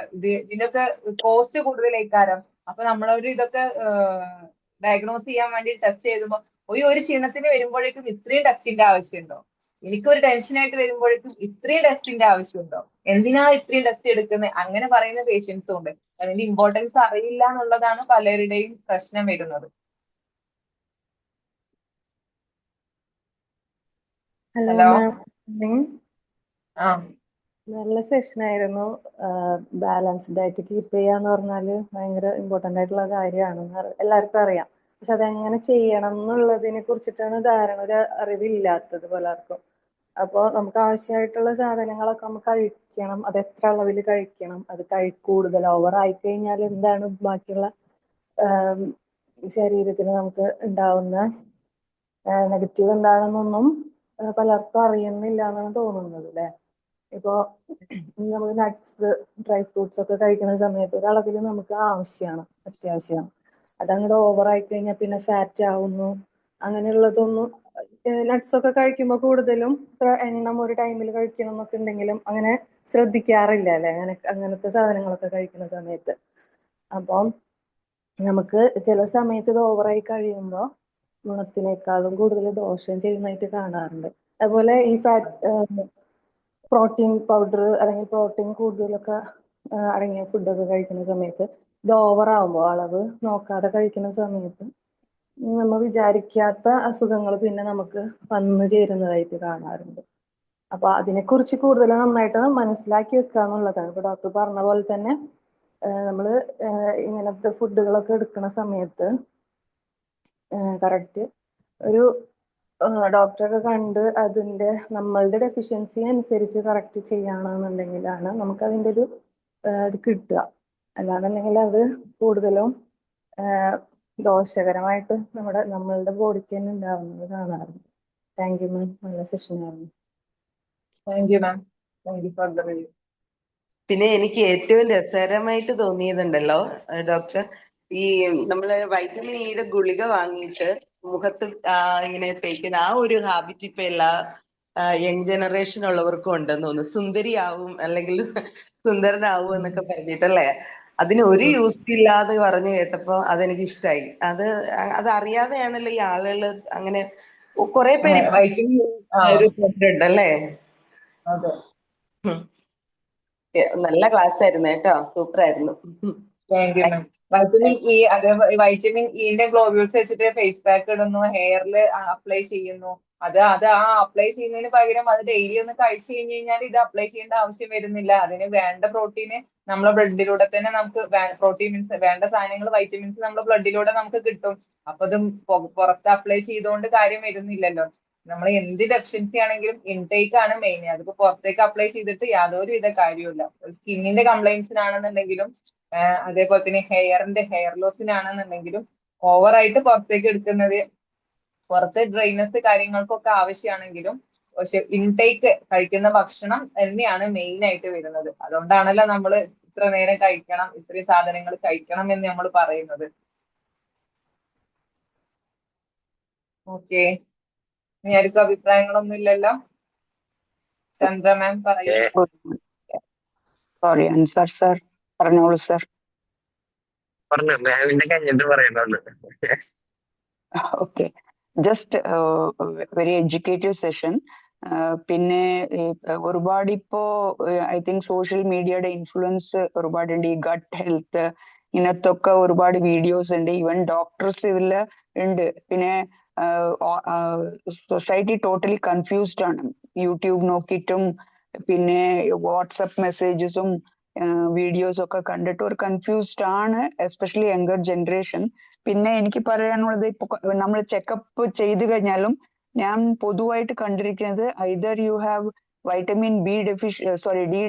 ഇതിനൊക്കെ കോസ്റ്റ് കൂടുതലേക്കാരം. അപ്പൊ നമ്മളൊരു ഇതൊക്കെ ഡയഗ്നോസ് ചെയ്യാൻ വേണ്ടി ടെസ്റ്റ് ചെയ്തുമ്പോൾ ഒരു ക്ഷീണത്തിന് വരുമ്പോഴേക്കും ഇത്രയും ടെസ്റ്റിന്റെ ആവശ്യമുണ്ടോ, എനിക്കൊരു ടെൻഷനായിട്ട് വരുമ്പോഴേക്കും ഇത്രയും ടെസ്റ്റിന്റെ ആവശ്യമുണ്ടോ, എന്തിനാ ഇത്രയും ടെസ്റ്റ് എടുക്കുന്നത്, അങ്ങനെ പറയുന്ന പേഷ്യൻസും ഉണ്ട്. അതിന്റെ ഇമ്പോർട്ടൻസ് അറിയില്ല എന്നുള്ളതാണ് പലരുടെയും പ്രശ്നം വരുന്നത്. Hello hello. മാം, ആ നല്ല സെഷൻ ആയിരുന്നു. ബാലൻസ്ഡ് ഡയറ്റ് കീപ്പ് ചെയ്യാന്ന് പറഞ്ഞാല് ഭയങ്കര ഇമ്പോർട്ടന്റ് ആയിട്ടുള്ള കാര്യമാണ്, എല്ലാവർക്കും അറിയാം. പക്ഷെ അതെങ്ങനെ ചെയ്യണം എന്നുള്ളതിനെ കുറിച്ചിട്ടാണ് ഒരു അറിവില്ലാത്തത് പലർക്കും. അപ്പോൾ നമുക്ക് ആവശ്യമായിട്ടുള്ള സാധനങ്ങളൊക്കെ നമുക്ക് കഴിക്കണം, അത് എത്ര അളവിൽ കഴിക്കണം, അത് കൂടുതൽ ഓവർ ആയിക്കഴിഞ്ഞാൽ എന്താണ് ബാക്കിയുള്ള ശരീരത്തിന് നമുക്ക് ഉണ്ടാവുന്ന നെഗറ്റീവ് എന്താണെന്നൊന്നും പലർക്കും അറിയുന്നില്ല എന്നാണ് തോന്നുന്നത് അല്ലെ. ഇപ്പോ നമ്മൾ നട്ട്സ്, ഡ്രൈ ഫ്രൂട്ട്സ് ഒക്കെ കഴിക്കുന്ന സമയത്ത് ഒരളവിൽ നമുക്ക് അത്യാവശ്യമാണ്. അതങ്ങോട്ട് ഓവർ ആയി കഴിഞ്ഞാൽ പിന്നെ ഫാറ്റ് ആവുന്നു. അങ്ങനെയുള്ളതൊന്നും നട്ട്സ് ഒക്കെ കഴിക്കുമ്പോൾ കൂടുതലും എണ്ണം ഒരു ടൈമിൽ കഴിക്കണം എന്നൊക്കെ ഉണ്ടെങ്കിലും അങ്ങനെ ശ്രദ്ധിക്കാറില്ല അല്ലെ, അങ്ങനത്തെ സാധനങ്ങളൊക്കെ കഴിക്കുന്ന സമയത്ത്. അപ്പം നമുക്ക് ചില സമയത്ത് ഇത് ഓവറായി കഴിയുമ്പോൾ ഗുണത്തിനേക്കാളും കൂടുതൽ ദോഷം ചെയ്യുന്നതായിട്ട് കാണാറുണ്ട്. അതുപോലെ ഈ പ്രോട്ടീൻ പൗഡർ അല്ലെങ്കിൽ പ്രോട്ടീൻ കൂടുതലൊക്കെ അടങ്ങിയ ഫുഡൊക്കെ കഴിക്കുന്ന സമയത്ത് ഇത് ഓവറാകുമ്പോൾ, അളവ് നോക്കാതെ കഴിക്കുന്ന സമയത്ത് നമ്മൾ വിചാരിക്കാത്ത അസുഖങ്ങൾ പിന്നെ നമുക്ക് വന്നു ചേരുന്നതായിട്ട് കാണാറുണ്ട്. അപ്പൊ അതിനെക്കുറിച്ച് കൂടുതൽ നന്നായിട്ട് മനസ്സിലാക്കി വെക്കുക എന്നുള്ളതാണ്. ഇപ്പൊ ഡോക്ടർ പറഞ്ഞ പോലെ തന്നെ നമ്മൾ ഇങ്ങനത്തെ ഫുഡുകളൊക്കെ എടുക്കുന്ന സമയത്ത് കറക്റ്റ് ഒരു ഡോക്ടറൊക്കെ കണ്ട് അതിന്റെ നമ്മളുടെ ഡെഫിഷ്യൻസി അനുസരിച്ച് കറക്റ്റ് ചെയ്യുകയാണെന്നുണ്ടെങ്കിലാണ് നമുക്ക് അതിൻ്റെ ഒരു ഇത് കിട്ടുക. അല്ലാന്നുണ്ടെങ്കിൽ അത് കൂടുതലും ദോഷകരമായിട്ട് നമ്മളുടെ ബോഡിക്ക് തന്നെ ഉണ്ടാവുന്നത് കാണാറുണ്ട്. താങ്ക് യു മാം, നല്ല സെഷനായിരുന്നു. Thank you ma'am, thank you for the review. പിന്നെ എനിക്ക് ഏറ്റവും രസകരമായിട്ട് തോന്നിയതുണ്ടല്ലോ ഡോക്ടർ, ഈ നമ്മള് വൈറ്റമിൻ ഇയുടെ ഗുളിക വാങ്ങിയിട്ട് മുഖത്ത് ഇങ്ങനെ തേക്കുന്ന ആ ഒരു ഹാബിറ്റ് ഇപ്പൊ എല്ലാ യങ് ജനറേഷൻ ഉള്ളവർക്കും ഉണ്ടെന്ന് തോന്നുന്നു. സുന്ദരിയാവും അല്ലെങ്കിൽ സുന്ദരനാവും എന്നൊക്കെ പറഞ്ഞിട്ടല്ലേ. അതിന് ഒരു യൂസ് ഇല്ലാതെ പറഞ്ഞു കേട്ടപ്പോ അതെനിക്ക് ഇഷ്ടായി. അത് അറിയാതെയാണല്ലോ ഈ ആളുകള് അങ്ങനെ കുറെ പേര് ഒരു ഉണ്ടല്ലേ. അതെ, നല്ല ക്ലാസ് ആയിരുന്നു കേട്ടോ, സൂപ്പർ ആയിരുന്നു. Thank you ma'am. Vitamin E, vitamin ഇന്റെ ഗ്ലോബ്യൂൾസ് വെച്ചിട്ട് ഫേസ് പാക്ക് ഇടുന്നു, ഹെയറിൽ അപ്ലൈ ചെയ്യുന്നു. അത് അപ്ലൈ ചെയ്യുന്നതിന് പകരം അത് ഡെയിലി ഒന്ന് കഴിച്ചു കഴിഞ്ഞ് കഴിഞ്ഞാൽ ഇത് അപ്ലൈ ചെയ്യേണ്ട ആവശ്യം വരുന്നില്ല. അതിന് വേണ്ട പ്രോട്ടീന് നമ്മളെ ബ്ലഡിലൂടെ തന്നെ നമുക്ക് പ്രോട്ടീൻ മീൻസ് വേണ്ട സാധനങ്ങൾ, വൈറ്റമിൻസ് നമ്മുടെ ബ്ലഡിലൂടെ നമുക്ക് കിട്ടും. അപ്പൊ ഇത് പുറത്ത് അപ്ലൈ ചെയ്തുകൊണ്ട് കാര്യം വരുന്നില്ലല്ലോ. നമ്മൾ എന്ത് ഡെഫിഷ്യൻസി ആണെങ്കിലും ഇൻടേക്ക് ആണ് മെയിൻ. അതിപ്പോ പുറത്തേക്ക് അപ്ലൈ ചെയ്തിട്ട് യാതൊരു വിധ കാര്യമില്ല. സ്കിന്നിന്റെ കംപ്ലൈൻസിനാണെന്നുണ്ടെങ്കിലും അതേപോലെ തന്നെ ഹെയർ ലോസിനാണെന്നുണ്ടെങ്കിലും ഓവറായിട്ട് പുറത്തേക്ക് എടുക്കുന്നത്, പുറത്ത് ഡ്രൈനസ് കാര്യങ്ങൾക്കൊക്കെ ആവശ്യമാണെങ്കിലും പക്ഷെ ഇൻടേക്ക് കഴിക്കുന്ന ഭക്ഷണം തന്നെയാണ് മെയിൻ ആയിട്ട് വരുന്നത്. അതുകൊണ്ടാണല്ലോ നമ്മൾ ഇത്ര നേരം കഴിക്കണം, ഇത്രയും സാധനങ്ങൾ കഴിക്കണം എന്ന് നമ്മൾ പറയുന്നത്. ഓക്കെ, ഇനി ആർക്കും അഭിപ്രായങ്ങളൊന്നും ഇല്ലല്ലോ. ചന്ദ്ര മാം പറയൂ. സോറി അൻസാർ സാർ പറഞ്ഞോളൂ സാർ. പറഞ്ഞു മാമിന്റെ കഴിഞ്ഞിട്ട് പറയുന്നുള്ളൂ. Okay, just very educative session. പിന്നെ ഒരുപാട് ഇപ്പോ ഐ തിങ്ക് സോഷ്യൽ മീഡിയയുടെ ഇൻഫ്ലുവൻസ് ഒരുപാടുണ്ട്. ഈ ഗട്ട് ഹെൽത്ത് ഇങ്ങനത്തൊക്കെ ഒരുപാട് വീഡിയോസ് ഉണ്ട്, ഈവൻ ഡോക്ടേഴ്സ് ഇതിൽ ഉണ്ട്. പിന്നെ സൊസൈറ്റി ടോട്ടലി കൺഫ്യൂസ്ഡ് ആണ്. യൂട്യൂബ് നോക്കിയിട്ടും പിന്നെ വാട്സപ്പ് മെസ്സേജസും വീഡിയോസും ഒക്കെ കണ്ടിട്ട് ഒരു കൺഫ്യൂസ്ഡ് ആണ്, എസ്പെഷ്യലി യങ്കർ ജനറേഷൻ. പിന്നെ എനിക്ക് പറയാനുള്ളത്, ഇപ്പൊ നമ്മൾ ചെക്കപ്പ് ചെയ്തു കഴിഞ്ഞാലും ഞാൻ പൊതുവായിട്ട് കണ്ടിരിക്കുന്നത് either you have vitamin D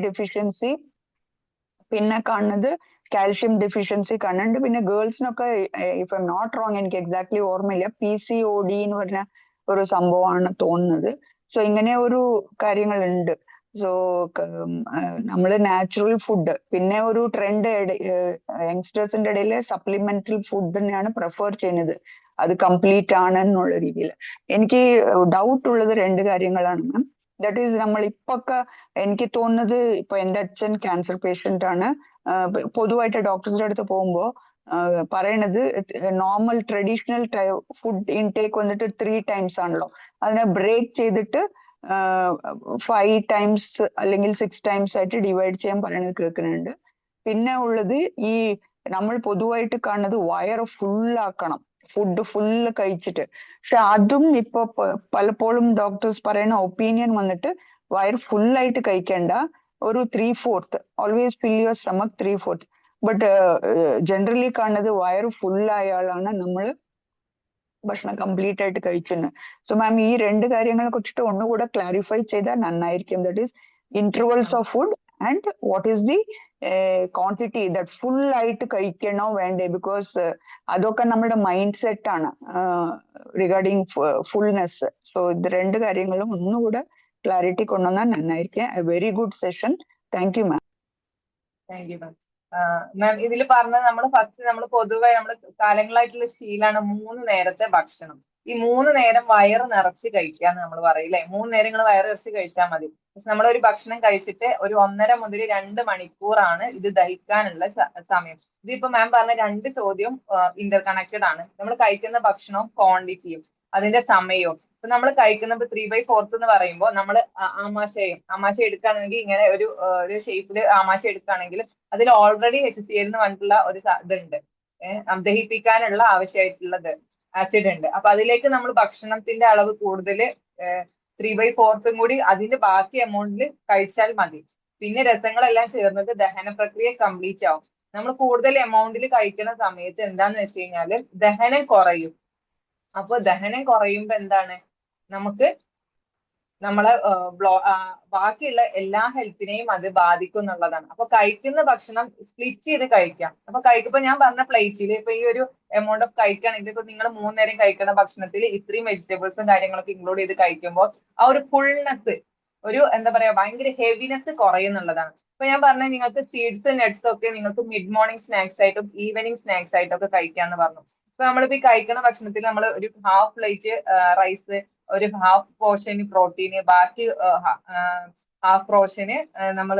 deficiency, പിന്നെ കാണുന്നത് കാൽഷ്യം ഡെഫിഷ്യൻസി കാണുന്നുണ്ട്. പിന്നെ ഗേൾസിനൊക്കെ if I'm not wrong, എനിക്ക് എക്സാക്ട്ലി ഓർമ്മയില്ല, PCOD എന്ന് പറഞ്ഞ ഒരു സംഭവമാണ് തോന്നുന്നത്. സോ ഇങ്ങനെ ഒരു കാര്യങ്ങളുണ്ട്. സോ നമ്മള് നാച്ചുറൽ ഫുഡ്, പിന്നെ ഒരു ട്രെൻഡ് യങ്സ്റ്റേഴ്സിന്റെ ഇടയിൽ സപ്ലിമെന്ററി ഫുഡ് തന്നെയാണ് പ്രിഫർ ചെയ്യുന്നത്, അത് കംപ്ലീറ്റ് ആണ് എന്നുള്ള രീതിയിൽ. എനിക്ക് ഡൗട്ട് ഉള്ളത് 2 കാര്യങ്ങളാണ് മാം. ദാറ്റ് ഈസ്, നമ്മൾ ഇപ്പൊക്കെ എനിക്ക് തോന്നുന്നത്, ഇപ്പൊ എന്റെ അച്ഛൻ ക്യാൻസർ പേഷ്യന്റ് ആണ്. പൊതുവായിട്ട് ഡോക്ടേഴ്സിന്റെ അടുത്ത് പോകുമ്പോൾ പറയണത് നോർമൽ ട്രഡീഷണൽ ഫുഡ് ഇൻടേക്ക് വന്നിട്ട് 3 times ആണല്ലോ, അതിനെ ബ്രേക്ക് ചെയ്തിട്ട് 5 times അല്ലെങ്കിൽ 6 times ആയിട്ട് ഡിവൈഡ് ചെയ്യാൻ പറയണത് കേൾക്കുന്നുണ്ട്. പിന്നെ ഉള്ളത്, ഈ നമ്മൾ പൊതുവായിട്ട് കാണുന്നത് വയറ് ഫുള്ളാക്കണം, ഫുഡ് ഫുള്ള് കഴിച്ചിട്ട്. പക്ഷെ അതും ഇപ്പൊ പലപ്പോഴും ഡോക്ടേഴ്സ് പറയുന്ന ഒപ്പീനിയൻ വന്നിട്ട് വയറ് ഫുള്ളായിട്ട് കഴിക്കേണ്ട, ഒരു 3/4, always fill your stomach 3/4. But generally കാണുന്നത് വയറ് ഫുള്ളായാലാണ് നമ്മൾ ഭക്ഷണം കംപ്ലീറ്റ് ആയിട്ട് കഴിക്കുന്നത്. സോ മാം, ഈ 2 കാര്യങ്ങളെ കുറിച്ചിട്ട് ഒന്നുകൂടെ ക്ലാരിഫൈ ചെയ്താൽ നന്നായിരിക്കും. That is intervals of food and what is the quantity that full ആയിട്ട് കഴിക്കണോ വേണ്ടേ? ബിക്കോസ് അതൊക്കെ നമ്മുടെ മൈൻഡ് സെറ്റ് ആണ് റിഗാർഡിങ് ഫുൾനെസ്. സോ ഇത് 2 കാര്യങ്ങളും ഒന്നുകൂടെ ക്ലാരിറ്റി കൊണ്ടുവന്നാൽ നന്നായിരിക്കും. A very good session. Thank you ma'am. Thank you ma'am. Ma'am ഇതിൽ പറഞ്ഞത് നമ്മൾ പൊതുവെ നമ്മൾ കാലങ്ങളായിട്ടുള്ള ശീലാണ് 3 നേരത്തെ ഭക്ഷണം. ഈ 3 നേരം വയറ് നിറച്ച് കഴിക്കാന്ന് നമ്മൾ പറയില്ലേ, 3 നേരം നിങ്ങൾ വയറ് നിറച്ച് കഴിച്ചാൽ മതി. പക്ഷെ നമ്മളൊരു ഭക്ഷണം കഴിച്ചിട്ട് ഒരു 1.5 മുതൽ 2 മണിക്കൂറാണ് ഇത് ദഹിക്കാനുള്ള സമയം. ഇതിപ്പോ മാം പറഞ്ഞ 2 ചോദ്യം ഇന്റർ കണക്റ്റഡ് ആണ്. നമ്മൾ കഴിക്കുന്ന ഭക്ഷണവും ക്വാണ്ടിറ്റിയും അതിന്റെ സമയവും. ഇപ്പൊ നമ്മൾ കഴിക്കുന്ന 3/4 എന്ന് പറയുമ്പോൾ നമ്മൾ ആമാശയം എടുക്കുകയാണെങ്കിൽ ഇങ്ങനെ ഒരു ഷേപ്പിൽ ആമാശയം എടുക്കുകയാണെങ്കിൽ അതിൽ ഓൾറെഡി HCl എന്ന് പറഞ്ഞിട്ടുള്ള ഒരു ഇതുണ്ട്, ദഹിപ്പിക്കാനുള്ള ആവശ്യമായിട്ടുള്ളത് ആസിഡ് ഉണ്ട്. അപ്പൊ അതിലേക്ക് നമ്മൾ ഭക്ഷണത്തിന്റെ അളവ് കൂടുതൽ 3/4 കൂടി അതിന്റെ ബാക്കി എമൗണ്ടിൽ കഴിച്ചാൽ മതി. പിന്നെ രസങ്ങളെല്ലാം ചേർന്നത് ദഹന പ്രക്രിയ കംപ്ലീറ്റ് ആവും. നമ്മൾ കൂടുതൽ എമൗണ്ടിൽ കഴിക്കുന്ന സമയത്ത് എന്താന്ന് വെച്ച് കഴിഞ്ഞാല് ദഹനം കുറയും. അപ്പൊ ദഹനം കുറയുമ്പോ എന്താണ്, നമുക്ക് നമ്മളെ ബാക്കിയുള്ള എല്ലാ ഹെൽത്തിനെയും അത് ബാധിക്കും എന്നുള്ളതാണ്. അപ്പൊ കഴിക്കുന്ന ഭക്ഷണം സ്പ്ലിറ്റ് ചെയ്ത് കഴിക്കാം. അപ്പൊ കഴിക്കുമ്പോ ഞാൻ പറഞ്ഞ പ്ലേറ്റിൽ ഇപ്പൊ ഈ ഒരു എമൗണ്ട് ഓഫ് കഴിക്കുകയാണെങ്കിൽ ഇപ്പൊ നിങ്ങൾ 3 നേരം കഴിക്കുന്ന ഭക്ഷണത്തിൽ ഇത്രയും വെജിറ്റബിൾസും കാര്യങ്ങളൊക്കെ ഇൻക്ലൂഡ് ചെയ്ത് കഴിക്കുമ്പോൾ ആ ഒരു ഫുൾനെസ്, ഒരു എന്താ പറയാ ഭയങ്കര ഹെവിനെസ് കുറയുന്നുള്ളതാണ്. ഇപ്പൊ ഞാൻ പറഞ്ഞ നിങ്ങൾക്ക് സീഡ്സ് നട്ട്സ് ഒക്കെ നിങ്ങൾക്ക് മിഡ് മോർണിംഗ് സ്നാക്സ് ആയിട്ടും ഈവനിങ് സ്നാക്സ് ആയിട്ടും ഒക്കെ കഴിക്കാന്ന് പറഞ്ഞു. ഇപ്പൊ നമ്മളിപ്പോ ഈ കഴിക്കുന്ന ഭക്ഷണത്തിൽ നമ്മൾ ഒരു ഹാഫ് പ്ലേറ്റ് റൈസ്, ഒരു ഹാഫ് പോർഷൻ പ്രോട്ടീന്, ബാക്കി ഹാഫ് പോർഷന് നമ്മൾ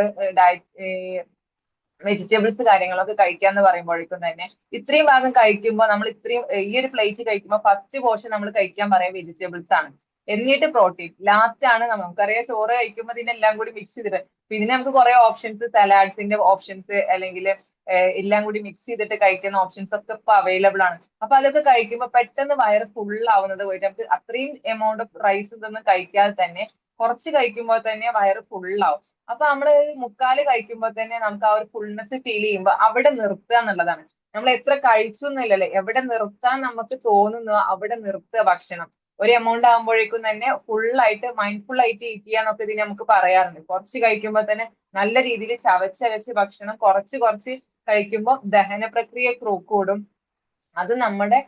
വെജിറ്റബിൾസ് കാര്യങ്ങളൊക്കെ കഴിക്കാന്ന് പറയുമ്പോഴേക്കും തന്നെ ഇത്രയും ഭാഗം കഴിക്കുമ്പോൾ നമ്മൾ ഇത്രയും ഈ ഒരു പ്ലേറ്റ് കഴിക്കുമ്പോൾ ഫസ്റ്റ് പോർഷൻ നമ്മൾ കഴിക്കാൻ പറയാം വെജിറ്റബിൾസ് ആണ്, എന്നിട്ട് പ്രോട്ടീൻ ലാസ്റ്റ് ആണ്. നമുക്കറിയാം ചോറ് കഴിക്കുമ്പോൾ ഇതിനെല്ലാം കൂടി മിക്സ് ചെയ്തിട്ട് പിന്നെ നമുക്ക് കുറെ ഓപ്ഷൻസ്, സലാഡ്സിന്റെ ഓപ്ഷൻസ് അല്ലെങ്കിൽ എല്ലാം കൂടി മിക്സ് ചെയ്തിട്ട് കഴിക്കുന്ന ഓപ്ഷൻസ് ഒക്കെ ഇപ്പൊ അവൈലബിൾ ആണ്. അപ്പൊ അതൊക്കെ കഴിക്കുമ്പോൾ പെട്ടെന്ന് വയറ് ഫുൾ ആവുന്നത് പോയിട്ട് നമുക്ക് അത്രയും എമൗണ്ട് ഓഫ് റൈസ് ഇതൊന്നും കഴിക്കാതെ തന്നെ കുറച്ച് കഴിക്കുമ്പോൾ തന്നെ വയറ് ഫുള്ളാവും. അപ്പൊ നമ്മള് 3/4 കഴിക്കുമ്പോൾ തന്നെ നമുക്ക് ആ ഒരു ഫുൾനെസ് ഫീൽ ചെയ്യുമ്പോൾ അവിടെ നിർത്തുക എന്നുള്ളതാണ്. നമ്മൾ എത്ര കഴിച്ചു എന്നില്ലല്ലേ, എവിടെ നിർത്താൻ നമുക്ക് തോന്നുന്നു അവിടെ നിർത്തുക ഭക്ഷണം. ഒരു എമൗണ്ട് ആകുമ്പോഴേക്കും തന്നെ ഫുള്ളായിട്ട് മൈൻഡ്ഫുൾ ആയിട്ട് ഈറ്റ് ചെയ്യാന്നൊക്കെ ഇതിന് നമുക്ക് പറയാറുണ്ട്. കുറച്ച് കഴിക്കുമ്പോൾ തന്നെ നല്ല രീതിയിൽ ചവച്ചരച്ച് ഭക്ഷണം കുറച്ച് കഴിക്കുമ്പോൾ ദഹന പ്രക്രിയ കൂടും. അത് നമ്മുടെ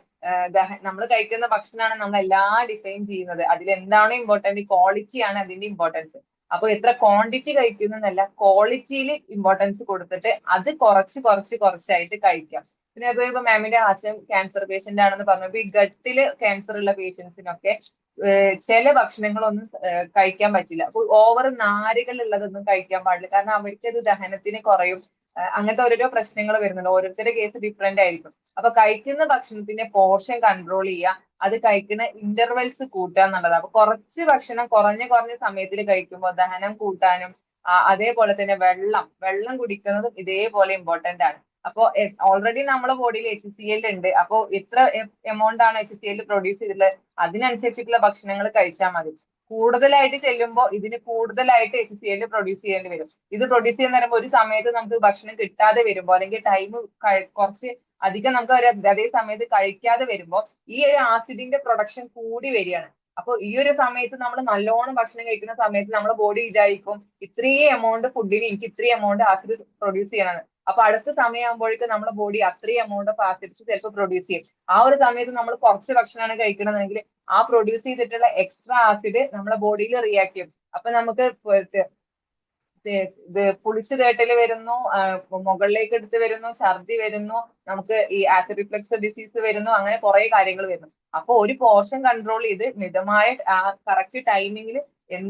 നമ്മൾ കഴിക്കുന്ന ഭക്ഷണമാണ് നമ്മൾ എല്ലാം ഡിസൈൻ ചെയ്യുന്നത്. അതിൽ എന്താണ് ഇമ്പോർട്ടന്റ്, ക്വാളിറ്റി ആണ് അതിന്റെ ഇമ്പോർട്ടൻസ്. അപ്പൊ എത്ര ക്വാണ്ടിറ്റി കഴിക്കുന്നല്ല ക്വാളിറ്റിയിൽ ഇമ്പോർട്ടൻസ് കൊടുത്തിട്ട് അത് കുറച്ചായിട്ട് കഴിക്കാം. പിന്നെ അതുപോലെ ഇപ്പൊ മാമിന്റെ അച്ഛൻ ക്യാൻസർ പേഷ്യന്റ് ആണെന്ന് പറഞ്ഞപ്പോ ഈ ഗട്ടില് ക്യാൻസർ ഉള്ള പേഷ്യൻസിനൊക്കെ ചില ഭക്ഷണങ്ങളൊന്നും കഴിക്കാൻ പറ്റില്ല. അപ്പൊ ഓവർ നാരുകൾ ഉള്ളതൊന്നും കഴിക്കാൻ പാടില്ല, കാരണം അവർക്ക് അത് ദഹനത്തിന് കുറയും. അങ്ങനത്തെ ഓരോരോ പ്രശ്നങ്ങൾ വരുന്നുണ്ട്. ഓരോരുത്തരുടെ കേസ് ഡിഫറെന്റ് ആയിരിക്കും. അപ്പൊ കഴിക്കുന്ന ഭക്ഷണത്തിന്റെ പോർഷൻ കൺട്രോൾ ചെയ്യുക, അത് കഴിക്കുന്ന ഇന്റർവെൽസ് കൂട്ടുക എന്നുള്ളതാണ്. അപ്പൊ കുറച്ച് ഭക്ഷണം കുറഞ്ഞ സമയത്തിൽ കഴിക്കുമ്പോൾ ദഹനം കൂട്ടാനും അതേപോലെ തന്നെ വെള്ളം കുടിക്കുന്നതും ഇതേപോലെ ഇമ്പോർട്ടന്റ് ആണ്. അപ്പോ ഓൾറെഡി നമ്മുടെ ബോഡിയിൽ HCl ഉണ്ട്. അപ്പോ എത്ര എമൗണ്ട് ആണ് HCl പ്രൊഡ്യൂസ് ചെയ്തിട്ടുള്ളത് അതിനനുസരിച്ചിട്ടുള്ള ഭക്ഷണങ്ങൾ കഴിച്ചാൽ മതി. കൂടുതലായിട്ട് ചെല്ലുമ്പോൾ ഇതിന് കൂടുതലായിട്ട് HCl പ്രൊഡ്യൂസ് ചെയ്യേണ്ടി വരും. ഇത് പ്രൊഡ്യൂസ് ചെയ്യുന്ന പറയുമ്പോൾ ഒരു സമയത്ത് നമുക്ക് ഭക്ഷണം കിട്ടാതെ വരുമ്പോൾ അല്ലെങ്കിൽ ടൈം കുറച്ച് അധികം നമുക്ക് അതേ സമയത്ത് കഴിക്കാതെ വരുമ്പോൾ ഈ ഒരു ആസിഡിന്റെ പ്രൊഡക്ഷൻ കൂടി വരികയാണ്. അപ്പൊ ഈ ഒരു സമയത്ത് നമ്മൾ നല്ലോണം ഭക്ഷണം കഴിക്കുന്ന സമയത്ത് നമ്മുടെ ബോഡി വിചാരിക്കും ഇത്രയും എമൗണ്ട് ഫുഡിന് എനിക്ക് ഇത്രയും എമൗണ്ട് ആസിഡ് പ്രൊഡ്യൂസ് ചെയ്യണം. അപ്പൊ അടുത്ത സമയമാകുമ്പോഴേക്കും നമ്മുടെ ബോഡി അത്രയും എമൗണ്ട് ഓഫ് ആസിഡ്സ് ചിലപ്പോൾ പ്രൊഡ്യൂസ് ചെയ്യും. ആ ഒരു സമയത്ത് നമ്മൾ കുറച്ച് ഭക്ഷണമാണ് കഴിക്കണമെങ്കിൽ ആ പ്രൊഡ്യൂസ് ചെയ്തിട്ടുള്ള എക്സ്ട്രാ ആസിഡ് നമ്മുടെ ബോഡിയിൽ റിയാക്ട് ചെയ്യും. അപ്പൊ നമുക്ക് ഇത് പുളിച്ചു തേട്ടല് വരുന്നു, മുകളിലേക്ക് എടുത്ത് വരുന്നു, ഛർദി വരുന്നു, നമുക്ക് ഈ ആസിഡ് റിഫ്ലക്സ് ഡിസീസ് വരുന്നു, അങ്ങനെ കുറെ കാര്യങ്ങൾ വരുന്നു. അപ്പൊ ഒരു പോർഷൻ കൺട്രോൾ ചെയ്ത് മിതമായ കറക്റ്റ് ടൈമിങ്ങിൽ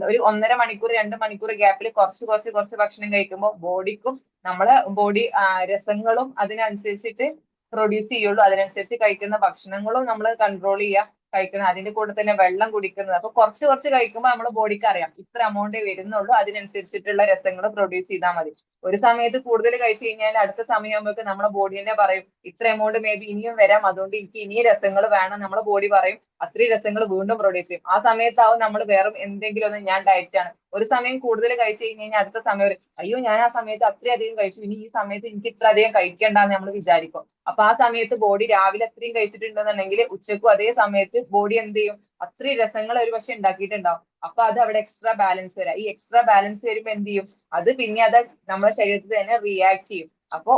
ഒരു 1.5 മണിക്കൂർ 2 മണിക്കൂർ ഗ്യാപ്പിൽ കുറച്ച് ഭക്ഷണം കഴിക്കുമ്പോൾ ബോഡിക്കും നമ്മളെ ബോഡി രസങ്ങളും അതിനനുസരിച്ചിട്ട് പ്രൊഡ്യൂസ് ചെയ്യുള്ളൂ. അതിനനുസരിച്ച് കഴിക്കുന്ന ഭക്ഷണങ്ങളും നമ്മൾ കൺട്രോൾ ചെയ്യുക, കഴിക്കുന്നത്. അതിന്റെ കൂടെ തന്നെ വെള്ളം കുടിക്കുന്നത്. അപ്പൊ കുറച്ച് കഴിക്കുമ്പോൾ നമ്മുടെ ബോഡിക്ക് അറിയാം ഇത്ര എമൗണ്ടേ വരുന്നുള്ളൂ, അതിനനുസരിച്ചിട്ടുള്ള രസങ്ങൾ പ്രൊഡ്യൂസ് ചെയ്താൽ മതി. ഒരു സമയത്ത് കൂടുതൽ കഴിച്ചു കഴിഞ്ഞാൽ അടുത്ത സമയമാകുമ്പോൾ നമ്മുടെ ബോഡി തന്നെ പറയും ഇത്ര എമൗണ്ട് മേ ബി ഇനിയും വരാം, അതുകൊണ്ട് എനിക്ക് ഇനിയും രസങ്ങൾ വേണം. നമ്മുടെ ബോഡി പറയും അത്രയും രസങ്ങൾ വീണ്ടും പ്രൊഡ്യൂസ് ചെയ്യും. ആ സമയത്താവും നമ്മൾ വേറെ എന്തെങ്കിലും ഒന്ന് ഞാൻ ഡയറ്റ് ആണ്. ഒരു സമയം കൂടുതൽ കഴിച്ചു കഴിഞ്ഞാൽ അടുത്ത സമയം അയ്യോ ഞാൻ ആ സമയത്ത് അത്രയധികം കഴിച്ചു, ഇനി ഈ സമയത്ത് എനിക്ക് ഇത്ര അധികം കഴിക്കേണ്ടെന്ന് നമ്മൾ വിചാരിക്കും. അപ്പൊ ആ സമയത്ത് ബോഡി രാവിലെ അത്രയും കഴിച്ചിട്ടുണ്ടെന്നുണ്ടെങ്കിൽ ഉച്ചക്കും അതേ സമയത്ത് ബോഡി എന്ത് ചെയ്യും അത്രയും രസങ്ങൾ ഒരു പക്ഷെ ഉണ്ടാക്കിയിട്ടുണ്ടാവും. അപ്പൊ അത് അവിടെ എക്സ്ട്രാ ബാലൻസ് വരാം. ഈ എക്സ്ട്രാ ബാലൻസ് വരുമ്പോൾ എന്ത് ചെയ്യും അത് പിന്നെ അത് നമ്മുടെ ശരീരത്തിൽ തന്നെ റിയാക്ട് ചെയ്യും. അപ്പൊ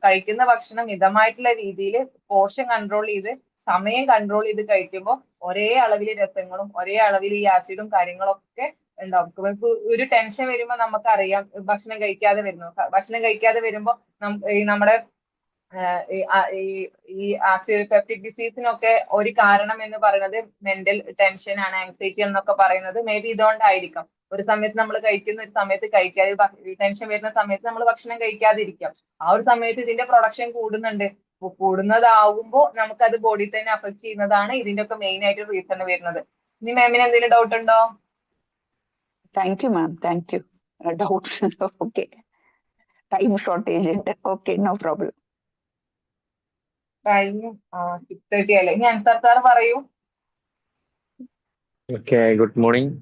കഴിക്കുന്ന ഭക്ഷണം മിതമായിട്ടുള്ള രീതിയിൽ പോർഷൻ കൺട്രോൾ ചെയ്ത് സമയം കൺട്രോൾ ചെയ്ത് കഴിക്കുമ്പോൾ ഒരേ അളവിൽ രസങ്ങളും ഒരേ അളവിൽ ഈ ആസിഡും കാര്യങ്ങളൊക്കെ ഉണ്ടാവും. നമുക്ക് ഒരു ടെൻഷൻ വരുമ്പോൾ നമുക്കറിയാം ഭക്ഷണം കഴിക്കാതെ വരുന്നു. ഭക്ഷണം കഴിക്കാതെ വരുമ്പോൾ നമ്മുടെ ഈ പെപ്റ്റിക് ഡിസീസിനൊക്കെ ഒരു കാരണം എന്ന് പറയുന്നത് മെന്റൽ ടെൻഷൻ ആണ്, ആങ്സൈറ്റി എന്നൊക്കെ പറയുന്നത് മേ ബി ഇതുകൊണ്ടായിരിക്കാം. ഒരു സമയത്ത് നമ്മൾ കഴിക്കുന്ന ഒരു സമയത്ത് കഴിക്കാതെ ടെൻഷൻ വരുന്ന സമയത്ത് നമ്മൾ ഭക്ഷണം കഴിക്കാതിരിക്കാം. ആ ഒരു സമയത്ത് ഇതിന്റെ പ്രൊഡക്ഷൻ കൂടുന്നുണ്ട്. കൂടുന്നതാവുമ്പോൾ നമുക്കത് ബോഡി തന്നെ അഫക്ട് ചെയ്യുന്നതാണ് ഇതിന്റെ ഒക്കെ മെയിൻ ആയിട്ട് റീസൺ വരുന്നത്. ഇനി മാമിന് എന്തെങ്കിലും ഡൗട്ട് ഉണ്ടോ? Thank you ma'am, thank you. Doubt okay, time shortage ഉണ്ട്. Okay, no problem. കഴിഞ്ഞു 6:30 അല്ലേ? ഇനി അൻസാർ സാർ പറയൂ. Okay, good morning.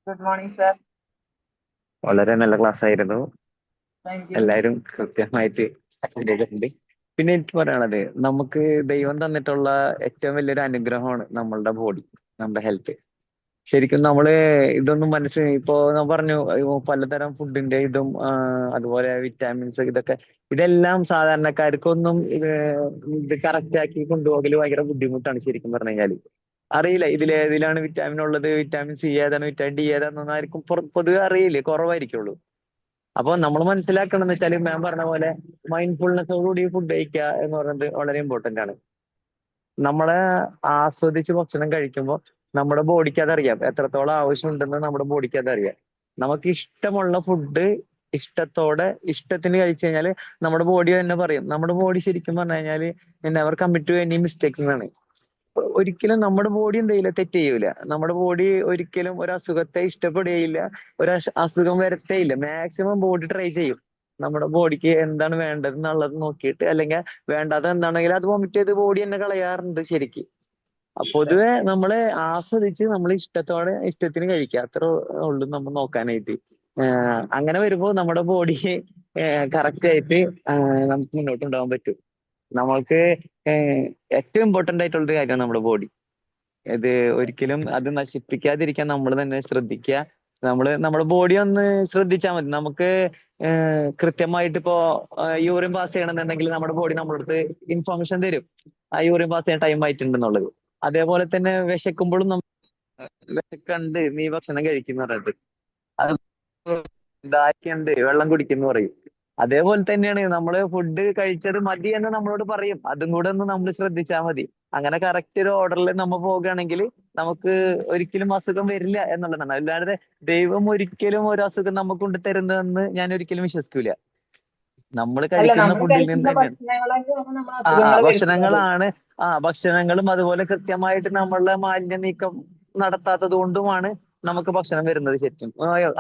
Good morning sir. വളരെ നല്ല ക്ലാസ് ആയിരുന്നു. Thank you. എല്ലാവരും കൃത്യമായിട്ട് അറ്റൻഡ് ചെയ്തിട്ടുണ്ട്. പിന്നെ എനിക്ക് പറയാനുള്ളത്, നമുക്ക് ദൈവം തന്നിട്ടുള്ള ഏറ്റവും വലിയൊരു അനുഗ്രഹമാണ് നമ്മളുടെ ബോഡി, നമ്മുടെ ഹെൽത്ത്. ശരിക്കും നമ്മള് ഇതൊന്നും ഇപ്പോ ഞാൻ പറഞ്ഞു പലതരം ഫുഡിന്റെ ഇതും അതുപോലെ വിറ്റാമിൻസ് ഇതെല്ലാം സാധാരണക്കാർക്കൊന്നും ഇത് കറക്റ്റ് ആക്കി കൊണ്ടുപോകല് ഭയങ്കര ബുദ്ധിമുട്ടാണ് ശരിക്കും പറഞ്ഞു കഴിഞ്ഞാല്. അറിയില്ല ഇതിലേതിലാണ് വിറ്റാമിൻ ഉള്ളത്, വിറ്റാമിൻ സി ഏതാണ്, വിറ്റാമിൻ ഡി ഏതാണെന്നൊന്നും ആർക്കും പൊതുവെ അറിയില്ലേ, കുറവായിരിക്കുള്ളൂ. അപ്പൊ നമ്മൾ മനസ്സിലാക്കണമെന്ന് വെച്ചാൽ മാം പറഞ്ഞ പോലെ മൈൻഡ്ഫുൾനെസ്സോടുകൂടി ഫുഡ് കഴിക്കുക എന്ന് പറയുന്നത് വളരെ ഇമ്പോർട്ടന്റ് ആണ്. നമ്മളെ ആസ്വദിച്ച് ഭക്ഷണം കഴിക്കുമ്പോൾ നമ്മുടെ ബോഡിക്ക് അതറിയാം എത്രത്തോളം ആവശ്യമുണ്ടെന്ന് നമ്മുടെ ബോഡിക്ക് അതറിയാം. നമുക്ക് ഇഷ്ടമുള്ള ഫുഡ് ഇഷ്ടത്തിന് കഴിച്ചു കഴിഞ്ഞാല് നമ്മുടെ ബോഡി തന്നെ പറയും. നമ്മുടെ ബോഡി ശരിക്കും പറഞ്ഞു കഴിഞ്ഞാല് never commit to any mistakes എന്നാണ്. ഒരിക്കലും നമ്മുടെ ബോഡി എന്ത് ചെയ്യില്ല, തെറ്റ് ചെയ്യൂല. നമ്മുടെ ബോഡി ഒരിക്കലും ഒരു അസുഖത്തെ ഇഷ്ടപ്പെടുകയില്ല, ഒരു അസുഖം വരത്തേയില്ല. മാക്സിമം ബോഡി ട്രൈ ചെയ്യും നമ്മുടെ ബോഡിക്ക് എന്താണ് വേണ്ടത് എന്നുള്ളത് നോക്കിയിട്ട്, അല്ലെങ്കിൽ വേണ്ടാത്ത എന്താണെങ്കിലും അത് വോമിറ്റ് ചെയ്ത് ബോഡി തന്നെ കളയാറുണ്ട് ശരിക്ക്. പൊതുവെ നമ്മള് ആസ്വദിച്ച് നമ്മൾ ഇഷ്ടത്തിന് കഴിക്കുക, അത്ര ഉള്ളൂ നമ്മൾ നോക്കാനായിട്ട്. അങ്ങനെ വരുമ്പോ നമ്മുടെ ബോഡി കറക്റ്റ് ആയിട്ട് നമുക്ക് മുന്നോട്ട് ഉണ്ടാവാൻ പറ്റും. നമ്മൾക്ക് ഏറ്റവും ഇമ്പോർട്ടന്റ് ആയിട്ടുള്ളൊരു കാര്യമാണ് നമ്മുടെ ബോഡി. ഇത് ഒരിക്കലും അത് നശിപ്പിക്കാതിരിക്കാൻ നമ്മൾ തന്നെ ശ്രദ്ധിക്കുക. നമ്മുടെ ബോഡി ഒന്ന് ശ്രദ്ധിച്ചാൽ മതി. നമുക്ക് കൃത്യമായിട്ട് ഇപ്പോ യൂറിൻ പാസ് ചെയ്യണമെന്നുണ്ടെങ്കിൽ നമ്മുടെ ബോഡി നമ്മളടുത്ത് ഇൻഫോർമേഷൻ തരും, ആ യൂറിൻ പാസ് ചെയ്യാൻ ടൈം ആയിട്ടുണ്ടെന്നുള്ളത്. അതേപോലെ തന്നെ വിശക്കുമ്പോഴും വിശക്കുണ്ട് നീ ഭക്ഷണം കഴിക്കുന്ന പറഞ്ഞിട്ട്, അത് ദാഹിക്കുണ്ട് വെള്ളം കുടിക്കുന്നു പറയും. അതേപോലെ തന്നെയാണ് നമ്മള് ഫുഡ് കഴിച്ചത് മതി എന്ന് നമ്മളോട് പറയും. അതും കൂടെ ഒന്ന് നമ്മൾ ശ്രദ്ധിച്ചാൽ മതി. അങ്ങനെ കറക്റ്റ് ഒരു ഓർഡറിൽ നമ്മൾ പോകുകയാണെങ്കിൽ നമുക്ക് ഒരിക്കലും അസുഖം വരില്ല എന്നുള്ളതാണ്. അല്ലാതെ ദൈവം ഒരിക്കലും ഒരു അസുഖം നമുക്ക് കൊണ്ട് തരുന്നതെന്ന് ഞാൻ ഒരിക്കലും വിശ്വസിക്കൂല. നമ്മൾ അല്ല കഴിക്കുന്ന നമ്മൾ ഫുഡിൽ നിന്ന് കഴിക്കുന്ന തന്നെയാണ്. ഭക്ഷണങ്ങളാണ് നമ്മൾ അസുഖങ്ങൾ വരുത്തുന്നത്. ഭക്ഷണങ്ങളാണ്. ഭക്ഷണങ്ങളും അതുപോലെ കൃത്യമായിട്ട് നമ്മളുടെ മാലിന്യ നീക്കം നടത്താത്തത് കൊണ്ടുമാണ് നമുക്ക് ഭക്ഷണം വരുന്നത്, ശരിക്കും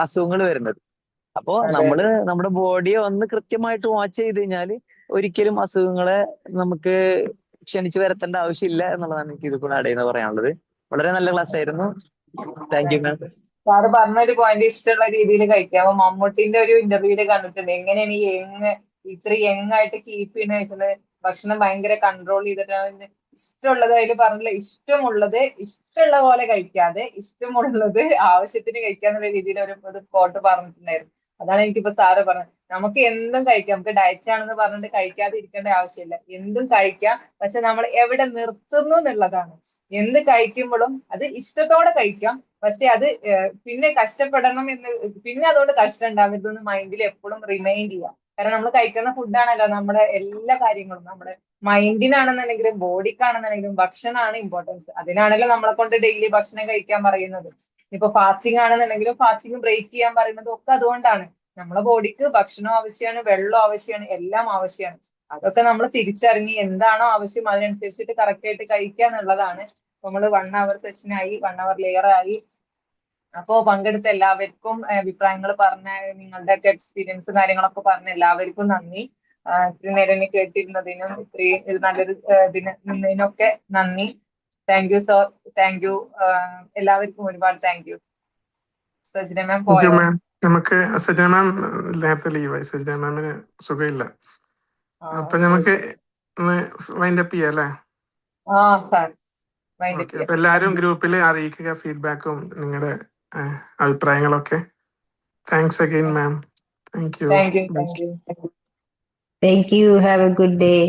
അസുഖങ്ങൾ വരുന്നത്. അപ്പോ അതെ നമ്മള് അതെ നമ്മുടെ ബോഡിയെ ഒന്ന് കൃത്യമായിട്ട് വാച്ച് ചെയ്ത് കഴിഞ്ഞാൽ ഒരിക്കലും അസുഖങ്ങളെ നമുക്ക് ക്ഷണിച്ചു വരുത്തേണ്ട ആവശ്യമില്ല എന്നുള്ളതാണ് എനിക്ക് ഇത് കൂടെ അടയുന്ന പറയാനുള്ളത്. വളരെ നല്ല ക്ലാസ് ആയിരുന്നു. Thank you ma'am. സാറ് പറഞ്ഞൊരു പോയിന്റ് ഇഷ്ടമുള്ള രീതിയിൽ കഴിക്കാം. അപ്പൊ മമ്മൂട്ടിന്റെ ഒരു ഇന്റർവ്യൂല് കണ്ടിട്ടുണ്ട് എങ്ങനെയാണ് ഈ ഇത്ര ആയിട്ട് കീപ്പ് ചെയ്യുന്ന വെച്ചാല് ഭക്ഷണം ഭയങ്കര കൺട്രോൾ ചെയ്തിട്ടാണ് ഇഷ്ടമുള്ളത്. അതിൽ പറഞ്ഞില്ല, ഇഷ്ടമുള്ള പോലെ കഴിക്കാതെ ഇഷ്ടമുള്ളത് ആവശ്യത്തിന് കഴിക്കാന്നുള്ള രീതിയിൽ ഒരു കോട്ട് പറഞ്ഞിട്ടുണ്ടായിരുന്നു. അതാണ് എനിക്കിപ്പോ സാറ് പറഞ്ഞത്. നമുക്ക് എന്തും കഴിക്കാം, നമുക്ക് ഡയറ്റ് ആണെന്ന് പറഞ്ഞിട്ട് കഴിക്കാതെ ഇരിക്കേണ്ട ആവശ്യമില്ല. എന്തും കഴിക്കാം, പക്ഷെ നമ്മൾ എവിടെ നിർത്തുന്നു എന്നുള്ളതാണ്. എന്ത് കഴിക്കുമ്പോഴും അത് ഇഷ്ടത്തോടെ കഴിക്കാം, പക്ഷെ അത് പിന്നെ കഷ്ടപ്പെടണം എന്ന്, പിന്നെ അതുകൊണ്ട് കഷ്ടം ഉണ്ടാവരുതെന്ന് മൈൻഡിൽ എപ്പോഴും റിമൈൻഡ് ചെയ്യാം. കാരണം നമ്മൾ കഴിക്കുന്ന ഫുഡാണല്ലോ നമ്മുടെ എല്ലാ കാര്യങ്ങളും. നമ്മുടെ മൈൻഡിനാണെന്നുണ്ടെങ്കിലും ബോഡിക്കാണെന്നുണ്ടെങ്കിലും ഭക്ഷണമാണ് ഇമ്പോർട്ടൻസ്. അതിനാണല്ലോ നമ്മളെ കൊണ്ട് ഡെയിലി ഭക്ഷണം കഴിക്കാൻ പറയുന്നത്. ഇപ്പൊ ഫാസ്റ്റിംഗ് ആണെന്നുണ്ടെങ്കിലും ഫാസ്റ്റിംഗ് ബ്രേക്ക് ചെയ്യാൻ പറയുന്നത് ഒക്കെ അതുകൊണ്ടാണ്. നമ്മളെ ബോഡിക്ക് ഭക്ഷണം ആവശ്യമാണ്, വെള്ളം ആവശ്യമാണ്, എല്ലാം ആവശ്യമാണ്. അതൊക്കെ നമ്മൾ തിരിച്ചറിഞ്ഞ് എന്താണോ ആവശ്യം അതിനനുസരിച്ചിട്ട് കറക്റ്റ് ആയിട്ട് കഴിക്കുക എന്നുള്ളതാണ്. നമ്മൾ 1 hour സെഷനായി, 1 hour ലെയർ ആയി. അപ്പോ പങ്കെടുത്ത എല്ലാവർക്കും അഭിപ്രായങ്ങൾ പറഞ്ഞ, നിങ്ങളുടെ ഒക്കെ എക്സ്പീരിയൻസ് കാര്യങ്ങളൊക്കെ പറഞ്ഞ എല്ലാവർക്കും നന്ദി. ഇത്രയും നേരം എന്നെ കേട്ടിരുന്നതിനും ഇത്രയും നല്ലൊരു ഇതിന് നിന്നതിനൊക്കെ നന്ദി. Thank you sir, thank you. എല്ലാവർക്കും ഒരുപാട് താങ്ക് യു. സജിന മാം പോയോ? നമുക്ക് സജിന മാം നേരത്തെ ലീവായി. സജിന മാമിന് സുഖമില്ല. അപ്പൊ നമുക്ക് വൈൻഡ് അപ്പ് ചെയ്യാം അല്ലേ? അപ്പൊ എല്ലാരും ഗ്രൂപ്പിൽ അറിയിക്കുക ഫീഡ്ബാക്കും നിങ്ങളുടെ അഭിപ്രായങ്ങളൊക്കെ. Thanks again ma'am. Thank U. Thank you. Thank you. Have a good day.